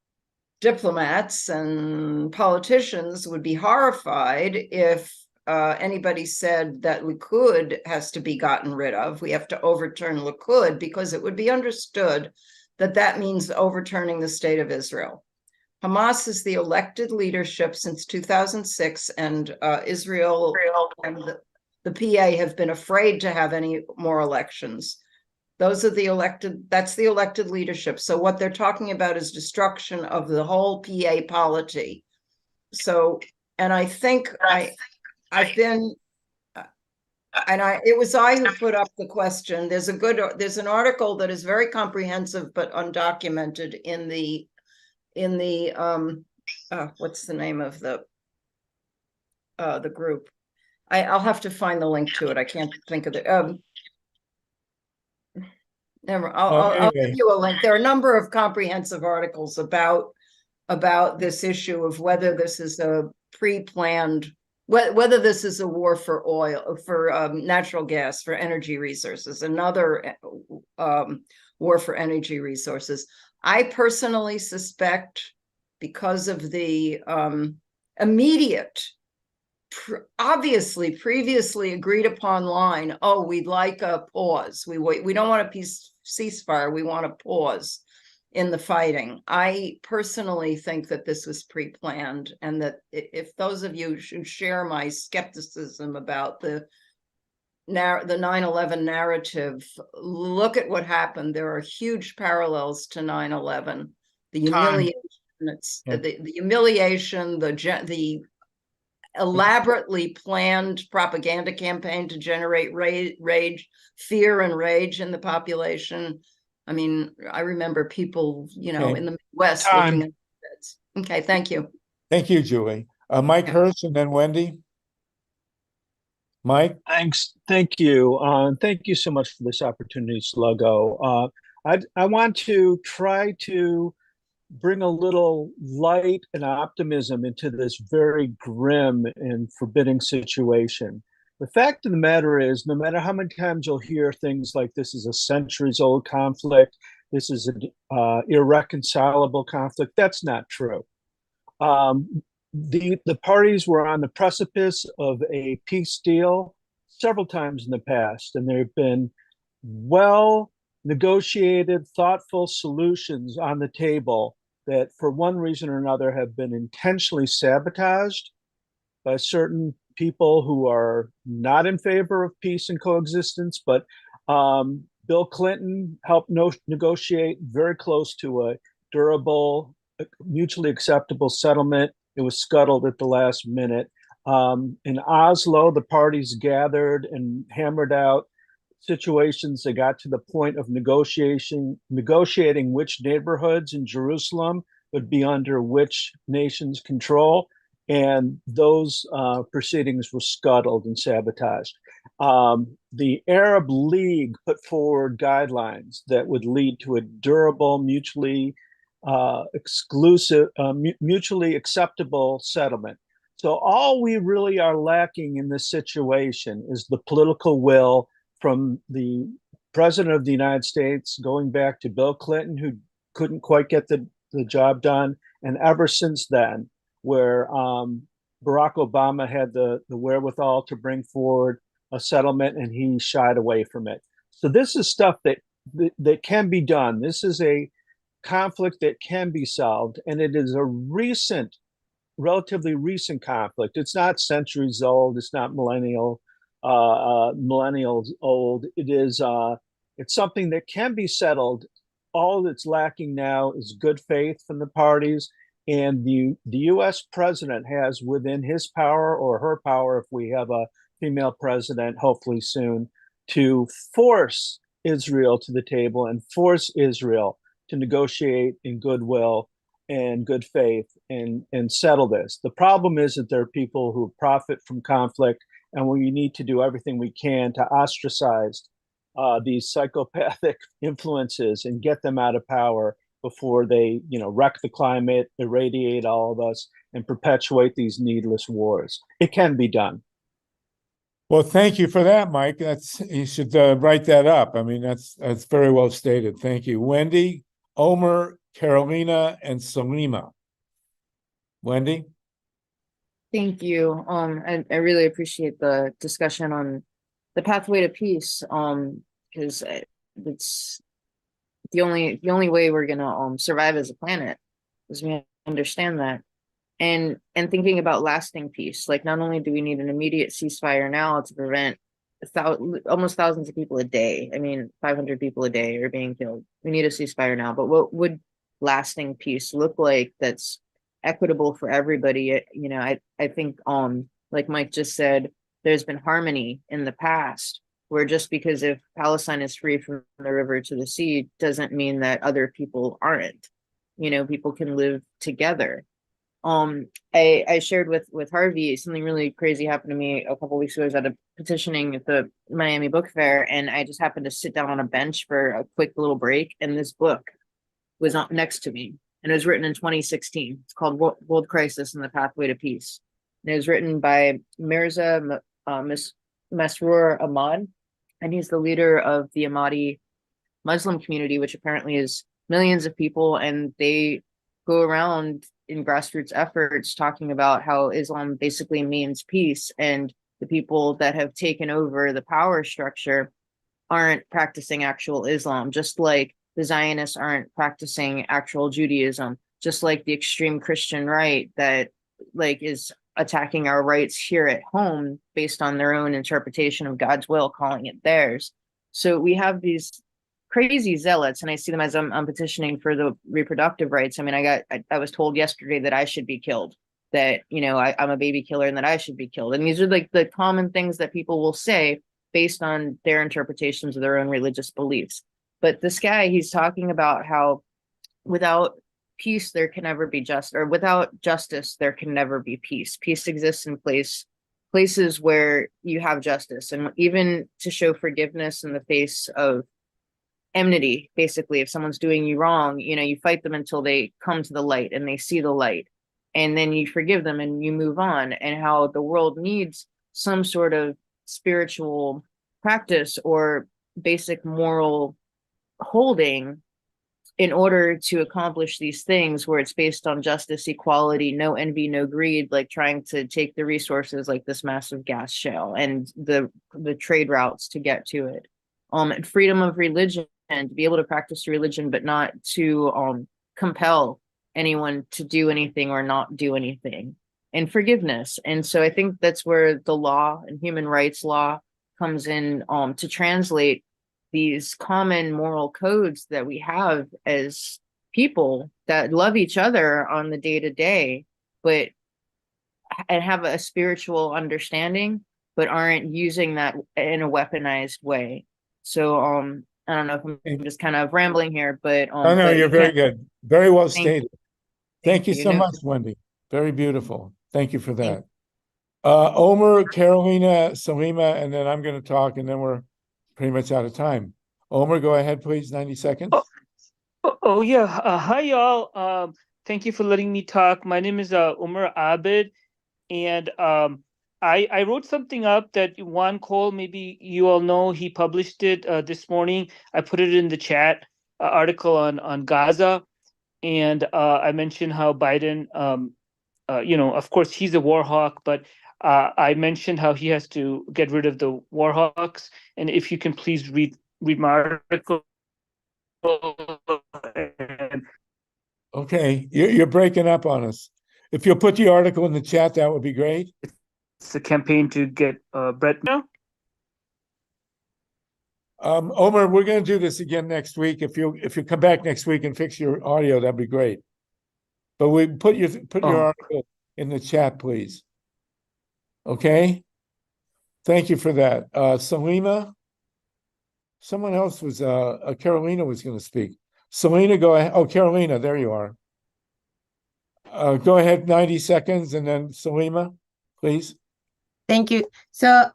diplomats and politicians would be horrified if anybody said that Likud has to be gotten rid of. We have to overturn Likud, because it would be understood that that means overturning the state of Israel. Hamas is the elected leadership since 2006, and Israel and the PA have been afraid to have any more elections. Those are the elected, that's the elected leadership. So what they're talking about is destruction of the whole PA polity. So, and I think it was I who put up the question. There's an article that is very comprehensive but undocumented in the what's the name of the group? I'll have to find the link to it. I can't think of it. I'll give you a link. There are a number of comprehensive articles about this issue of whether this is a pre-planned, whether this is a war for oil, for natural gas, for energy resources, another war for energy resources. I personally suspect, because of the immediate, obviously previously agreed upon line, oh, we'd like a pause. We don't want a ceasefire. We want a pause in the fighting. I personally think that this was pre-planned, and that if those of you who share my skepticism about the the 9/11 narrative, look at what happened. There are huge parallels to 9/11. The humiliation, the humiliation, the elaborately planned propaganda campaign to generate rage, fear and rage in the population. I mean, I remember people, in the Midwest looking at beds. Okay, thank you. Thank you, Julie. Mike Hirsch and then Wendy. Mike? Thanks. Thank you. Thank you so much for this opportunity, Sluggo. I want to try to bring a little light and optimism into this very grim and forbidding situation. The fact of the matter is, no matter how many times you'll hear things like this is a centuries-old conflict, this is an irreconcilable conflict, that's not true. The parties were on the precipice of a peace deal several times in the past, and there have been well negotiated, thoughtful solutions on the table that, for one reason or another, have been intentionally sabotaged by certain people who are not in favor of peace and coexistence. But Bill Clinton helped negotiate very close to a durable, mutually acceptable settlement. It was scuttled at the last minute. In Oslo, the parties gathered and hammered out situations that got to the point of negotiating which neighborhoods in Jerusalem would be under which nation's control. And those proceedings were scuttled and sabotaged. The Arab League put forward guidelines that would lead to a durable, mutually mutually acceptable settlement. So all we really are lacking in this situation is the political will from the President of the United States, going back to Bill Clinton, who couldn't quite get the job done, and ever since then, where Barack Obama had the wherewithal to bring forward a settlement and he shied away from it. So this is stuff that can be done. This is a conflict that can be solved, and it is a relatively recent conflict. It's not centuries old. It's not millennials old. It's something that can be settled. All that's lacking now is good faith from the parties, and the U.S. president has within his power or her power, if we have a female president, hopefully soon, to force Israel to the table and force Israel to negotiate in goodwill and good faith and settle this. The problem is that there are people who profit from conflict, and we need to do everything we can to ostracize these psychopathic influences and get them out of power before they, wreck the climate, irradiate all of us, and perpetuate these needless wars. It can be done. Well, thank you for that, Mike. You should write that up. I mean, that's very well stated. Thank you, Wendy, Omer, Carolina, and Salima. Wendy? Thank you. I really appreciate the discussion on the pathway to peace. Because it's the only way we're gonna survive as a planet is we understand that. And thinking about lasting peace, like not only do we need an immediate ceasefire now to prevent almost thousands of people a day. I mean, 500 people a day are being killed. We need a ceasefire now. But what would lasting peace look like that's equitable for everybody? I think like Mike just said, there's been harmony in the past, where just because if Palestine is free from the river to the sea doesn't mean that other people aren't. People can live together. I shared with Harvey, something really crazy happened to me a couple weeks ago. I was at a petitioning at the Miami Book Fair, and I just happened to sit down on a bench for a quick little break, and this book was next to me, and it was written in 2016. It's called World Crisis and the Pathway to Peace. And it was written by Mirza Masroor Ahmad, and he's the leader of the Ahmadi Muslim community, which apparently is millions of people, and they go around in grassroots efforts talking about how Islam basically means peace, and the people that have taken over the power structure aren't practicing actual Islam, just like the Zionists aren't practicing actual Judaism, just like the extreme Christian right that is attacking our rights here at home based on their own interpretation of God's will, calling it theirs. So we have these crazy zealots, and I see them as I'm petitioning for the reproductive rights. I mean, I was told yesterday that I should be killed, that, you know, I'm a baby killer and that I should be killed. And these are like the common things that people will say based on their interpretations of their own religious beliefs. But this guy, he's talking about how without peace, there can never be justice, or without justice, there can never be peace. Peace exists in places where you have justice, and even to show forgiveness in the face of enmity. Basically, if someone's doing you wrong, you know, you fight them until they come to the light and they see the light, and then you forgive them and you move on. And how the world needs some sort of spiritual practice or basic moral holding in order to accomplish these things, where it's based on justice, equality, no envy, no greed, like trying to take the resources like this massive gas shale and the trade routes to get to it. And freedom of religion, and to be able to practice religion, but not to compel anyone to do anything or not do anything, and forgiveness. And so I think that's where the law and human rights law comes in, to translate these common moral codes that we have as people that love each other on the day-to-day, but and have a spiritual understanding, but aren't using that in a weaponized way. So I don't know if I'm just kind of rambling here, but no, but you're very good. Very well Thank stated. Thank you so much, Wendy. Very beautiful. Thank you for that. Omer, Carolina, Salima, and then I'm going to talk, and then we're pretty much out of time. Omer, go ahead, please. 90 seconds. Oh yeah. Hi, y'all. Thank you for letting me talk. My name is Omer Abed, and I wrote something up that Juan Cole, maybe you all know, he published it this morning. I put it in the chat, article on Gaza, and I mentioned how Biden, you know, of course he's a war hawk, but I mentioned how he has to get rid of the war hawks. And if you can please read my article. Okay, you're breaking up on us. If you'll put the article in the chat, that would be great. It's a campaign to get Brett now. Omer, we're going to do this again next week. If you come back next week and fix your audio, that'd be great. But we put your article in the chat, please. Okay. Thank you for that. Salima, someone else was Carolina was going to speak. Selena, go ahead. Oh, Carolina, there you are. Go ahead, 90 seconds, and then Salima, please. Thank you. So,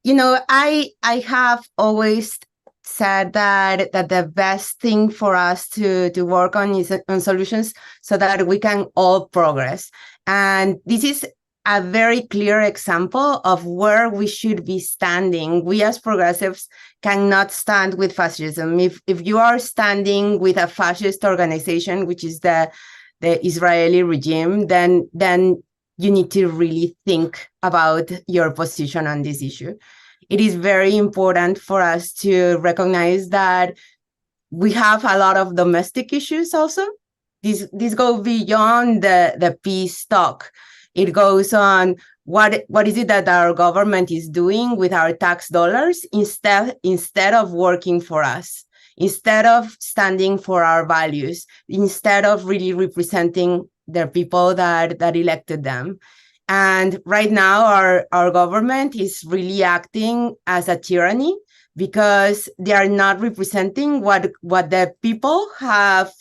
you know, I have always said that the best thing for us to work on is on solutions so that we can all progress. And this is a very clear example of where we should be standing. We as progressives cannot stand with fascism. If you are standing with a fascist organization, which is the Israeli regime, then you need to really think about your position on this issue. It is very important for us to recognize that we have a lot of domestic issues also. These go beyond the peace talk. It goes on what is it that our government is doing with our tax dollars instead of working for us, instead of standing for our values, instead of really representing the people that elected them. And right now, our government is really acting as a tyranny because they are not representing what the people have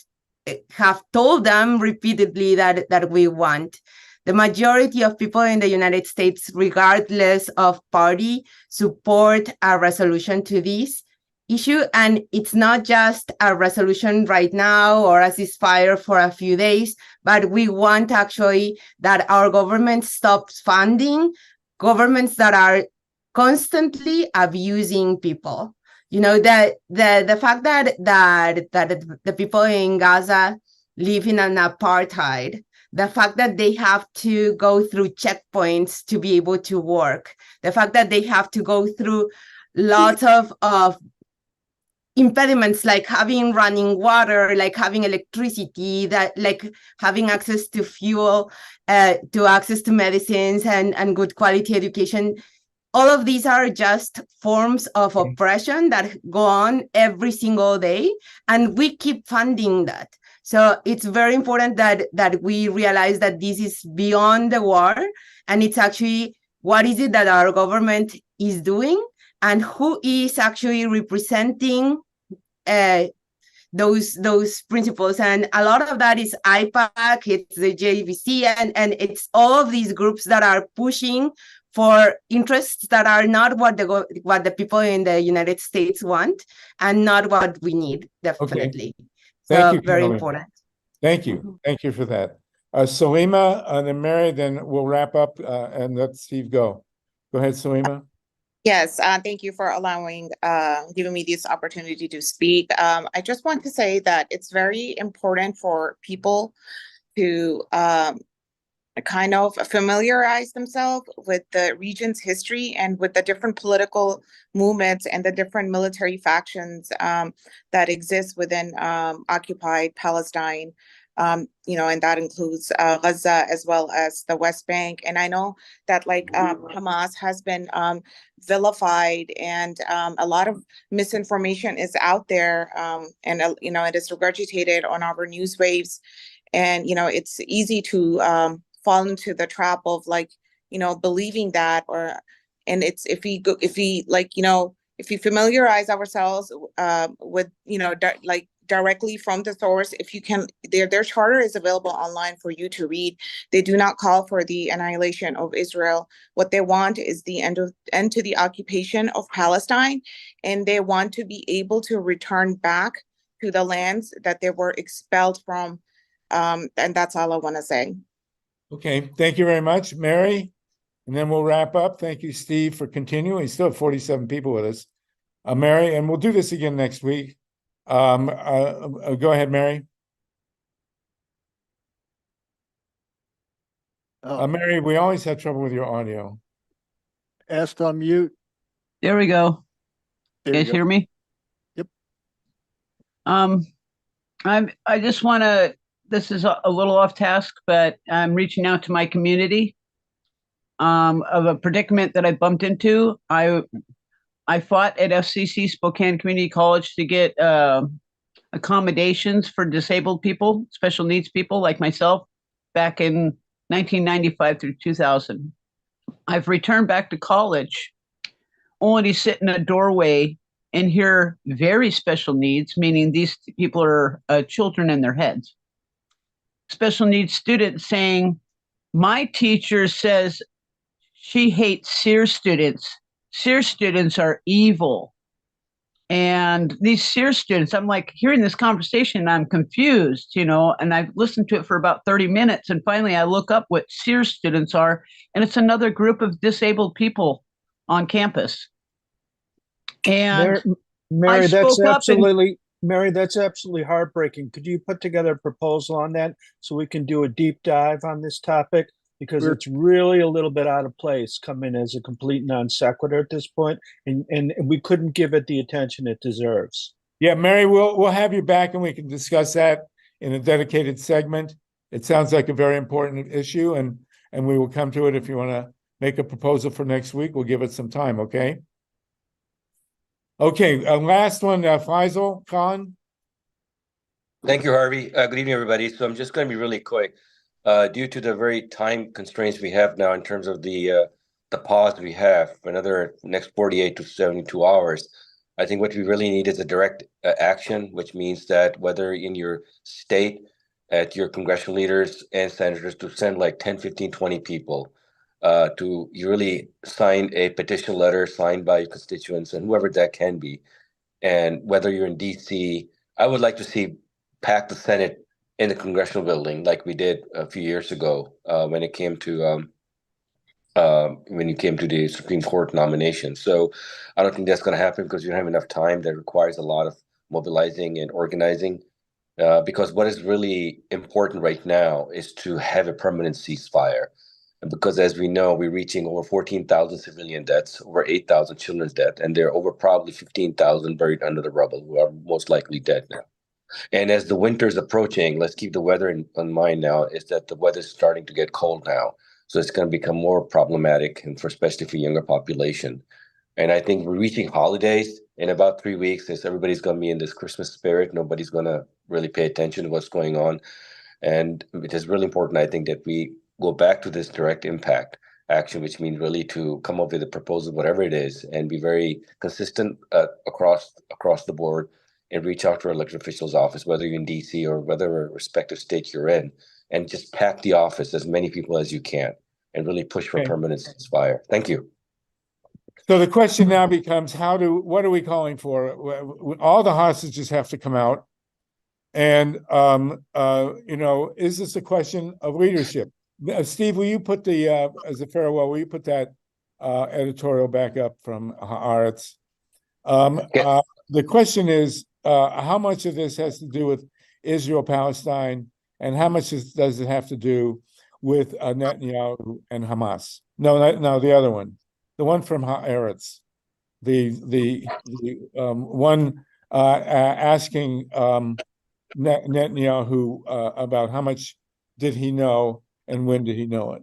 told them repeatedly that we want. The majority of people in the United States, regardless of party, support a resolution to this issue. And it's not just a resolution right now or a ceasefire for a few days, but we want actually that our government stops funding governments that are constantly abusing people. You know, the fact that the people in Gaza live in an apartheid, the fact that they have to go through checkpoints to be able to work, the fact that they have to go through lots of impediments like having running water, like having electricity, that like having access to fuel, to access to medicines and good quality education. All of these are just forms of oppression that go on every single day, and we keep funding that. So it's very important that we realize that this is beyond the war, and it's actually what is it that our government is doing, and who is actually representing those principles. And a lot of that is IPAC, it's the JVC, and it's all of these groups that are pushing for interests that are not what the people in the United States want, and not what we need, definitely. Okay. Thank you, very Carolyn. important. Thank you. Thank you for that. Salima, and then Mary, then we'll wrap up and let Steve go. Go ahead, Salima. Yes, thank you for giving me this opportunity to speak. I just want to say that it's very important for people to kind of familiarize themselves with the region's history and with the different political movements and the different military factions that exist within occupied Palestine. And that includes Gaza as well as the West Bank. And I know that Hamas has been vilified, and a lot of misinformation is out there, and it is regurgitated on our news waves. And it's easy to fall into the trap of believing that, if we familiarize ourselves with directly from the source, if you can, their charter is available online for you to read. They do not call for the annihilation of Israel. What they want is the end to the occupation of Palestine, and they want to be able to return back to the lands that they were expelled from. And that's all I want to say. Okay, thank you very much, Mary. And then we'll wrap up. Thank you, Steve, for continuing. We still have 47 people with us. Mary, and we'll do this again next week. Go ahead, Mary. Mary, we always have trouble with your audio. Asked on mute. There we go. There You guys hear me? Yep. I just want to, this is a little off task, but I'm reaching out to my community of a predicament that I bumped into. I fought at FCC Spokane Community College to get accommodations for disabled people, special needs people like myself, back in 1995 through 2000. I've returned back to college only to sit in a doorway and hear very special needs, meaning these people are children in their heads. Special needs students saying, my teacher says she hates SEER students. SEER students are evil. And these SEER students, I'm like hearing this conversation and I'm confused, and I've listened to it for about 30 minutes. And finally I look up what SEER students are, and it's another group of disabled people on campus. And Mary, that's absolutely heartbreaking. Could you put together a proposal on that so we can do a deep dive on this topic? Because it's really a little bit out of place, coming as a complete non sequitur at this point, and we couldn't give it the attention it deserves. Yeah, Mary, we'll have you back and we can discuss that in a dedicated segment. It sounds like a very important issue, and we will come to it. If you want to make a proposal for next week, we'll give it some time, okay? Okay, last one, Faisal Khan. Thank you, Harvey. Good evening, everybody. So I'm just going to be really quick. Due to the very time constraints we have now in terms of the pause we have for another next 48 to 72 hours, I think what we really need is a direct action, which means that whether in your state, at your congressional leaders and senators, to send like 10, 15, 20 people to really sign a petition letter signed by your constituents and whoever that can be. And whether you're in DC, I would like to see pack the Senate in the congressional building like we did a few years ago when it came to the Supreme Court nomination. So I don't think that's going to happen because you don't have enough time. That requires a lot of mobilizing and organizing because what is really important right now is to have a permanent ceasefire. And because as we know, we're reaching over 14,000 civilian deaths, over 8,000 children's death, and there are over probably 15,000 buried under the rubble who are most likely dead now. And as the winter is approaching, let's keep the weather in mind now, is that the weather is starting to get cold now. So it's going to become more problematic, and especially for younger population. And I think we're reaching holidays in about 3 weeks. As everybody's going to be in this Christmas spirit, nobody's going to really pay attention to what's going on. And it is really important, I think, that we go back to this direct impact action, which means really to come up with a proposal, whatever it is, and be very consistent across the board, and reach out to our elected officials' office, whether you're in DC or whatever respective state you're in, and just pack the office as many people as you can, and really push for permanent ceasefire. Thank you. So the question now becomes, what are we calling for? All the hostages have to come out. And, is this a question of leadership? Steve, will you put as a farewell, will you put that editorial back up from Haaretz? The question is, how much of this has to do with Israel-Palestine, and how much does it have to do with Netanyahu and Hamas? No, the other one. The one from Haaretz, the one asking Netanyahu about how much did he know and when did he know it?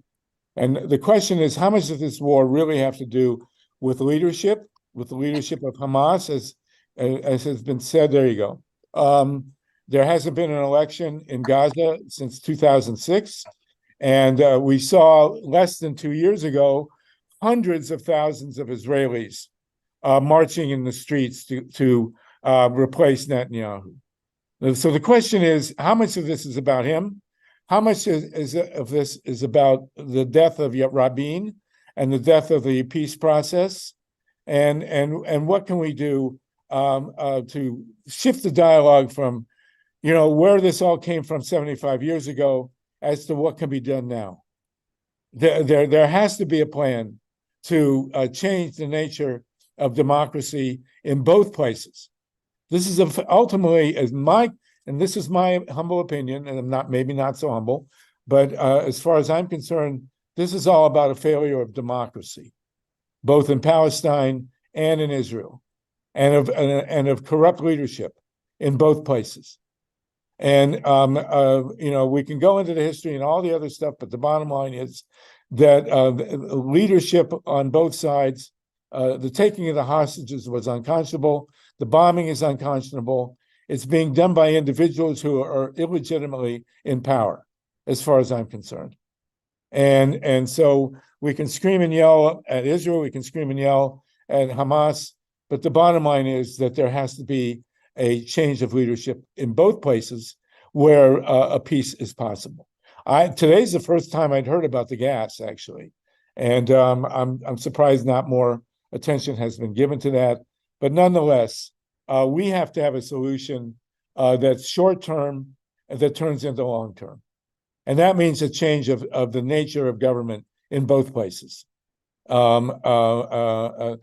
And the question is, how much does this war really have to do with the leadership of Hamas? As has been said, there you go. There hasn't been an election in Gaza since 2006, and we saw less than 2 years ago hundreds of thousands of Israelis marching in the streets to replace Netanyahu. So the question is, how much of this is about him? How much of this is about the death of Rabin and the death of the peace process? And what can we do to shift the dialogue from, where this all came from 75 years ago as to what can be done now? There has to be a plan to change the nature of democracy in both places. This is ultimately, and this is my humble opinion, and I'm maybe not so humble, but as far as I'm concerned, this is all about a failure of democracy, both in Palestine and in Israel, and of corrupt leadership in both places. And we can go into the history and all the other stuff, but the bottom line is that leadership on both sides, the taking of the hostages was unconscionable. The bombing is unconscionable. It's being done by individuals who are illegitimately in power, as far as I'm concerned. And so we can scream and yell at Israel, we can scream and yell at Hamas, but the bottom line is that there has to be a change of leadership in both places where a peace is possible. Today's the first time I'd heard about the gas, actually, and I'm surprised not more attention has been given to that. But nonetheless, we have to have a solution that's short term and that turns into long term, and that means a change of the nature of government in both places. The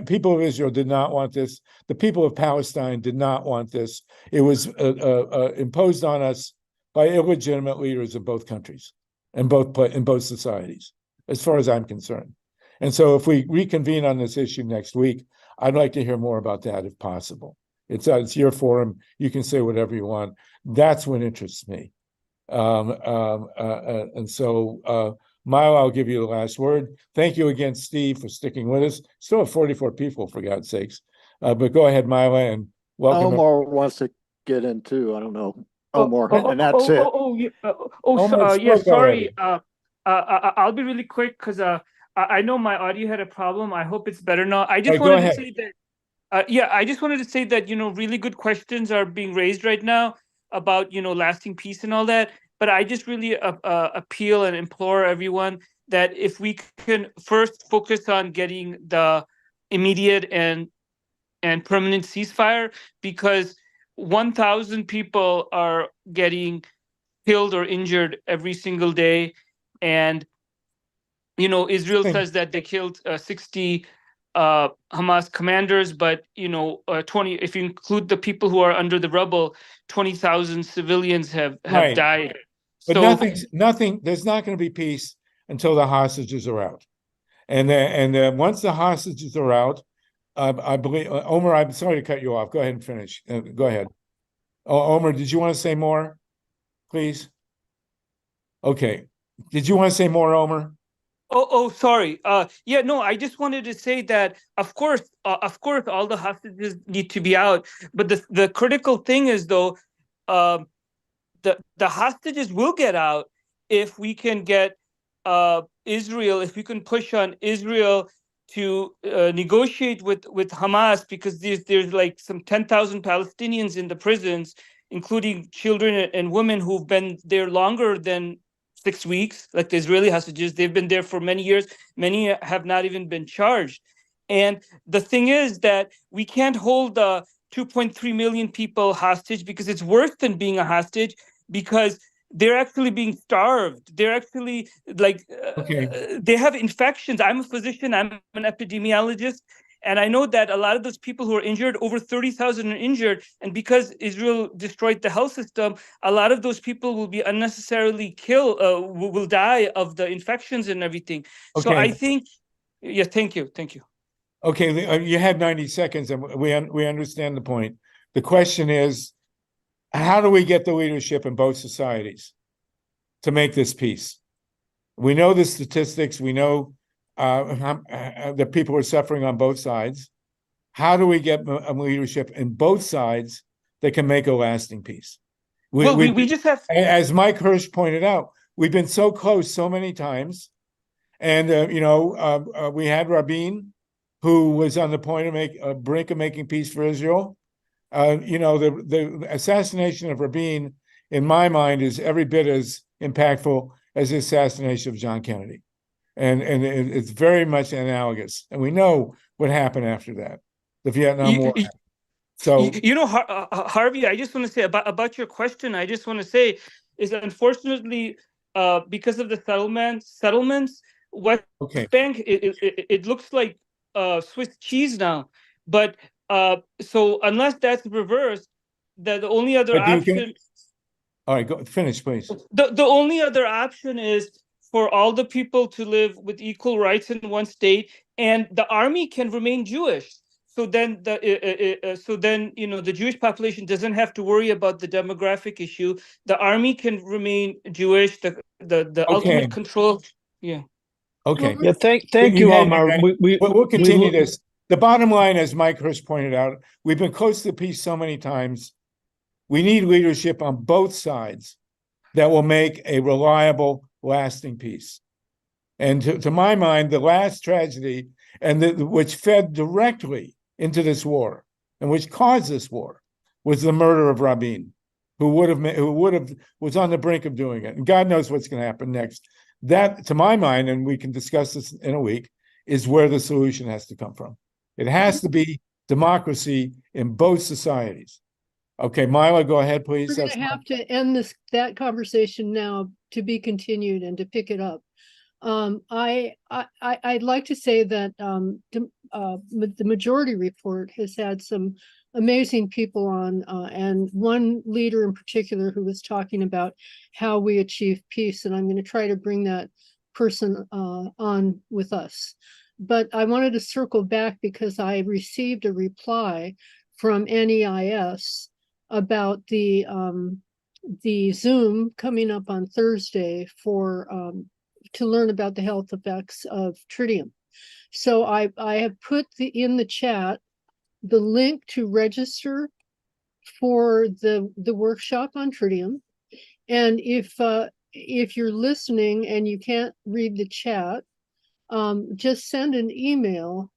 people of Israel did not want this. The people of Palestine did not want this. It was imposed on us by illegitimate leaders of both countries and in both societies, as far as I'm concerned. And so if we reconvene on this issue next week, I'd like to hear more about that if possible. It's your forum. You can say whatever you want. That's what interests me. And so, Milo, I'll give you the last word. Thank you again, Steve, for sticking with us. Still have 44 people, for God's sakes. But go ahead, Milo, and welcome. Omar wants to get in too. I don't know. Omar, and that's it. Yeah, sorry. I'll be really quick because I know my audio had a problem. I hope it's better now. I just wanted to say that, I just wanted to say that, really good questions are being raised right now about, lasting peace and all that. But I just really appeal and implore everyone that if we can first focus on getting the immediate and permanent ceasefire, because 1,000 people are getting killed or injured every single day. And, Israel says that they killed 60 Hamas commanders, but 20, if you include the people who are under the rubble, 20,000 civilians have died. But So, nothing, there's not going to be peace until the hostages are out. And then once the hostages are out, I believe, Omer, I'm sorry to cut you off. Go ahead and finish. Go ahead. Oh, Omer, did you want to say more, please? Okay. Did you want to say more, Omer? Oh, sorry. Yeah, no, I just wanted to say that, of course, all the hostages need to be out. But the critical thing is, though, the hostages will get out if we can get Israel, if we can push on Israel to negotiate with Hamas, because there's like some 10,000 Palestinians in the prisons, including children and women who've been there longer than 6 weeks, like the Israeli hostages. They've been there for many years. Many have not even been charged. And the thing is that we can't hold 2.3 million people hostage, because it's worse than being a hostage, because they're actually being starved. They're actually like, they have infections. I'm a physician, I'm an epidemiologist, and I know that a lot of those people who are injured, over 30,000 are injured. And because Israel destroyed the health system, a lot of those people will be unnecessarily killed, will die of the infections and everything. So I think, yeah, thank you. Okay, you had 90 seconds, and we understand the point. The question is, how do we get the leadership in both societies to make this peace? We know the statistics. We know that people are suffering on both sides. How do we get a leadership in both sides that can make a lasting peace? We just have, as Mike Hirsch pointed out, we've been so close so many times, and we had Rabin, who was on the point of brink of making peace for Israel. The assassination of Rabin, in my mind, is every bit as impactful as the assassination of John Kennedy. And it's very much analogous. And we know what happened after that, the Vietnam War. So, Harvey, I just want to say about your question, I just want to say is that unfortunately, because of the settlements, West Bank, it looks like Swiss cheese now. But so unless that's reversed, the only other option. All right, go finish, please. The only other option is for all the people to live with equal rights in one state, and the army can remain Jewish. So then the Jewish population doesn't have to worry about the demographic issue. The army can remain Jewish. The ultimate control. Yeah. Okay. Yeah. Thank you, Omar. We'll continue this. The bottom line, as Mike Hirsch pointed out, we've been close to peace so many times. We need leadership on both sides that will make a reliable, lasting peace. And to my mind, the last tragedy, and which fed directly into this war, and which caused this war, was the murder of Rabin, who was on the brink of doing it. And God knows what's going to happen next. That, to my mind, and we can discuss this in a week, is where the solution has to come from. It has to be democracy in both societies. Okay, Mila, go ahead, please. We're going to have to end that conversation now, to be continued and to pick it up. I'd like to say that the majority report has had some amazing people on, and one leader in particular who was talking about how we achieve peace, and I'm going to try to bring that person on with us. But I wanted to circle back because I received a reply from NEIS about the Zoom coming up on Thursday for to learn about the health effects of tritium. So I have put in the chat the link to register for the workshop on tritium. And if you're listening and you can't read the chat, just send an email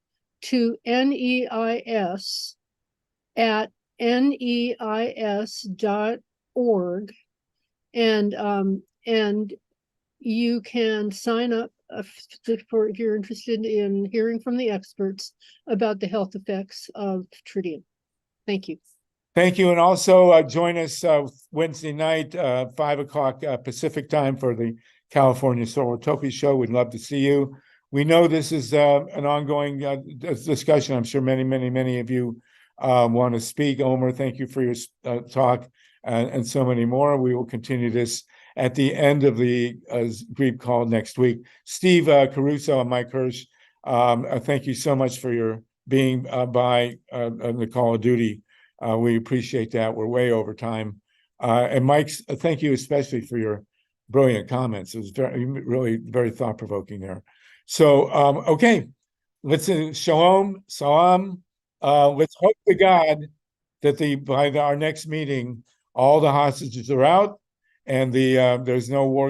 to neis@neis.org, and you can sign up if you're interested in hearing from the experts about the health effects of tritium. Thank you. Thank you. And also join us Wednesday night, 5 o'clock Pacific time, for the California Solartopia Show. We'd love to see you. We know this is an ongoing discussion. I'm sure many of you want to speak. Omer, thank you for your talk, and so many more. We will continue this at the end of the group call next week. Steve Caruso and Mike Hirsch, thank you so much for your being by on the call of duty. We appreciate that. We're way over time. And Mike, thank you especially for your brilliant comments. It was really very thought-provoking there. So, okay, let's shalom, salam. Let's hope to God that by our next meeting, all the hostages are out and there's no war going